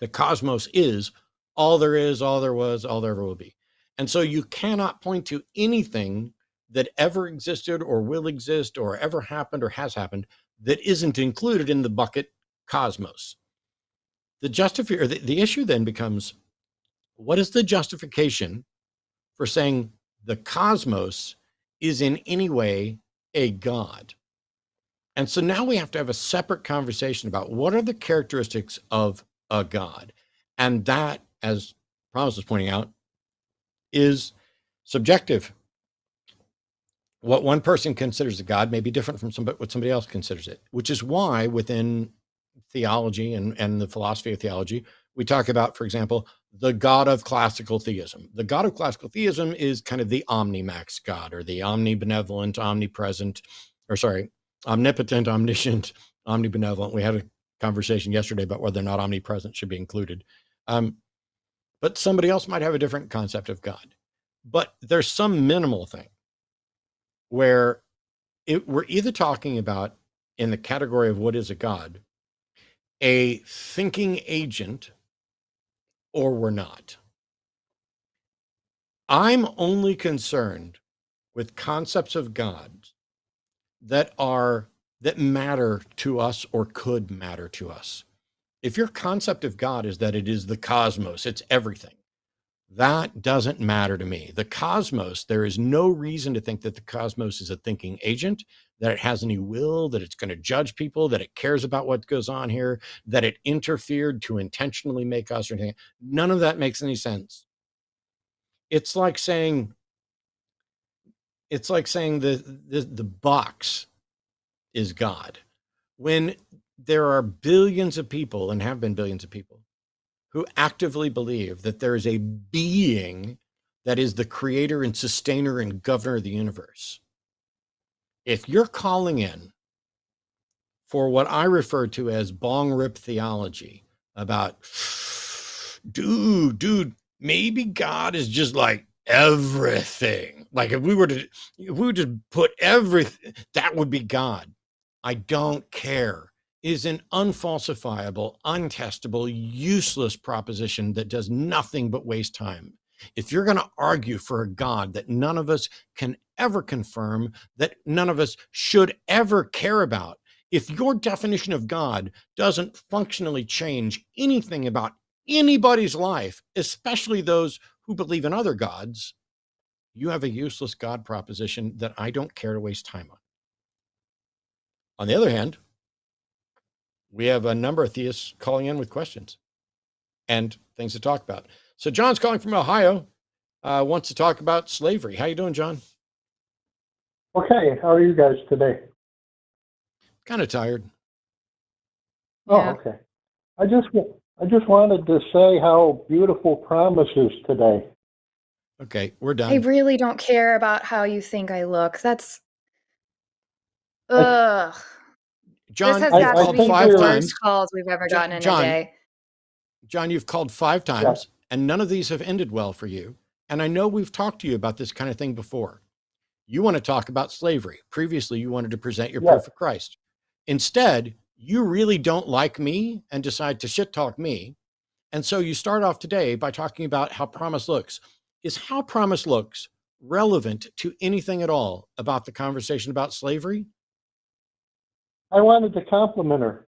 [SPEAKER 1] the cosmos is all there is, all there was, all there ever will be. And so you cannot point to anything that ever existed or will exist or ever happened or has happened that isn't included in the bucket cosmos. The issue then becomes, what is the justification for saying the cosmos is in any way a god? And so now we have to have a separate conversation about what are the characteristics of a god. And that, as Promise was pointing out, is subjective. What one person considers a god may be different from what somebody else considers it, which is why within theology and the philosophy of theology, we talk about, for example, the God of classical theism. The God of classical theism is kind of the omnimax God, or the omnibenevolent, omnipresent, omnipotent, omniscient, omnibenevolent. We had a conversation yesterday about whether or not omnipresent should be included. But somebody else might have a different concept of God. But there's some minimal thing where we're either talking about, in the category of what is a God, a thinking agent, or we're not. I'm only concerned with concepts of God that matter to us or could matter to us. If your concept of God is that it is the cosmos, it's everything, that doesn't matter to me. The cosmos, there is no reason to think that the cosmos is a thinking agent, that it has any will, that it's going to judge people, that it cares about what goes on here, that it interfered to intentionally make us or anything. None of that makes any sense. It's like saying the box is God, when there are billions of people, and have been billions of people, who actively believe that there is a being that is the creator and sustainer and governor of the universe. If you're calling in for what I refer to as bong rip theology about, dude, maybe God is just like everything. Like if we were to put everything, that would be God. I don't care. Is an unfalsifiable, untestable, useless proposition that does nothing but waste time. If you're going to argue for a God that none of us can ever confirm, that none of us should ever care about, if your definition of God doesn't functionally change anything about anybody's life, especially those who believe in other gods, you have a useless God proposition that I don't care to waste time on. On the other hand, we have a number of theists calling in with questions and things to talk about. So John's calling from Ohio, wants to talk about slavery. How you doing, John?
[SPEAKER 12] Okay, how are you guys today?
[SPEAKER 1] Kind of tired.
[SPEAKER 12] Oh, okay. I just wanted to say how beautiful Promise is today.
[SPEAKER 1] Okay, we're done.
[SPEAKER 2] I really don't care about how you think I look. That's ugh.
[SPEAKER 1] John,
[SPEAKER 2] this has got to be the worst
[SPEAKER 1] times.
[SPEAKER 2] calls we've ever gotten in a day.
[SPEAKER 1] John, you've called 5 times, and none of these have ended well for you. And I know we've talked to you about this kind of thing before. You want to talk about slavery. Previously, you wanted to present your proof of Christ. Instead, you really don't like me and decide to shit talk me. And so you start off today by talking about how Promise looks. Is how Promise looks relevant to anything at all about the conversation about slavery?
[SPEAKER 12] I wanted to compliment her.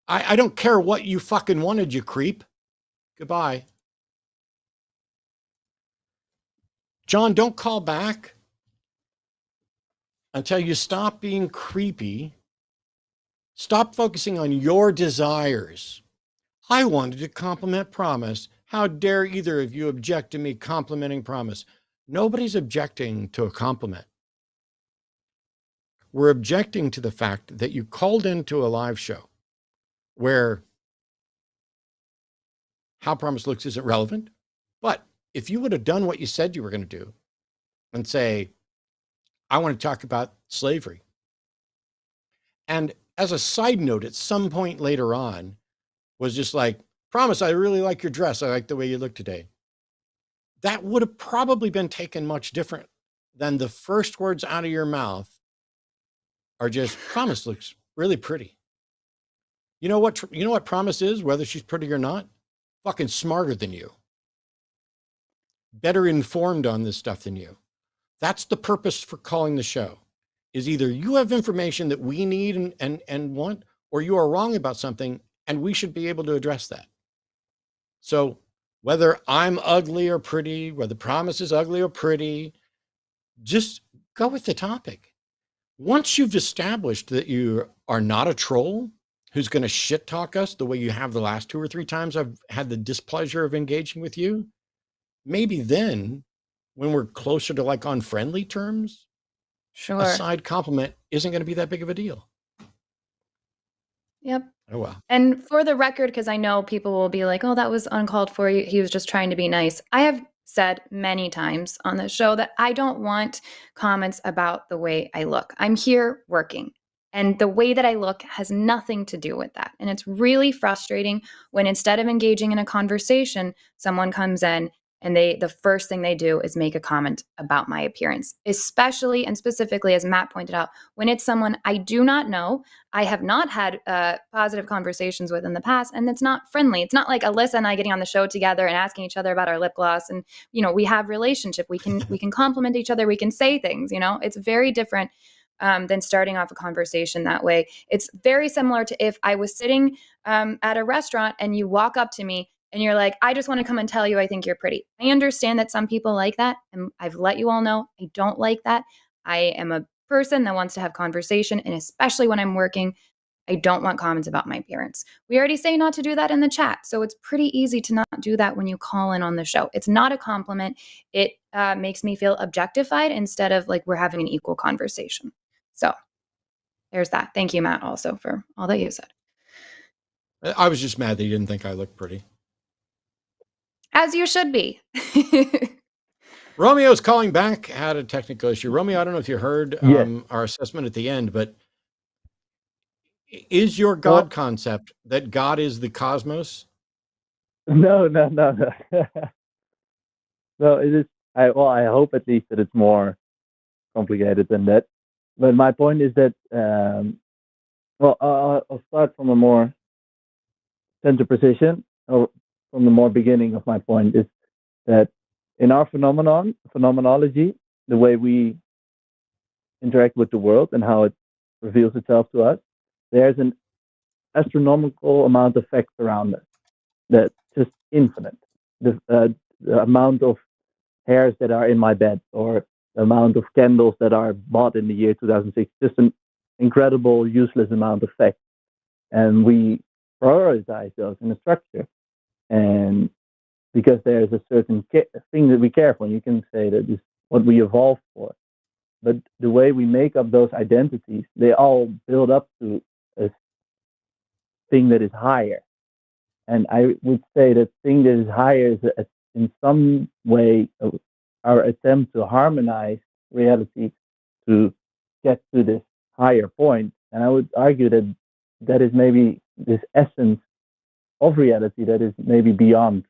[SPEAKER 1] I don't care what you fucking wanted, you creep. Goodbye. John, don't call back. until you stop being creepy, stop focusing on your desires. I wanted to compliment Promise. How dare either of you object to me complimenting Promise? Nobody's objecting to a compliment. We're objecting to the fact that you called into a live show where how Promise looks isn't relevant. But if you would have done what you said you were going to do and say, I want to talk about slavery. And as a side note, at some point later on, was just like, Promise, I really like your dress. I like the way you look today. That would have probably been taken much different than the first words out of your mouth are just, Promise looks really pretty. You know what Promise is, whether she's pretty or not? Fucking smarter than you. Better informed on this stuff than you. That's the purpose for calling the show, is either you have information that we need and want, or you are wrong about something, and we should be able to address that. So whether I'm ugly or pretty, whether Promise is ugly or pretty, just go with the topic. Once you've established that you are not a troll who's going to shit talk us the way you have the last 2 or 3 times I've had the displeasure of engaging with you, maybe then when we're closer to like on friendly terms,
[SPEAKER 2] Sure.
[SPEAKER 1] a side compliment isn't going to be that big of a deal.
[SPEAKER 2] Yep.
[SPEAKER 1] Oh, well.
[SPEAKER 2] And for the record, because I know people will be like, oh, that was uncalled for. He was just trying to be nice. I have said many times on the show that I don't want comments about the way I look. I'm here working. And the way that I look has nothing to do with that. And it's really frustrating when instead of engaging in a conversation, someone comes in and the first thing they do is make a comment about my appearance, especially and specifically, as Matt pointed out, when it's someone I do not know, I have not had positive conversations with in the past, and it's not friendly. It's not like Alyssa and I getting on the show together and asking each other about our lip gloss, and we have relationship. We can compliment each other. We can say things. It's very different than starting off a conversation that way. It's very similar to if I was sitting at a restaurant and you walk up to me and you're like, I just want to come and tell you I think you're pretty. I understand that some people like that, and I've let you all know I don't like that. I am a person that wants to have conversation, and especially when I'm working, I don't want comments about my appearance. We already say not to do that in the chat, so it's pretty easy to not do that when you call in on the show. It's not a compliment. It makes me feel objectified instead of like we're having an equal conversation. So there's that. Thank you, Matt, also for all that you said.
[SPEAKER 1] I was just mad that you didn't think I looked pretty.
[SPEAKER 2] As you should be.
[SPEAKER 1] Romeo's calling back. Had a technical issue. Romeo, I don't know if you heard our assessment at the end, but is your God concept that God is the cosmos?
[SPEAKER 11] No. No, it is. I hope at least that it's more complicated than that. But my point is that, I'll start from a more center position, or from the more beginning of my point, is that in our phenomenology, the way we interact with the world and how it reveals itself to us, there's an astronomical amount of facts around us that's just infinite. The amount of hairs that are in my bed, or the amount of candles that are bought in the year 2006, just an incredible, useless amount of facts. And we prioritize those in a structure. And because there's a certain thing that we care for, and you can say that is what we evolved for. But the way we make up those identities, they all build up to a thing that is higher. And I would say that thing that is higher is in some way our attempt to harmonize reality to get to this higher point. And I would argue that that is maybe this essence of reality that is maybe beyond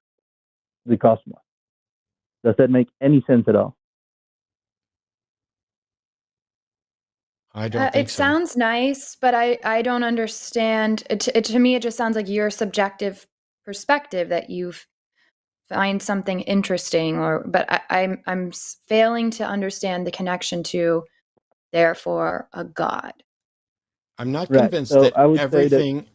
[SPEAKER 11] the cosmos. Does that make any sense at all?
[SPEAKER 1] I don't think
[SPEAKER 2] it
[SPEAKER 1] so.
[SPEAKER 2] Sounds nice, but I don't understand. To me, it just sounds like your subjective perspective that you find something interesting, but I'm failing to understand the connection to, therefore, a God.
[SPEAKER 1] I'm not convinced that everything.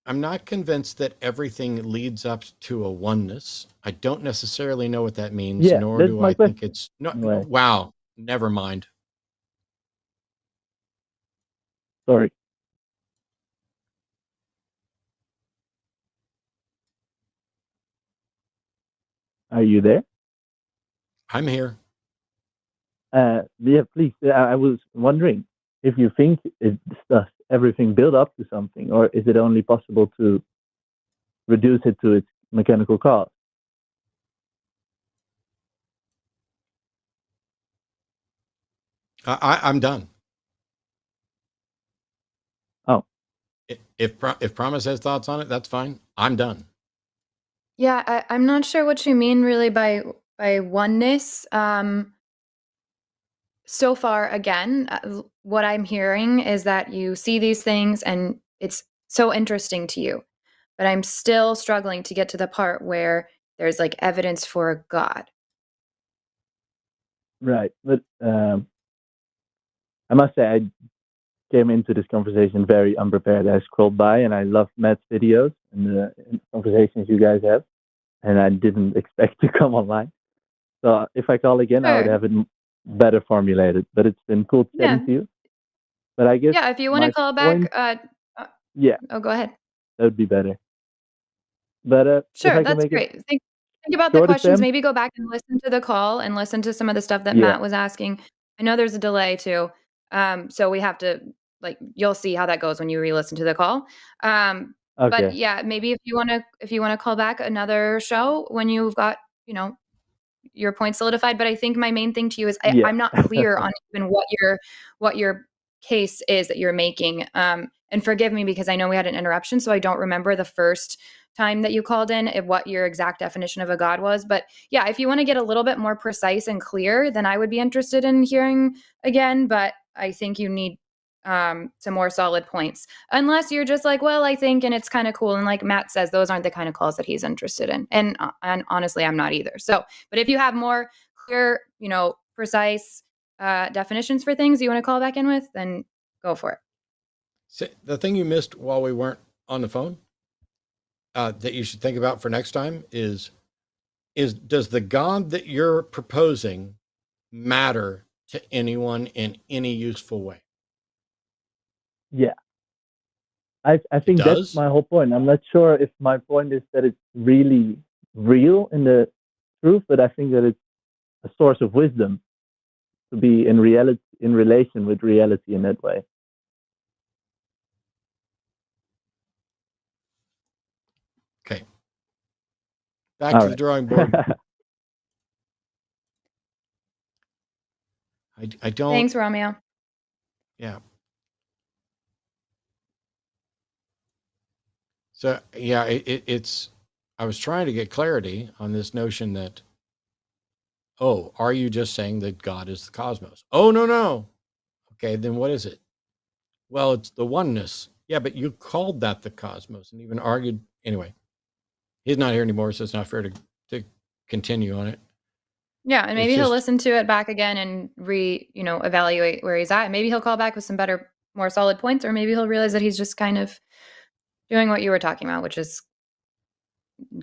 [SPEAKER 1] I'm not convinced that everything leads up to a oneness. I don't necessarily know what that means, nor do I think it's no. Wow, never mind.
[SPEAKER 11] Sorry. Are you there?
[SPEAKER 1] I'm here.
[SPEAKER 11] Yeah, please. I was wondering if you think does everything build up to something, or is it only possible to reduce it to its mechanical cause?
[SPEAKER 1] I'm done.
[SPEAKER 11] Oh.
[SPEAKER 1] If Promise has thoughts on it, that's fine. I'm done.
[SPEAKER 2] Yeah, I'm not sure what you mean really by oneness. So far, again, what I'm hearing is that you see these things and it's so interesting to you. But I'm still struggling to get to the part where there's like evidence for a God.
[SPEAKER 11] Right. But I must say, I came into this conversation very unprepared. I scrolled by and I love Matt's videos and the conversations you guys have. And I didn't expect to come online. So if I call again, I would have it better formulated. But it's been cool chatting to you. But I guess
[SPEAKER 2] if you want to call back,
[SPEAKER 11] yeah.
[SPEAKER 2] Oh, go ahead.
[SPEAKER 11] That would be better. But
[SPEAKER 2] sure, that's great. Think about the questions. Maybe go back and listen to the call and listen to some of the stuff that Matt was asking. I know there's a delay too, so we have to you'll see how that goes when you re-listen to the call.
[SPEAKER 11] Okay.
[SPEAKER 2] But yeah, maybe if you want to call back another show when you've got your point solidified. But I think my main thing to you is I'm not clear on even what your case is that you're making. And forgive me because I know we had an interruption, so I don't remember the first time that you called in what your exact definition of a God was. But yeah, if you want to get a little bit more precise and clear, then I would be interested in hearing again. But I think you need some more solid points, unless you're just like, well, I think, and it's kind of cool. And like Matt says, those aren't the kind of calls that he's interested in. And honestly, I'm not either. So, but if you have more clear, precise definitions for things you want to call back in with, then go for it.
[SPEAKER 1] So the thing you missed while we weren't on the phone that you should think about for next time is does the God that you're proposing matter to anyone in any useful way?
[SPEAKER 11] Yeah. I think that's my whole point. I'm not sure if my point is that it's really real in the truth, but I think that it's a source of wisdom to be in relation with reality in that way.
[SPEAKER 1] Okay. Back to the drawing board. I don't.
[SPEAKER 2] Thanks, Romeo.
[SPEAKER 1] Yeah. So yeah, it's. I was trying to get clarity on this notion that, are you just saying that God is the cosmos? Oh, no. Okay, then what is it? Well, it's the oneness. Yeah, but you called that the cosmos and even argued. Anyway, he's not here anymore, so it's not fair to continue on it.
[SPEAKER 2] Yeah, and maybe he'll listen to it back again and evaluate where he's at. And maybe he'll call back with some better, more solid points, or maybe he'll realize that he's just kind of doing what you were talking about, which is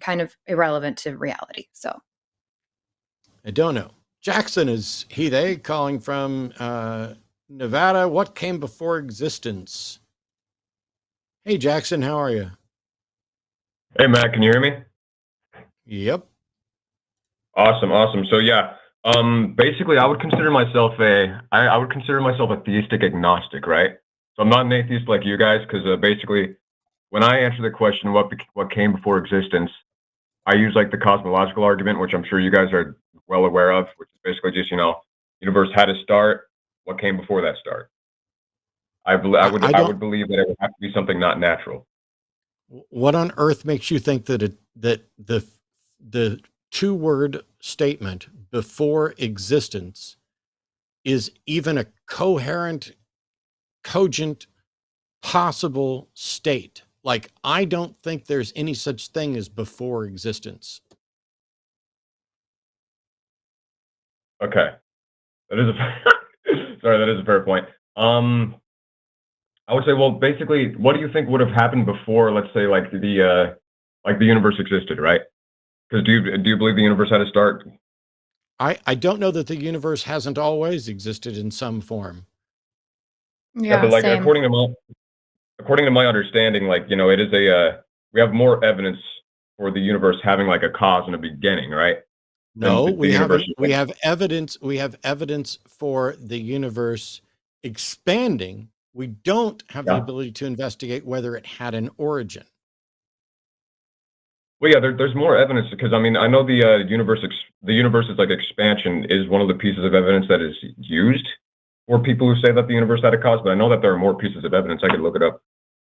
[SPEAKER 2] kind of irrelevant to reality. So
[SPEAKER 1] I don't know. Jackson is they calling from Nevada. What came before existence? Hey, Jackson, how are you?
[SPEAKER 13] Hey, Matt, can you hear me?
[SPEAKER 1] Yep.
[SPEAKER 13] Awesome. So yeah, basically I would consider myself a theistic agnostic, right? So I'm not an atheist like you guys, because basically when I answer the question, what came before existence, I use like the cosmological argument, which I'm sure you guys are well aware of, which is basically just, universe had a start. What came before that start? I would believe that it would have to be something not natural.
[SPEAKER 1] What on earth makes you think that the two-word statement before existence is even a coherent, cogent, possible state? Like, I don't think there's any such thing as before existence.
[SPEAKER 13] Okay. That is a fair point. I would say, well, basically, what do you think would have happened before, let's say, like the universe existed, right? Because do you believe the universe had a start?
[SPEAKER 1] I don't know that the universe hasn't always existed in some form.
[SPEAKER 2] Yeah,
[SPEAKER 13] but like
[SPEAKER 2] same.
[SPEAKER 13] according to my understanding, like, you know, it is we have more evidence for the universe having like a cause and a beginning, right?
[SPEAKER 1] No,
[SPEAKER 13] The universe.
[SPEAKER 1] we have evidence for the universe expanding. We don't have the
[SPEAKER 13] Yeah.
[SPEAKER 1] ability to investigate whether it had an origin.
[SPEAKER 13] Well, yeah, there's more evidence because I mean I know the universe's like expansion is one of the pieces of evidence that is used for people who say that the universe had a cause. But I know that there are more pieces of evidence. I could look it up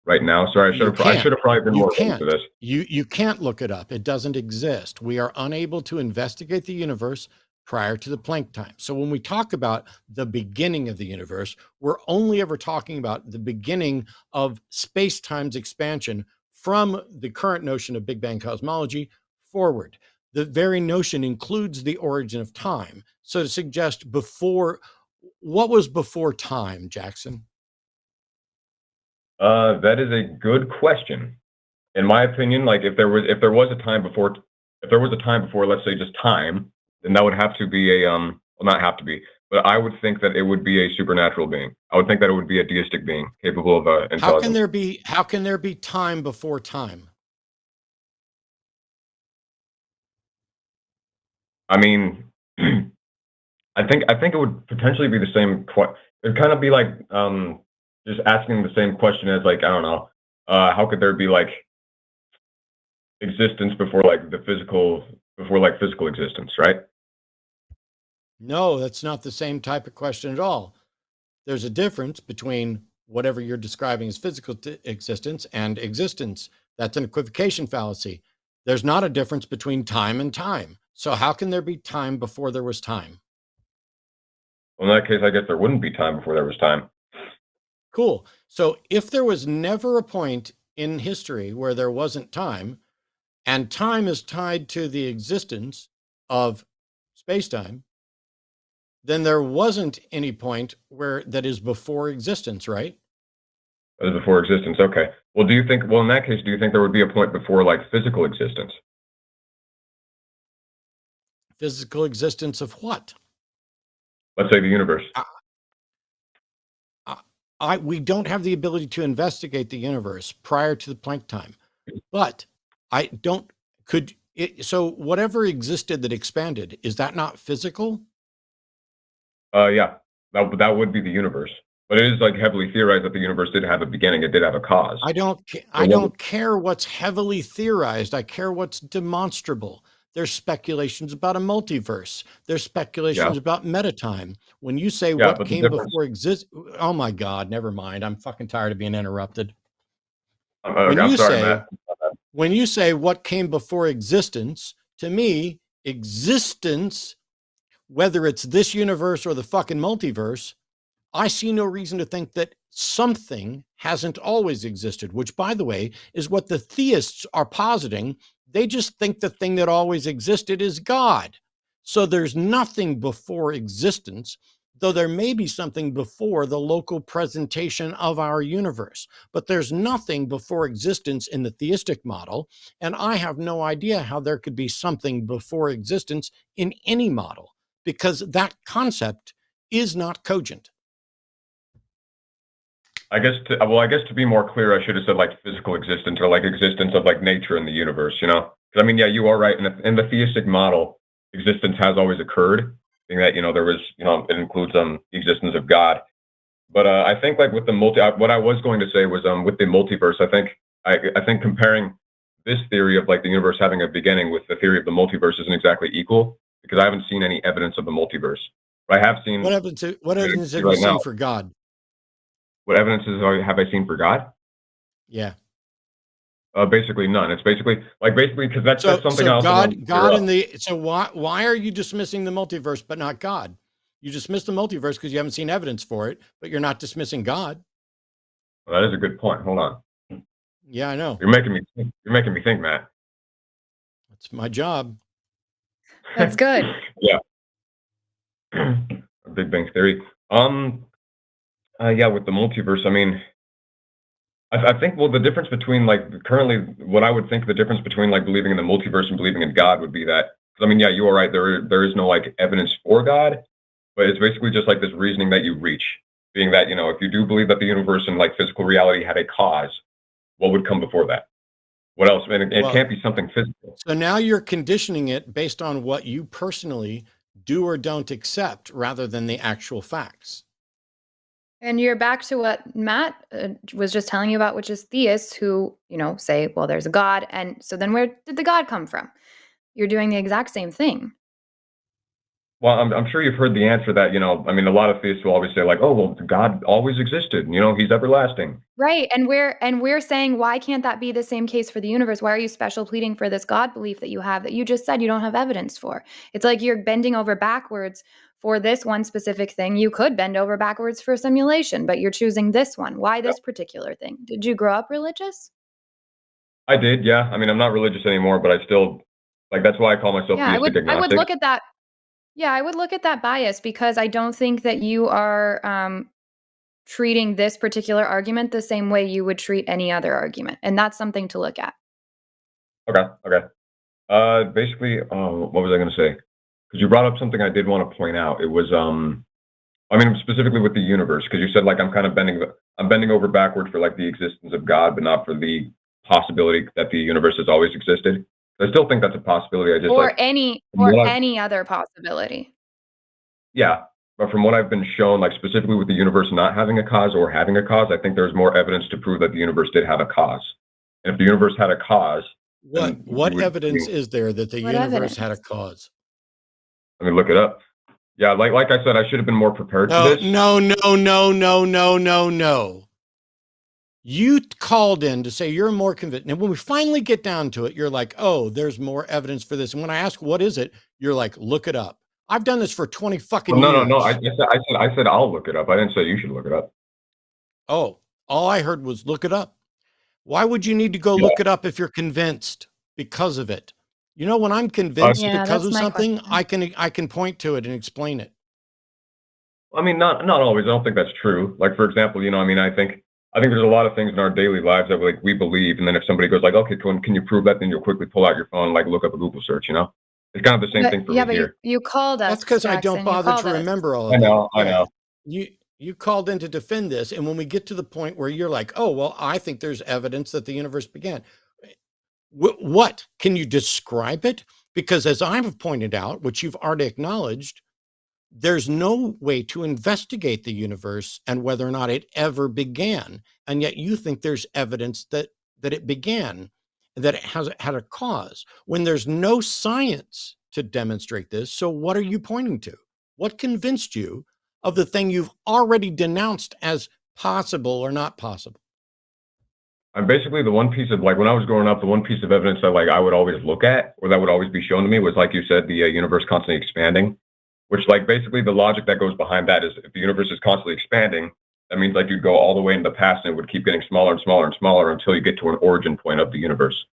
[SPEAKER 13] right now. Sorry, I should have probably been more into this.
[SPEAKER 1] You can't look it up. It doesn't exist. We are unable to investigate the universe prior to the Planck time. So when we talk about the beginning of the universe, we're only ever talking about the beginning of space-time's expansion from the current notion of Big Bang cosmology forward. The very notion includes the origin of time. So to suggest what was before time, Jackson?
[SPEAKER 13] That is a good question. In my opinion, like if there was a time before, let's say just time, then that would have to be well, not have to be, but I would think that it would be a supernatural being. I would think that it would be a deistic being capable of intelligence.
[SPEAKER 1] How can there be time before time?
[SPEAKER 13] I mean, I think it would potentially be the same. It'd kind of be like just asking the same question as like I don't know, how could there be like existence before like physical existence, right?
[SPEAKER 1] No, that's not the same type of question at all. There's a difference between whatever you're describing as physical existence and existence. That's an equivocation fallacy. There's not a difference between time and time. So how can there be time before there was time?
[SPEAKER 13] Well, in that case, I guess there wouldn't be time before there was time.
[SPEAKER 1] Cool. So if there was never a point in history where there wasn't time, and time is tied to the existence of space-time, then there wasn't any point where that is before existence, right?
[SPEAKER 13] That is before existence. Okay. Well, in that case, do you think there would be a point before like physical existence?
[SPEAKER 1] Physical existence of what?
[SPEAKER 13] Let's say the universe.
[SPEAKER 1] We don't have the ability to investigate the universe prior to the Planck time, but so whatever existed that expanded, is that not physical?
[SPEAKER 13] Yeah, that would be the universe. But it is like heavily theorized that the universe did have a beginning. It did have a cause.
[SPEAKER 1] I don't care what's heavily theorized. I care what's demonstrable. There's speculations about a multiverse. There's speculations about metatime. When you say what came before exist, oh my God, never mind. I'm fucking tired of being interrupted. When you say what came before existence, to me, existence, whether it's this universe or the fucking multiverse, I see no reason to think that something hasn't always existed, which, by the way, is what the theists are positing. They just think the thing that always existed is God. So there's nothing before existence, though there may be something before the local presentation of our universe. But there's nothing before existence in the theistic model, and I have no idea how there could be something before existence in any model, because that concept is not cogent.
[SPEAKER 13] I guess to be more clear, I should have said like physical existence or like existence of like nature in the universe, you know? Because I mean, yeah, you are right. In the theistic model, existence has always occurred, being that, you know, there was, you know, it includes the existence of God. But I think like with the what I was going to say was with the multiverse, I think comparing this theory of like the universe having a beginning with the theory of the multiverse isn't exactly equal, because I haven't seen any evidence of the multiverse. But I have seen
[SPEAKER 1] what evidence have you seen for God?
[SPEAKER 13] What evidences have I seen for God?
[SPEAKER 1] Yeah.
[SPEAKER 13] Basically none. It's basically because that's something else.
[SPEAKER 1] So why are you dismissing the multiverse but not God? You dismiss the multiverse because you haven't seen evidence for it, but you're not dismissing God.
[SPEAKER 13] Well, that is a good point. Hold on.
[SPEAKER 1] Yeah, I know.
[SPEAKER 13] You're making me think, Matt.
[SPEAKER 1] That's my job.
[SPEAKER 2] That's good.
[SPEAKER 13] Yeah. Big Bang Theory. Yeah, with the multiverse, I mean, I think, well, the difference between like currently what I would think the difference between like believing in the multiverse and believing in God would be that, I mean, yeah, you are right. There is no like evidence for God, but it's basically just like this reasoning that you reach. being that, if you do believe that the universe and like physical reality had a cause, what would come before that? What else? And it can't be something physical.
[SPEAKER 1] So now you're conditioning it based on what you personally do or don't accept rather than the actual facts.
[SPEAKER 2] And you're back to what Matt was just telling you about, which is theists who, say, well, there's a God. And so then where did the God come from? You're doing the exact same thing.
[SPEAKER 13] Well, I'm sure you've heard the answer that, a lot of theists will always say like, oh, well, God always existed. He's everlasting.
[SPEAKER 2] Right. And we're saying, why can't that be the same case for the universe? Why are you special pleading for this God belief that you have that you just said you don't have evidence for? It's like you're bending over backwards for this one specific thing. You could bend over backwards for simulation, but you're choosing this one. Why this particular thing? Did you grow up religious?
[SPEAKER 13] I did, yeah. I'm not religious anymore, but I still, that's why I call myself theistic agnostic.
[SPEAKER 2] I would look at that. Yeah, I would look at that bias because I don't think that you are treating this particular argument the same way you would treat any other argument. And that's something to look at.
[SPEAKER 13] Okay. Basically, what was I going to say? Because you brought up something I did want to point out. It was, specifically with the universe, because you said like I'm bending over backward for like the existence of God, but not for the possibility that the universe has always existed. I still think that's a possibility.
[SPEAKER 2] Any other possibility.
[SPEAKER 13] Yeah, but from what I've been shown, like specifically with the universe not having a cause or having a cause, I think there's more evidence to prove that the universe did have a cause. And if the universe had a cause,
[SPEAKER 1] what evidence is there that the universe had a cause?
[SPEAKER 13] Let me look it up. Yeah, like I said, I should have been more prepared for this.
[SPEAKER 1] No. You called in to say you're more convinced. And when we finally get down to it, you're like, oh, there's more evidence for this. And when I ask, what is it? You're like, look it up. I've done this for 20 fucking years.
[SPEAKER 13] No. I said I'll look it up. I didn't say you should look it up.
[SPEAKER 1] Oh, all I heard was look it up. Why would you need to go look it up if you're convinced because of it? When I'm convinced because of something, I can point to it and explain it.
[SPEAKER 13] Not always. I don't think that's true. Like, for example, I think there's a lot of things in our daily lives that we believe, and then if somebody goes like, okay, can you prove that? Then you'll quickly pull out your phone and like look up a Google search. It's kind of the same thing for me here.
[SPEAKER 2] But you called us.
[SPEAKER 1] That's because I don't bother to remember all of
[SPEAKER 13] that.
[SPEAKER 1] I
[SPEAKER 13] know.
[SPEAKER 1] You called in to defend this, and when we get to the point where you're like, oh, well, I think there's evidence that the universe began. What? Can you describe it? Because as I've pointed out, which you've already acknowledged, there's no way to investigate the universe and whether or not it ever began. And yet you think there's evidence that it began, that it had a cause, when there's no science to demonstrate this. So what are you pointing to? What convinced you of the thing you've already denounced as possible or not possible?
[SPEAKER 13] I'm basically the one piece of, like, when I was growing up, the one piece of evidence that like I would always look at, or that would always be shown to me, was, like you said, the universe constantly expanding. Which, like, basically the logic that goes behind that is if the universe is constantly expanding, that means like you'd go all the way in the past and it would keep getting smaller and smaller and smaller until you get to an origin point of the universe.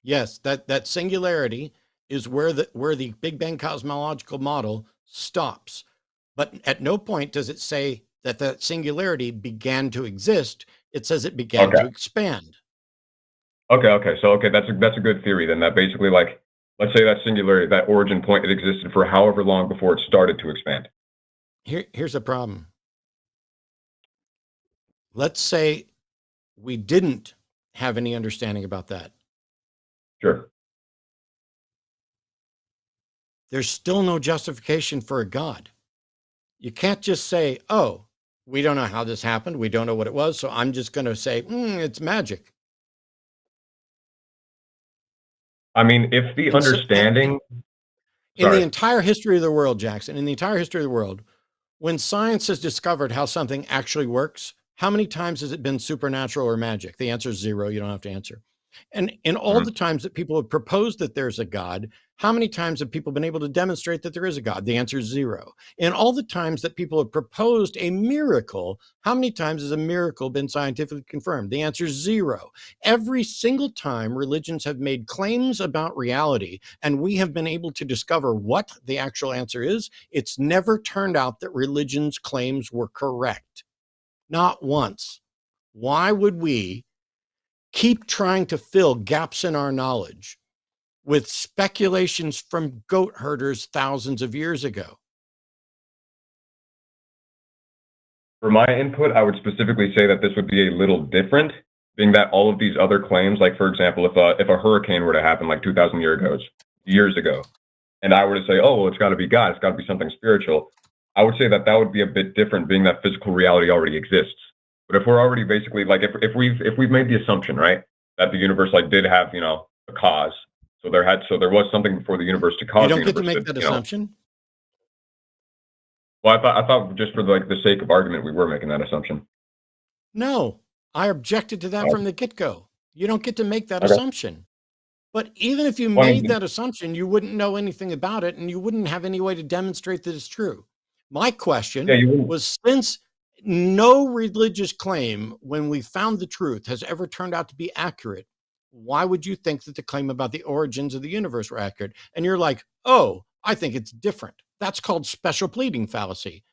[SPEAKER 1] Yes, that singularity is where the Big Bang cosmological model stops. But at no point does it say that singularity began to exist. It says it began to expand.
[SPEAKER 13] Okay. So that's a good theory then. That basically, like, let's say that singularity, that origin point, it existed for however long before it started to expand.
[SPEAKER 1] Here's a problem. Let's say we didn't have any understanding about that.
[SPEAKER 13] Sure.
[SPEAKER 1] There's still no justification for a God. You can't just say, oh, we don't know how this happened. We don't know what it was. So I'm just going to say, it's magic.
[SPEAKER 13] If the understanding...
[SPEAKER 1] In the entire history of the world, Jackson, in the entire history of the world, when science has discovered how something actually works, how many times has it been supernatural or magic? The answer is 0. You don't have to answer. And in all the times that people have proposed that there's a God, how many times have people been able to demonstrate that there is a God? The answer is 0. In all the times that people have proposed a miracle, how many times has a miracle been scientifically confirmed? The answer is 0. Every single time religions have made claims about reality and we have been able to discover what the actual answer is, it's never turned out that religion's claims were correct. Not once. Why would we keep trying to fill gaps in our knowledge with speculations from goat herders thousands of years ago?
[SPEAKER 13] For my input, I would specifically say that this would be a little different, being that all of these other claims, like for example, if a hurricane were to happen like 2,000 years ago, and I were to say, oh, well, it's got to be God, it's got to be something spiritual, I would say that that would be a bit different, being that physical reality already exists. But if we're already basically like, if we've made the assumption, right, that the universe like did have, you know, a cause, so there was something before the universe to cause
[SPEAKER 1] You
[SPEAKER 13] the
[SPEAKER 1] don't get to
[SPEAKER 13] universe
[SPEAKER 1] make that
[SPEAKER 13] you know.
[SPEAKER 1] assumption.
[SPEAKER 13] Well, I thought just for like the sake of argument, we were making that assumption.
[SPEAKER 1] No, I objected to that from the get-go. You don't get to make that
[SPEAKER 13] Okay.
[SPEAKER 1] assumption. But even if you
[SPEAKER 13] Well, I
[SPEAKER 1] made
[SPEAKER 13] mean,
[SPEAKER 1] that assumption, you wouldn't know anything about it, and you wouldn't have any way to demonstrate that it's true. My
[SPEAKER 13] yeah,
[SPEAKER 1] question
[SPEAKER 13] you wouldn't.
[SPEAKER 1] was, since no religious claim, when we found the truth, has ever turned out to be accurate, why would you think that the claim about the origins of the universe were accurate? And you're like, oh, I think it's different. That's called special pleading fallacy.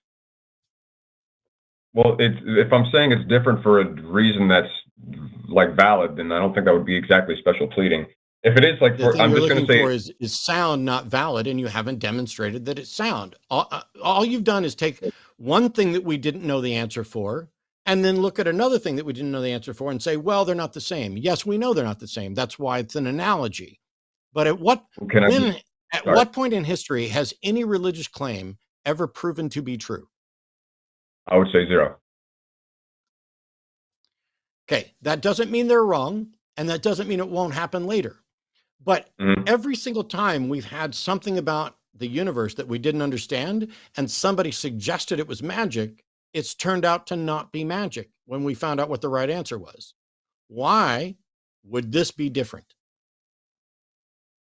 [SPEAKER 13] Well, if I'm saying it's different for a reason that's like valid, then I don't think that would be exactly special pleading. If it is like,
[SPEAKER 1] The thing
[SPEAKER 13] I'm
[SPEAKER 1] you're
[SPEAKER 13] just going
[SPEAKER 1] looking
[SPEAKER 13] to
[SPEAKER 1] for
[SPEAKER 13] say,
[SPEAKER 1] is sound, not valid, and you haven't demonstrated that it's sound. All you've done is take one thing that we didn't know the answer for, and then look at another thing that we didn't know the answer for and say, well, they're not the same. Yes, we know they're not the same. That's why it's an analogy. But at what
[SPEAKER 13] can I just, sorry.
[SPEAKER 1] what point in history has any religious claim ever proven to be true?
[SPEAKER 13] I would say zero.
[SPEAKER 1] Okay, that doesn't mean they're wrong, and that doesn't mean it won't happen later. But every single time we've had something about the universe that we didn't understand, and somebody suggested it was magic, it's turned out to not be magic when we found out what the right answer was. Why would this be different?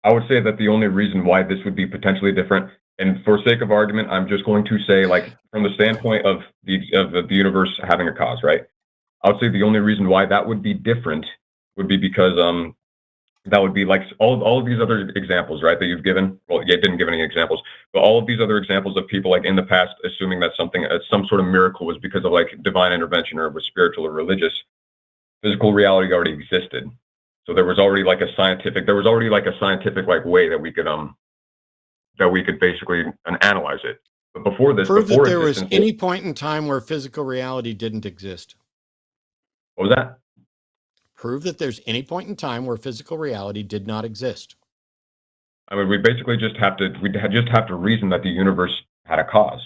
[SPEAKER 13] I would say that the only reason why this would be potentially different, and for sake of argument, I'm just going to say, like, from the standpoint of the universe having a cause, right? I would say the only reason why that would be different would be because that would be like all of these other examples, right, that you've given. Well, you didn't give any examples, but all of these other examples of people like in the past assuming that something, some sort of miracle was because of like divine intervention or was spiritual or religious. Physical reality already existed, so there was already like a scientific like way that we could basically analyze it. But before this,
[SPEAKER 1] Prove that
[SPEAKER 13] before
[SPEAKER 1] there was
[SPEAKER 13] existence,
[SPEAKER 1] any point in time where physical reality didn't exist.
[SPEAKER 13] what was that?
[SPEAKER 1] Prove that there's any point in time where physical reality did not exist.
[SPEAKER 13] I mean, we basically just have to reason that the universe had a cause,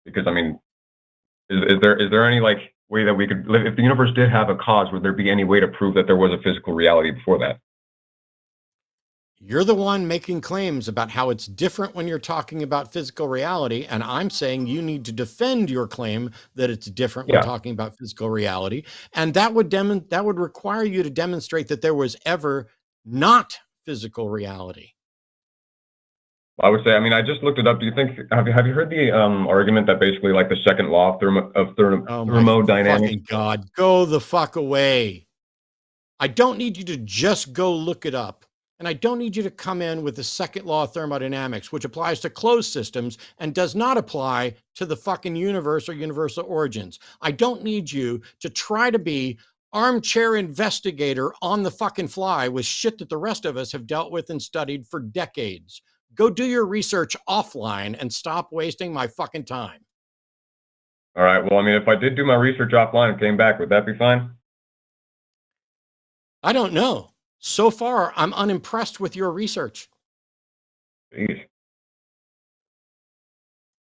[SPEAKER 13] because I mean, is there any like way that we could, if the universe did have a cause, would there be any way to prove that there was a physical reality before that?
[SPEAKER 1] You're the one making claims about how it's different when you're talking about physical reality, and I'm saying you need to defend your claim that it's different when talking about physical reality, and that would require you to demonstrate that there was ever not physical reality.
[SPEAKER 13] I would say, I mean, I just looked it up. Do you think, have you heard the argument that basically like the second law of thermodynamics?
[SPEAKER 1] Fucking God, go the fuck away. I don't need you to just go look it up. And I don't need you to come in with the second law of thermodynamics, which applies to closed systems and does not apply to the fucking universe or universal origins. I don't need you to try to be armchair investigator on the fucking fly with shit that the rest of us have dealt with and studied for decades. Go do your research offline and stop wasting my fucking time.
[SPEAKER 13] All right. Well, I mean, if I did do my research offline and came back, would that be fine?
[SPEAKER 1] I don't know. So far, I'm unimpressed with your research.
[SPEAKER 13] Jeez.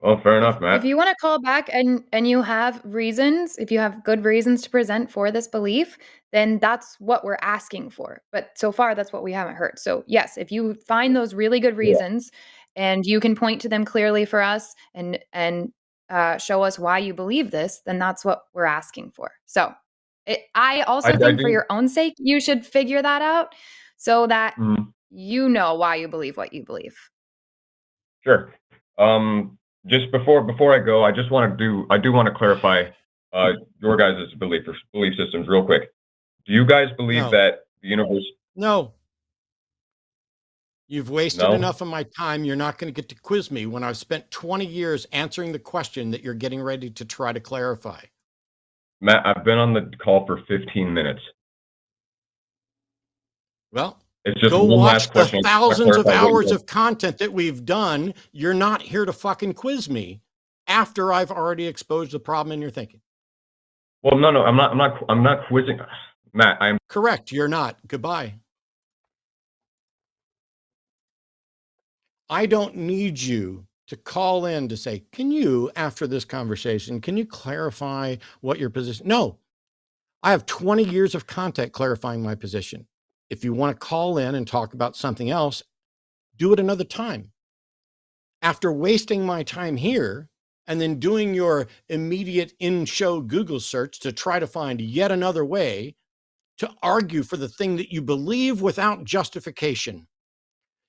[SPEAKER 13] Well, fair enough, Matt.
[SPEAKER 2] If you want to call back and you have reasons, if you have good reasons to present for this belief, then that's what we're asking for. But so far, that's what we haven't heard. So yes, if you find those really good reasons and you can point to them clearly for us and show us why you believe this, then that's what we're asking for. So I also think for your own sake, you should figure that out so that you know why you believe what you believe.
[SPEAKER 13] Sure. Just before I go, I do want to clarify your guys' belief systems real quick. Do you guys believe that the universe?
[SPEAKER 1] No. You've wasted enough of my time. You're not going to get to quiz me when I've spent 20 years answering the question that you're getting ready to try to clarify.
[SPEAKER 13] Matt, I've been on the call for 15 minutes.
[SPEAKER 1] Well,
[SPEAKER 13] it's just
[SPEAKER 1] go watch the thousands of hours of content that we've done. You're not here to fucking quiz me after I've already exposed the problem in your thinking.
[SPEAKER 13] Well, no, I'm not quizzing. Matt, I'm
[SPEAKER 1] Correct. You're not. Goodbye. I don't need you to call in to say, can you, after this conversation, can you clarify what your position? No, I have 20 years of content clarifying my position. If you want to call in and talk about something else, do it another time. After wasting my time here and then doing your immediate in-show Google search to try to find yet another way to argue for the thing that you believe without justification.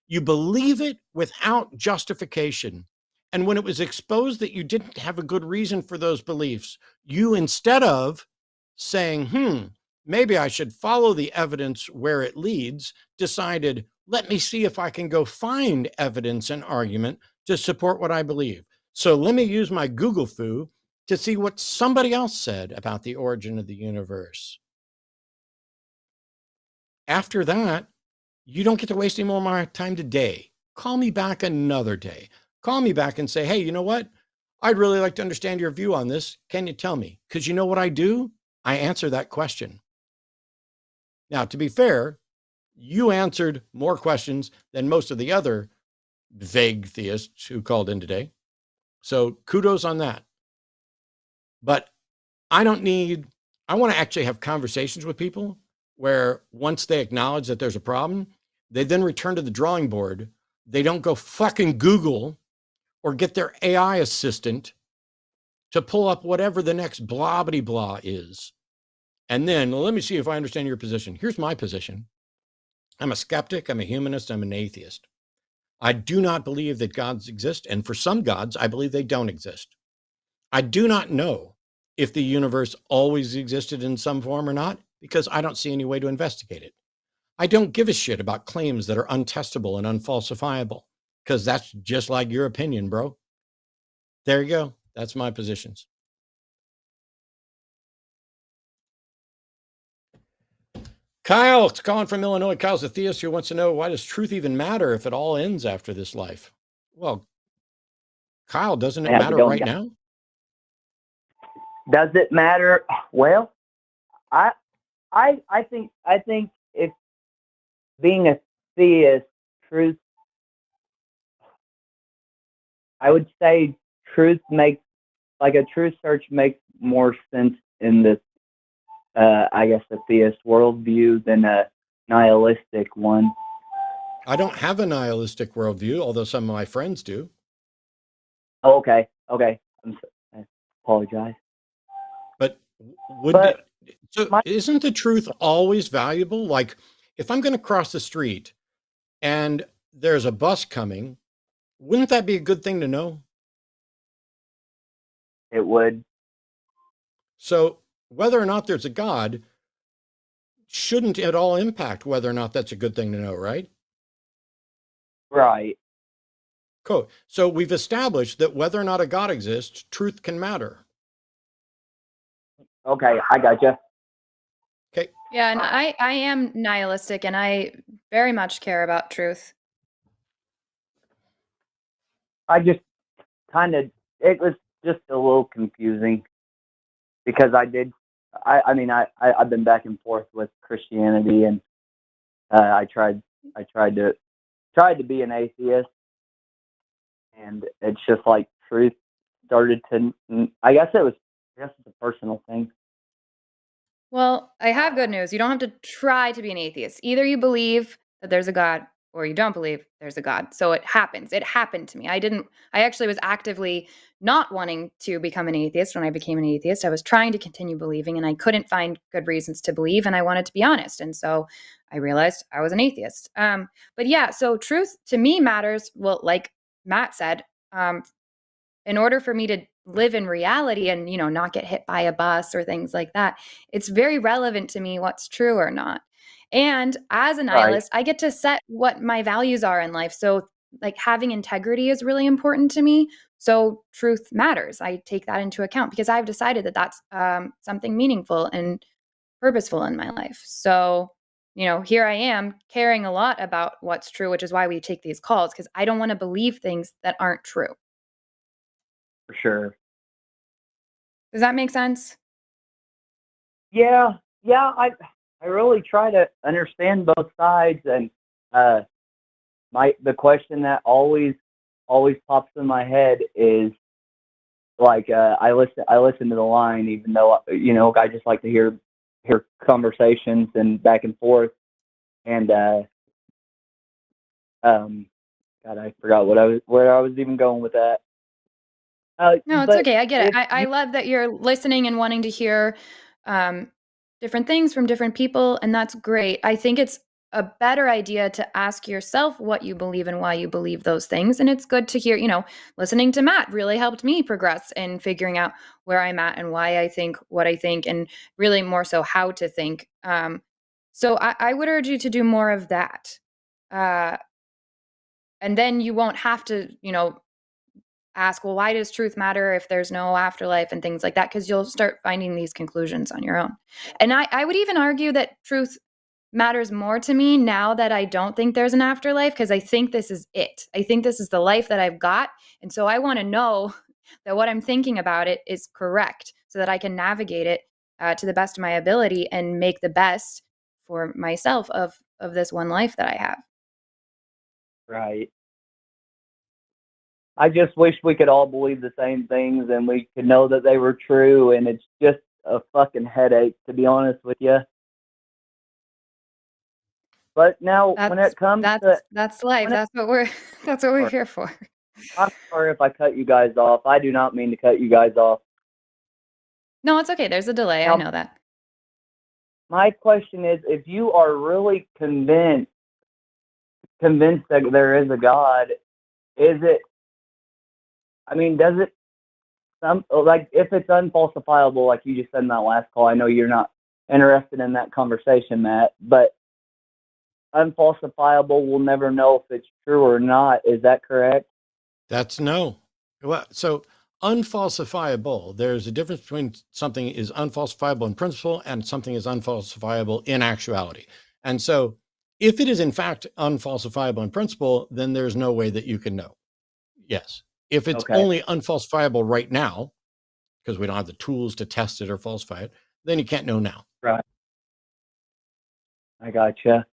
[SPEAKER 1] You believe it without justification. And when it was exposed that you didn't have a good reason for those beliefs, you, instead of saying, maybe I should follow the evidence where it leads, decided, let me see if I can go find evidence and argument to support what I believe. So let me use my Google foo to see what somebody else said about the origin of the universe. After that, you don't get to waste any more of my time today. Call me back another day. Call me back and say, hey, you know what? I'd really like to understand your view on this. Can you tell me? Because you know what I do? I answer that question. Now, to be fair, you answered more questions than most of the other vague theists who called in today. So kudos on that. But I want to actually have conversations with people where once they acknowledge that there's a problem, they then return to the drawing board. They don't go fucking Google or get their AI assistant to pull up whatever the next blah bitty blah is. And then let me see if I understand your position. Here's my position. I'm a skeptic, I'm a humanist, I'm an atheist. I do not believe that gods exist. And for some gods, I believe they don't exist. I do not know if the universe always existed in some form or not, because I don't see any way to investigate it. I don't give a shit about claims that are untestable and unfalsifiable, because that's just like your opinion, bro. There you go. That's my positions. Kyle, it's calling from Illinois. Kyle's a theist who wants to know, why does truth even matter if it all ends after this life? Well, Kyle, doesn't it matter right now?
[SPEAKER 14] Does it matter? Well, I think if being a theist, truth, I would say truth makes, like a truth search makes more sense in this, I guess, a theist worldview than a nihilistic one.
[SPEAKER 1] I don't have a nihilistic worldview, although some of my friends do.
[SPEAKER 14] Oh, okay. I apologize.
[SPEAKER 1] But isn't the truth always valuable? Like, if I'm going to cross the street and there's a bus coming, wouldn't that be a good thing to know?
[SPEAKER 14] It would.
[SPEAKER 1] So whether or not there's a God shouldn't at all impact whether or not that's a good thing to know, right?
[SPEAKER 14] Right.
[SPEAKER 1] Cool. So we've established that whether or not a God exists, truth can matter.
[SPEAKER 14] Okay, I gotcha.
[SPEAKER 1] Okay.
[SPEAKER 2] Yeah, and I am nihilistic, and I very much care about truth.
[SPEAKER 14] I just it was just a little confusing because I've been back and forth with Christianity, and I tried to be an atheist, and it's just like truth started to, I guess it's a personal thing.
[SPEAKER 2] Well, I have good news. You don't have to try to be an atheist. Either you believe that there's a God or you don't believe there's a God. So it happens. It happened to me. I actually was actively not wanting to become an atheist when I became an atheist. I was trying to continue believing, and I couldn't find good reasons to believe, and I wanted to be honest. And so I realized I was an atheist. But yeah, so truth to me matters. Well, like Matt said, in order for me to live in reality and, not get hit by a bus or things like that, it's very relevant to me what's true or not. And as a nihilist, I get to set what my values are in life. So like having integrity is really important to me. So truth matters. I take that into account because I've decided that that's something meaningful and purposeful in my life. So, here I am caring a lot about what's true, which is why we take these calls, because I don't want to believe things that aren't true.
[SPEAKER 14] For sure.
[SPEAKER 2] Does that make sense?
[SPEAKER 14] Yeah, yeah. I really try to understand both sides, and the question that always pops in my head is like I listen to the line, even though I just like to hear conversations and back and forth, and God, I forgot where I was even going with that.
[SPEAKER 2] No, it's
[SPEAKER 14] But
[SPEAKER 2] okay. I get it.
[SPEAKER 14] if
[SPEAKER 2] I
[SPEAKER 14] you,
[SPEAKER 2] love that you're listening and wanting to hear different things from different people, and that's great. I think it's a better idea to ask yourself what you believe and why you believe those things. And it's good to hear, listening to Matt really helped me progress in figuring out where I'm at and why I think what I think, and really more so how to think. So I would urge you to do more of that. Uh, and then you won't have to, ask, well, why does truth matter if there's no afterlife and things like that? Because you'll start finding these conclusions on your own. And I would even argue that truth matters more to me now that I don't think there's an afterlife, because I think this is it. I think this is the life that I've got. And so I want to know that what I'm thinking about it is correct so that I can navigate it to the best of my ability and make the best for myself of this one life that I have.
[SPEAKER 14] right. I just wish we could all believe the same things and we could know that they were true. And it's just a fucking headache, to be honest with you. But now, when it comes to
[SPEAKER 2] that's life. That's what we're here for.
[SPEAKER 14] I'm sorry if I cut you guys off. I do not mean to cut you guys off.
[SPEAKER 2] No, it's okay. There's a delay. I know that.
[SPEAKER 14] My question is, if you are really convinced that there is a God, does it, if it's unfalsifiable, like you just said in that last call, I know you're not interested in that conversation, Matt, but unfalsifiable, we'll never know if it's true or not. Is that correct?
[SPEAKER 1] That's no. Well, so unfalsifiable, there's a difference between something is unfalsifiable in principle and something is unfalsifiable in actuality. And so if it is in fact unfalsifiable in principle, then there's no way that you can know. Yes. If it's only unfalsifiable right now, because we don't have the tools to test it or falsify it, then you can't know now.
[SPEAKER 14] Right. I gotcha.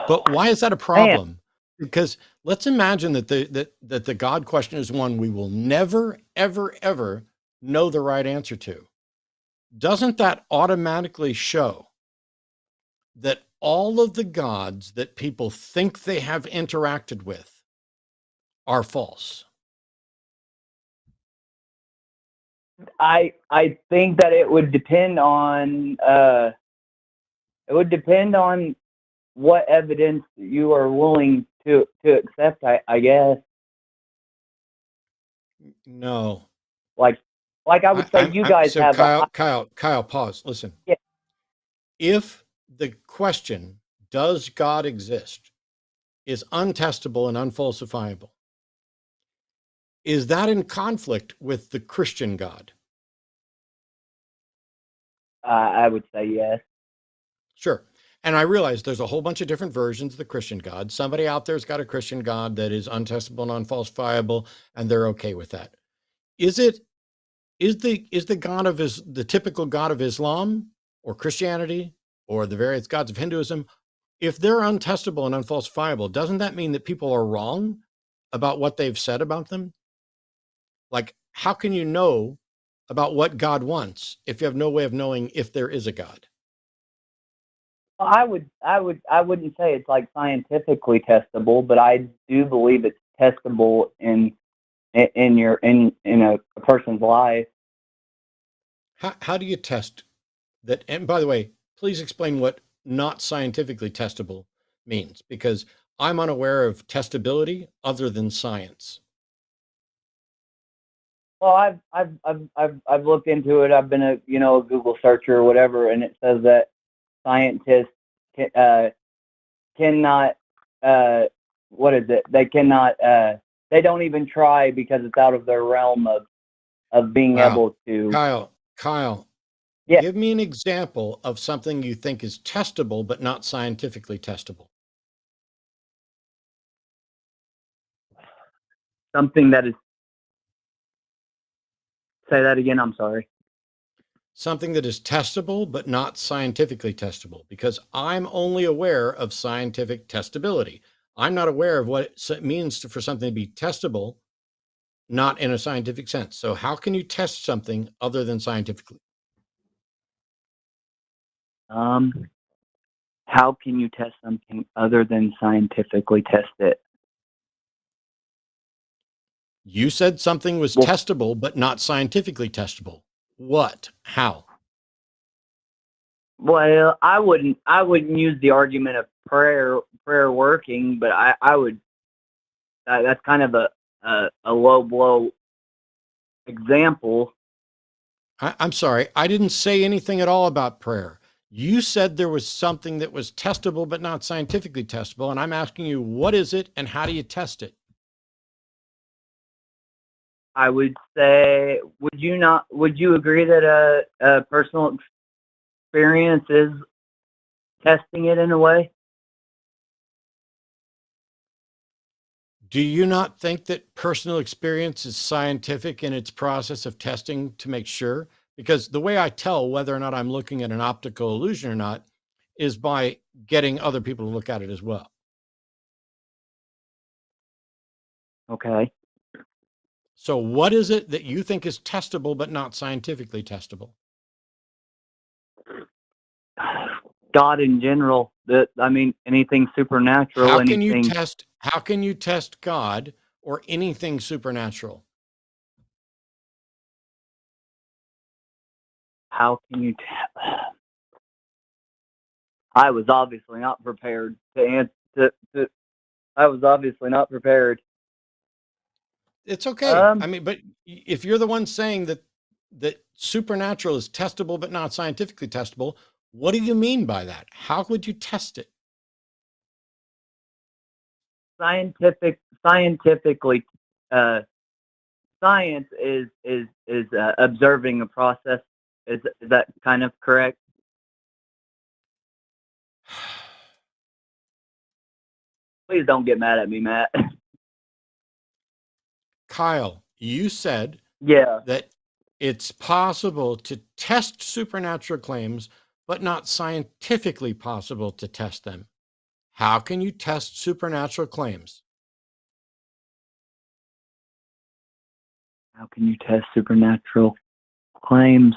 [SPEAKER 1] But why is that a problem? Because let's imagine that the God question is one we will never, ever, ever know the right answer to. Doesn't that automatically show that all of the gods that people think they have interacted with are false?
[SPEAKER 14] I think that it would depend on what evidence you are willing to accept. I guess.
[SPEAKER 1] No.
[SPEAKER 14] Like I would say, you guys
[SPEAKER 1] so
[SPEAKER 14] have
[SPEAKER 1] Kyle, pause. Listen.
[SPEAKER 14] Yeah.
[SPEAKER 1] If the question, does God exist, is untestable and unfalsifiable, is that in conflict with the Christian God?
[SPEAKER 14] I would say yes.
[SPEAKER 1] Sure. And I realize there's a whole bunch of different versions of the Christian God. Somebody out there's got a Christian God that is untestable and unfalsifiable, and they're okay with that. Is the God of the typical God of Islam or Christianity or the various gods of Hinduism? If they're untestable and unfalsifiable, doesn't that mean that people are wrong about what they've said about them? Like, how can you know about what God wants if you have no way of knowing if there is a God?
[SPEAKER 14] Well, I wouldn't say it's like scientifically testable, but I do believe it's testable in a person's life.
[SPEAKER 1] How do you test that? And by the way, please explain what not scientifically testable means, because I'm unaware of testability other than science.
[SPEAKER 14] Well, I've looked into it. I've been a Google searcher or whatever, and it says that scientists cannot what is it? They cannot. They don't even try because it's out of their realm of being able to.
[SPEAKER 1] Kyle,
[SPEAKER 14] yeah.
[SPEAKER 1] Give me an example of something you think is testable but not scientifically testable.
[SPEAKER 14] Something that is. Say that again. I'm sorry.
[SPEAKER 1] something that is testable but not scientifically testable, because I'm only aware of scientific testability. I'm not aware of what it means for something to be testable, not in a scientific sense. So how can you test something other than scientifically?
[SPEAKER 14] How can you test something other than scientifically test it?
[SPEAKER 1] You said something was testable but not scientifically testable. What? How?
[SPEAKER 14] Well, I wouldn't use the argument of prayer working, but I would. That's kind of a low blow example.
[SPEAKER 1] I'm sorry, I didn't say anything at all about prayer. You said there was something that was testable but not scientifically testable, and I'm asking you, what is it and how do you test it?
[SPEAKER 14] I would say, would you agree that a personal experience is testing it in a way?
[SPEAKER 1] Do you not think that personal experience is scientific in its process of testing to make sure? Because the way I tell whether or not I'm looking at an optical illusion or not is by getting other people to look at it as well.
[SPEAKER 14] Okay.
[SPEAKER 1] So what is it that you think is testable but not scientifically testable?
[SPEAKER 14] God in general. Anything supernatural.
[SPEAKER 1] How can you test God or anything supernatural?
[SPEAKER 14] How can you I was obviously not prepared to answer. I was obviously not prepared.
[SPEAKER 1] It's okay. I mean, but if you're the one saying that supernatural is testable but not scientifically testable, what do you mean by that? How would you test it?
[SPEAKER 14] Scientifically, science is observing a process. Is that kind of correct? Please don't get mad at me, Matt.
[SPEAKER 1] Kyle, you said
[SPEAKER 14] that
[SPEAKER 1] it's possible to test supernatural claims, but not scientifically possible to test them. How can you test supernatural claims?
[SPEAKER 14] How can you test supernatural claims?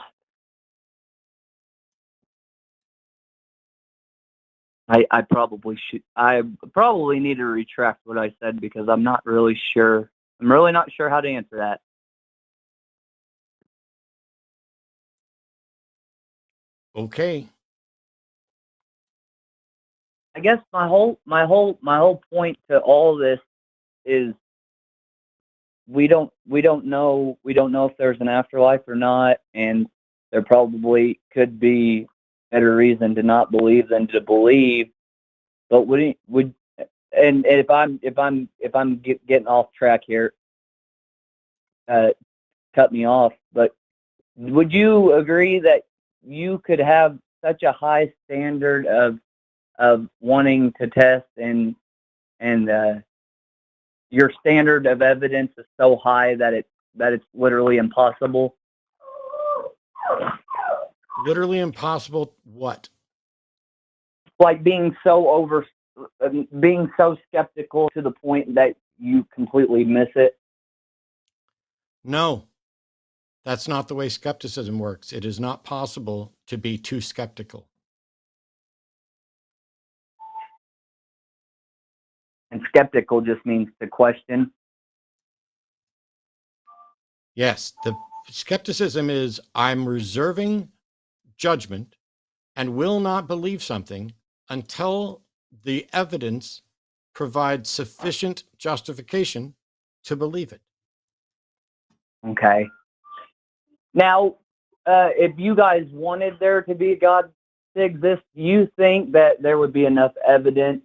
[SPEAKER 14] I probably should. I probably need to retract what I said because I'm not really sure. I'm really not sure how to answer that.
[SPEAKER 1] Okay.
[SPEAKER 14] I guess my whole point to all this is we don't know if there's an afterlife or not, and there probably could be better reason to not believe than to believe. But and if I'm getting off track here, cut me off. But would you agree that you could have such a high standard of wanting to test and your standard of evidence is so high that it's literally impossible?
[SPEAKER 1] Literally impossible what?
[SPEAKER 14] Like being so skeptical to the point that you completely miss it?
[SPEAKER 1] No, that's not the way skepticism works. It is not possible to be too skeptical.
[SPEAKER 14] And skeptical just means to question?
[SPEAKER 1] Yes, the skepticism is I'm reserving judgment and will not believe something until the evidence provides sufficient justification to believe it.
[SPEAKER 14] Okay. Now, if you guys wanted there to be a God to exist, do you think that there would be enough evidence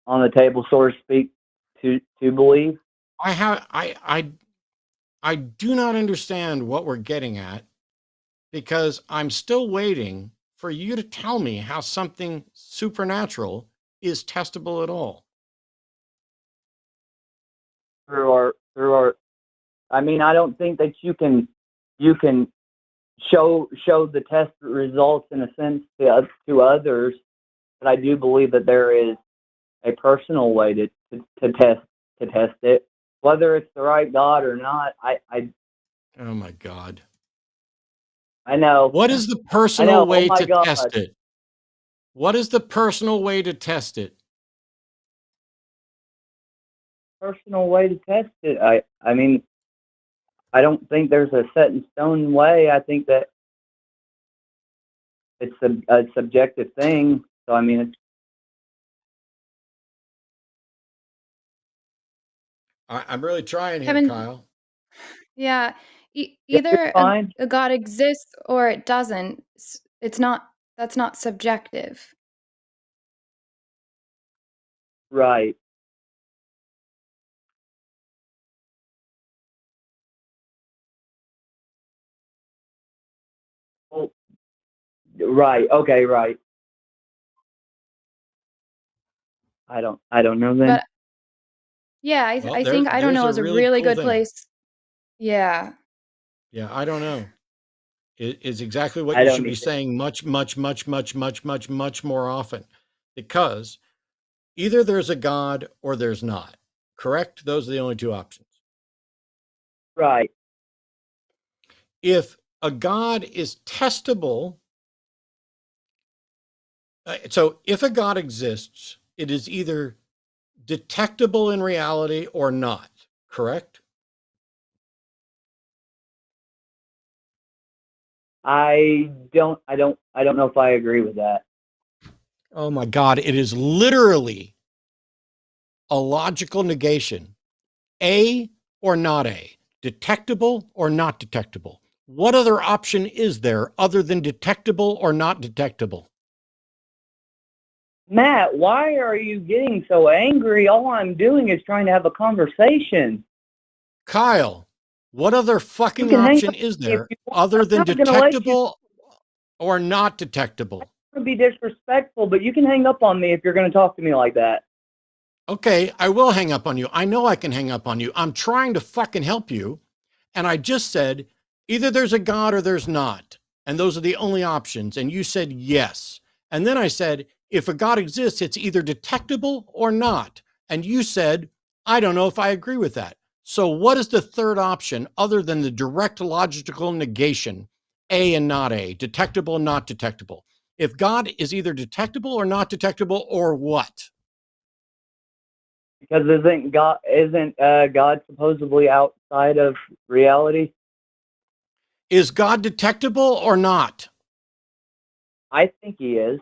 [SPEAKER 14] on the table, so to speak, to believe?
[SPEAKER 1] I do not understand what we're getting at, because I'm still waiting for you to tell me how something supernatural is testable at all.
[SPEAKER 14] Through our I mean, I don't think that you can show the test results in a sense to others. But I do believe that there is a personal way to test it, whether it's the right God or not.
[SPEAKER 1] Oh my God.
[SPEAKER 14] I know.
[SPEAKER 1] What is the personal way to test it? What is the personal way to test it?
[SPEAKER 14] Personal way to test it. I mean, I don't think there's a set in stone way. I think that it's a subjective thing. So I mean,
[SPEAKER 1] I'm really trying here,
[SPEAKER 2] Kevin,
[SPEAKER 1] Kyle.
[SPEAKER 2] Yeah, either a God exists or it doesn't. It's not. That's not subjective.
[SPEAKER 14] Right. Well, right. Okay. Right. I don't know then.
[SPEAKER 2] But yeah, I think I don't know is a really good place. Yeah.
[SPEAKER 1] Yeah, I don't know. It is exactly what
[SPEAKER 14] I
[SPEAKER 1] you
[SPEAKER 14] don't
[SPEAKER 1] should be
[SPEAKER 14] either.
[SPEAKER 1] saying much more often, because either there's a God or there's not. Correct? Those are the only two options.
[SPEAKER 14] Right.
[SPEAKER 1] If a God is testable, so if a God exists, it is either detectable in reality or not. Correct?
[SPEAKER 14] I don't know if I agree with that.
[SPEAKER 1] Oh my God, it is literally a logical negation. A or not A, detectable or not detectable. What other option is there other than detectable or not detectable?
[SPEAKER 14] Matt, why are you getting so angry? All I'm doing is trying to have a conversation.
[SPEAKER 1] Kyle, what other fucking option is there other than detectable or not detectable?
[SPEAKER 14] I'm going to be disrespectful, but you can hang up on me if you're going to talk to me like that.
[SPEAKER 1] Okay, I will hang up on you. I know I can hang up on you. I'm trying to fucking help you. And I just said, either there's a God or there's not. And those are the only options. And you said yes. And then I said, if a God exists, it's either detectable or not. And you said, I don't know if I agree with that. So what is the third option other than the direct logical negation, A and not A, detectable, not detectable? If God is either detectable or not detectable, or what?
[SPEAKER 14] Because isn't God supposedly outside of reality?
[SPEAKER 1] Is God detectable or not?
[SPEAKER 14] I think he is.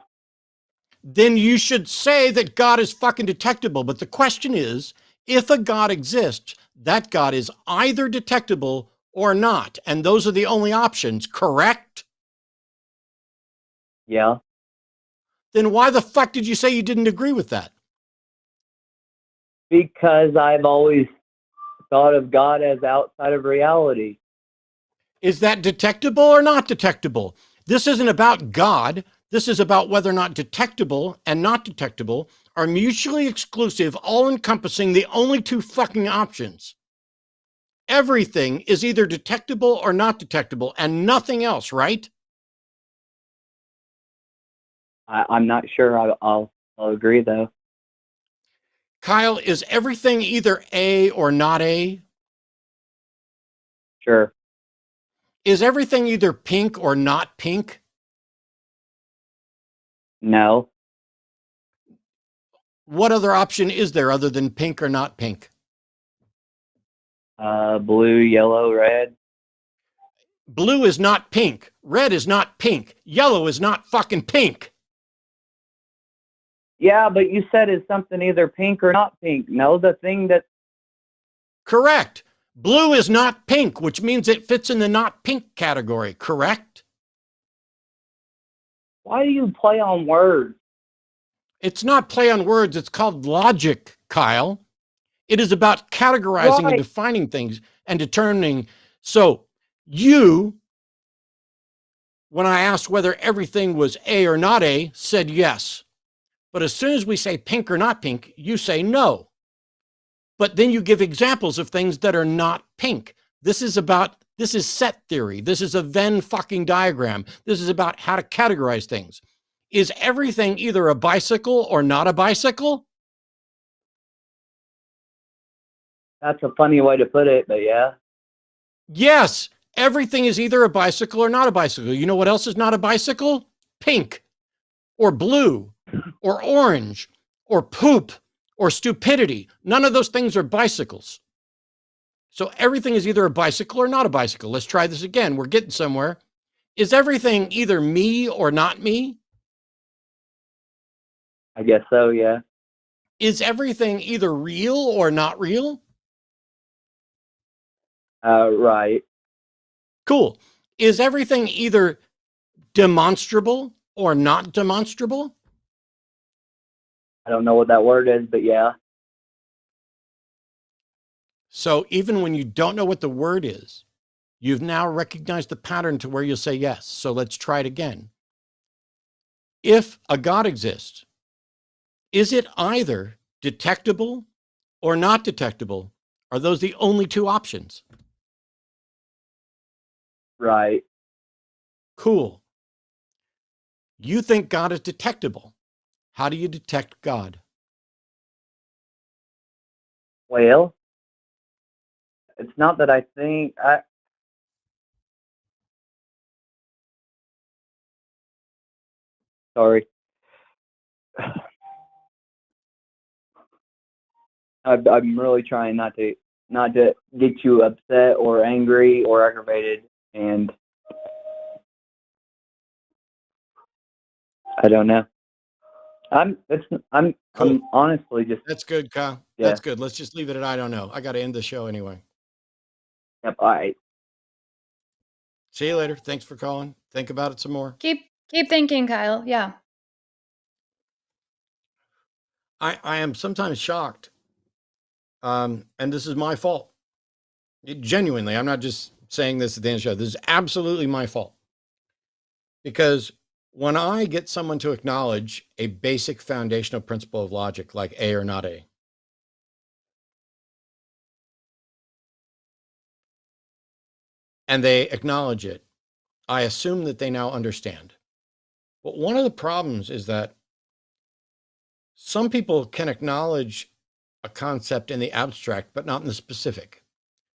[SPEAKER 1] Then you should say that God is fucking detectable. But the question is, if a God exists, that God is either detectable or not. And those are the only options, correct?
[SPEAKER 14] Yeah.
[SPEAKER 1] Then why the fuck did you say you didn't agree with that?
[SPEAKER 14] Because I've always thought of God as outside of reality.
[SPEAKER 1] Is that detectable or not detectable? This isn't about God. This is about whether or not detectable and not detectable are mutually exclusive, all-encompassing, the only two fucking options. Everything is either detectable or not detectable and nothing else, right?
[SPEAKER 14] I'm not sure. I'll agree though.
[SPEAKER 1] Kyle, is everything either A or not A?
[SPEAKER 14] Sure.
[SPEAKER 1] Is everything either pink or not pink?
[SPEAKER 14] No.
[SPEAKER 1] What other option is there other than pink or not pink?
[SPEAKER 14] Blue, yellow, red.
[SPEAKER 1] Blue is not pink. Red is not pink. Yellow is not fucking pink.
[SPEAKER 14] Yeah, but you said it's something either pink or not pink. No, the thing that...
[SPEAKER 1] Correct. Blue is not pink, which means it fits in the not pink category, correct?
[SPEAKER 14] Why do you play on words?
[SPEAKER 1] It's not play on words. It's called logic, Kyle. It is about categorizing and defining things and determining. So you, when I asked whether everything was A or not A, said yes. But as soon as we say pink or not pink, you say no. But then you give examples of things that are not pink. This is about This is set theory. This is a Venn fucking diagram. This is about how to categorize things. Is everything either a bicycle or not a bicycle?
[SPEAKER 14] That's a funny way to put it, but yeah.
[SPEAKER 1] Yes, everything is either a bicycle or not a bicycle. You know what else is not a bicycle? Pink or blue or orange or poop or stupidity. None of those things are bicycles. So everything is either a bicycle or not a bicycle. Let's try this again. We're getting somewhere. Is everything either me or not me?
[SPEAKER 14] I guess so, yeah.
[SPEAKER 1] Is everything either real or not real?
[SPEAKER 14] Right.
[SPEAKER 1] Cool. Is everything either demonstrable or not demonstrable?
[SPEAKER 14] I don't know what that word is, but yeah.
[SPEAKER 1] So even when you don't know what the word is, you've now recognized the pattern to where you'll say yes. So let's try it again. If a God exists, is it either detectable or not detectable? Are those the only two options?
[SPEAKER 14] Right.
[SPEAKER 1] Cool. You think God is detectable. How do you detect God?
[SPEAKER 14] Well, it's not that I think sorry. I'm really trying not to get you upset or angry or aggravated, and I don't know. I'm honestly just.
[SPEAKER 1] That's good, Kyle.
[SPEAKER 14] Yeah.
[SPEAKER 1] That's good. Let's just leave it at I don't know. I got to end the show anyway.
[SPEAKER 14] Yep. All right.
[SPEAKER 1] See you later. Thanks for calling. Think about it some more.
[SPEAKER 2] Keep thinking, Kyle. Yeah.
[SPEAKER 1] I am sometimes shocked. And this is my fault. Genuinely, I'm not just saying this at the end of the show. This is absolutely my fault. Because when I get someone to acknowledge a basic foundational principle of logic, like A or not A, and they acknowledge it, I assume that they now understand. But one of the problems is that some people can acknowledge a concept in the abstract, but not in the specific.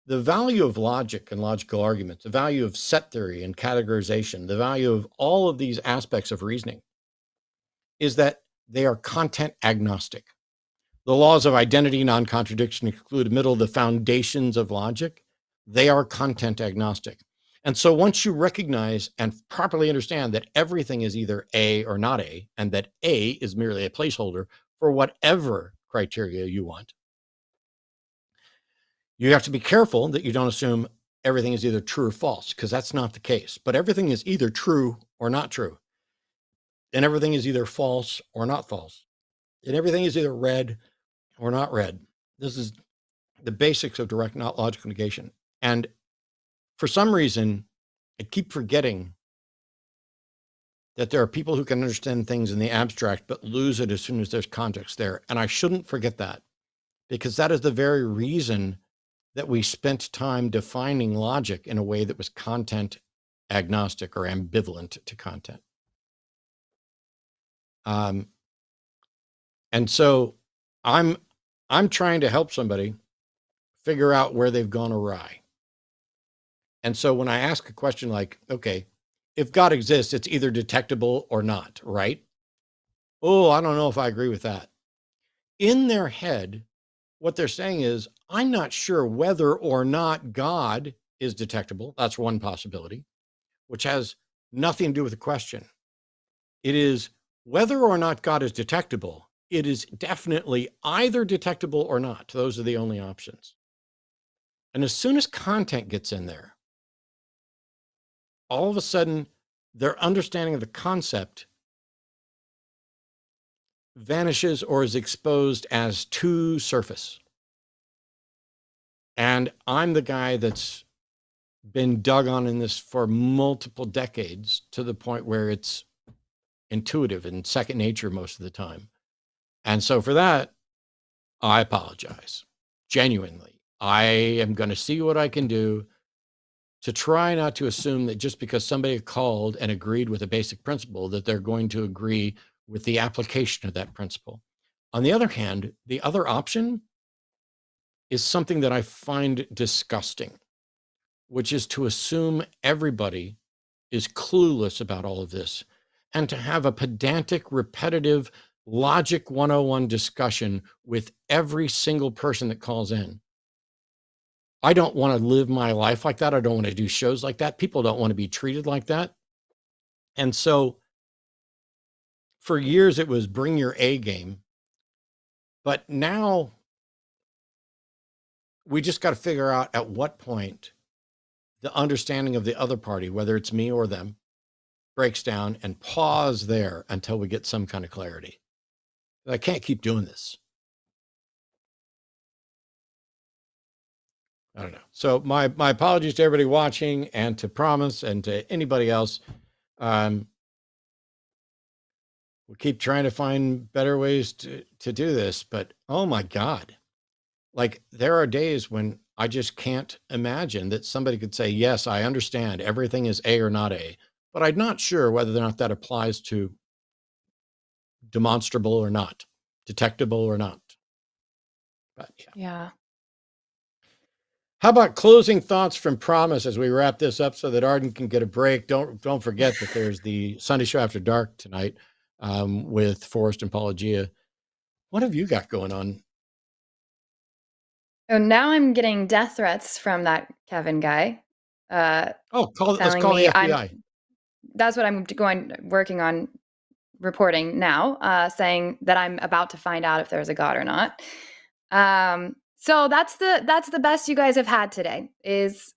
[SPEAKER 1] The value of logic and logical arguments, the value of set theory and categorization, the value of all of these aspects of reasoning is that they are content agnostic. The laws of identity, non-contradiction, excludability, the foundations of logic, they are content agnostic. And so once you recognize and properly understand that everything is either A or not A, and that A is merely a placeholder for whatever criteria you want, you have to be careful that you don't assume everything is either true or false, because that's not the case. But everything is either true or not true. And everything is either false or not false. And everything is either red or not red. This is the basics of direct not logical negation. And for some reason, I keep forgetting that there are people who can understand things in the abstract, but lose it as soon as there's context there. And I shouldn't forget that, because that is the very reason that we spent time defining logic in a way that was content agnostic or ambivalent to content. And so I'm trying to help somebody figure out where they've gone awry. And so when I ask a question like, okay, if God exists, it's either detectable or not, right? Oh, I don't know if I agree with that. In their head, what they're saying is, I'm not sure whether or not God is detectable. That's one possibility, which has nothing to do with the question. It is whether or not God is detectable. It is definitely either detectable or not. Those are the only options. And as soon as content gets in there, all of a sudden, their understanding of the concept vanishes or is exposed as too surface. And I'm the guy that's been dug on in this for multiple decades, to the point where it's intuitive and second nature most of the time. And so for that, I apologize. Genuinely. I am going to see what I can do to try not to assume that just because somebody called and agreed with a basic principle, that they're going to agree with the application of that principle. On the other hand, the other option is something that I find disgusting, which is to assume everybody is clueless about all of this and to have a pedantic, repetitive logic 101 discussion with every single person that calls in. I don't want to live my life like that. I don't want to do shows like that. People don't want to be treated like that. And so for years it was bring your A game. But now we just got to figure out at what point the understanding of the other party, whether it's me or them, breaks down, and pause there until we get some kind of clarity. I can't keep doing this. I don't know. So my apologies to everybody watching and to Promise and to anybody else. We'll keep trying to find better ways to do this, but oh my God. Like there are days when I just can't imagine that somebody could say, yes, I understand everything is A or not A, but I'm not sure whether or not that applies to demonstrable or not, detectable or not. But
[SPEAKER 2] yeah.
[SPEAKER 1] How about closing thoughts from Promise as we wrap this up so that Arden can get a break? Don't forget that there's the Sunday show after dark tonight with Forrest and Apologia. What have you got going on?
[SPEAKER 2] Oh, now I'm getting death threats from that Kevin guy.
[SPEAKER 1] Let's call the FBI.
[SPEAKER 2] That's what I'm working on reporting now, saying that I'm about to find out if there's a God or not. So that's the best you guys have had today. Is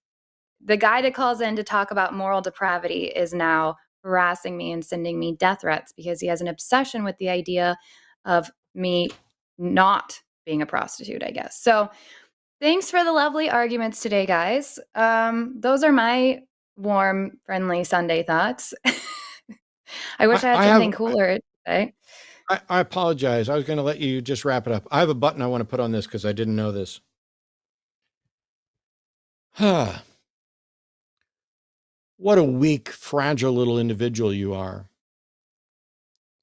[SPEAKER 2] the guy that calls in to talk about moral depravity is now harassing me and sending me death threats because he has an obsession with the idea of me not being a prostitute, I guess. So thanks for the lovely arguments today, guys. Those are my warm, friendly Sunday thoughts. I wish I had something cooler to say.
[SPEAKER 1] I apologize. I was going to let you just wrap it up. I have a button I want to put on this because I didn't know this. What a weak, fragile little individual you are.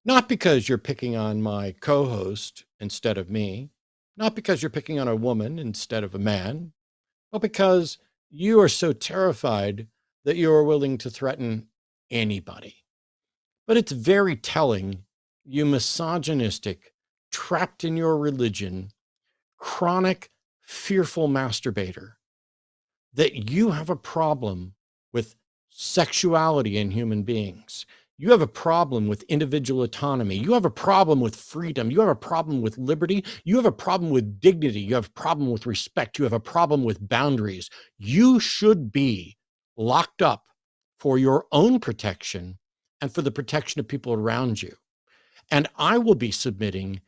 [SPEAKER 1] Not because you're picking on my co-host instead of me, not because you're picking on a woman instead of a man, but because you are so terrified that you are willing to threaten anybody. But it's very telling, you misogynistic, trapped in your religion, chronic, fearful masturbator, that you have a problem with sexuality in human beings. You have a problem with individual autonomy. You have a problem with freedom. You have a problem with liberty. You have a problem with dignity. You have a problem with respect. You have a problem with boundaries. You should be locked up for your own protection and for the protection of people around you. And I will be submitting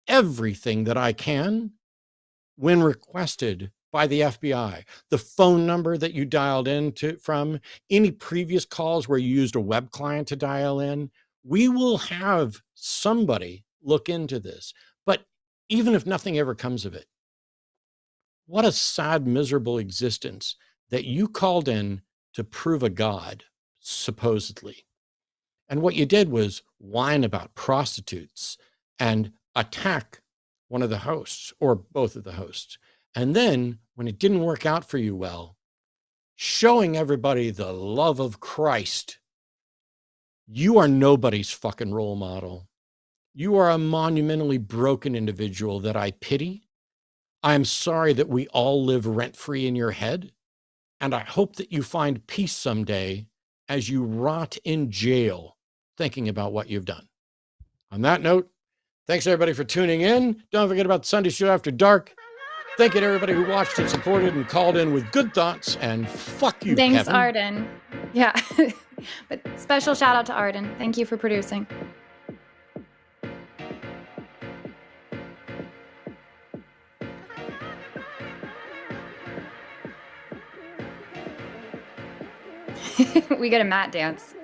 [SPEAKER 1] everything that I can when requested by the FBI, the phone number that you dialed in from, any previous calls where you used a web client to dial in. We will have somebody look into this. But even if nothing ever comes of it, what a sad, miserable existence that you called in to prove a God, supposedly. And what you did was whine about prostitutes and attack one of the hosts or both of the hosts. And then when it didn't work out for you well, showing everybody the love of Christ. You are nobody's fucking role model. You are a monumentally broken individual that I pity. I am sorry that we all live rent-free in your head. And I hope that you find peace someday as you rot in jail thinking about what you've done. On that note, thanks everybody for tuning in. Don't forget about the Sunday show after dark. Thank you to everybody who watched and supported and called in with good thoughts. And fuck you,
[SPEAKER 2] Thanks,
[SPEAKER 1] Kevin.
[SPEAKER 2] Arden. Yeah. But special shout out to Arden. Thank you for producing. We get a mat dance.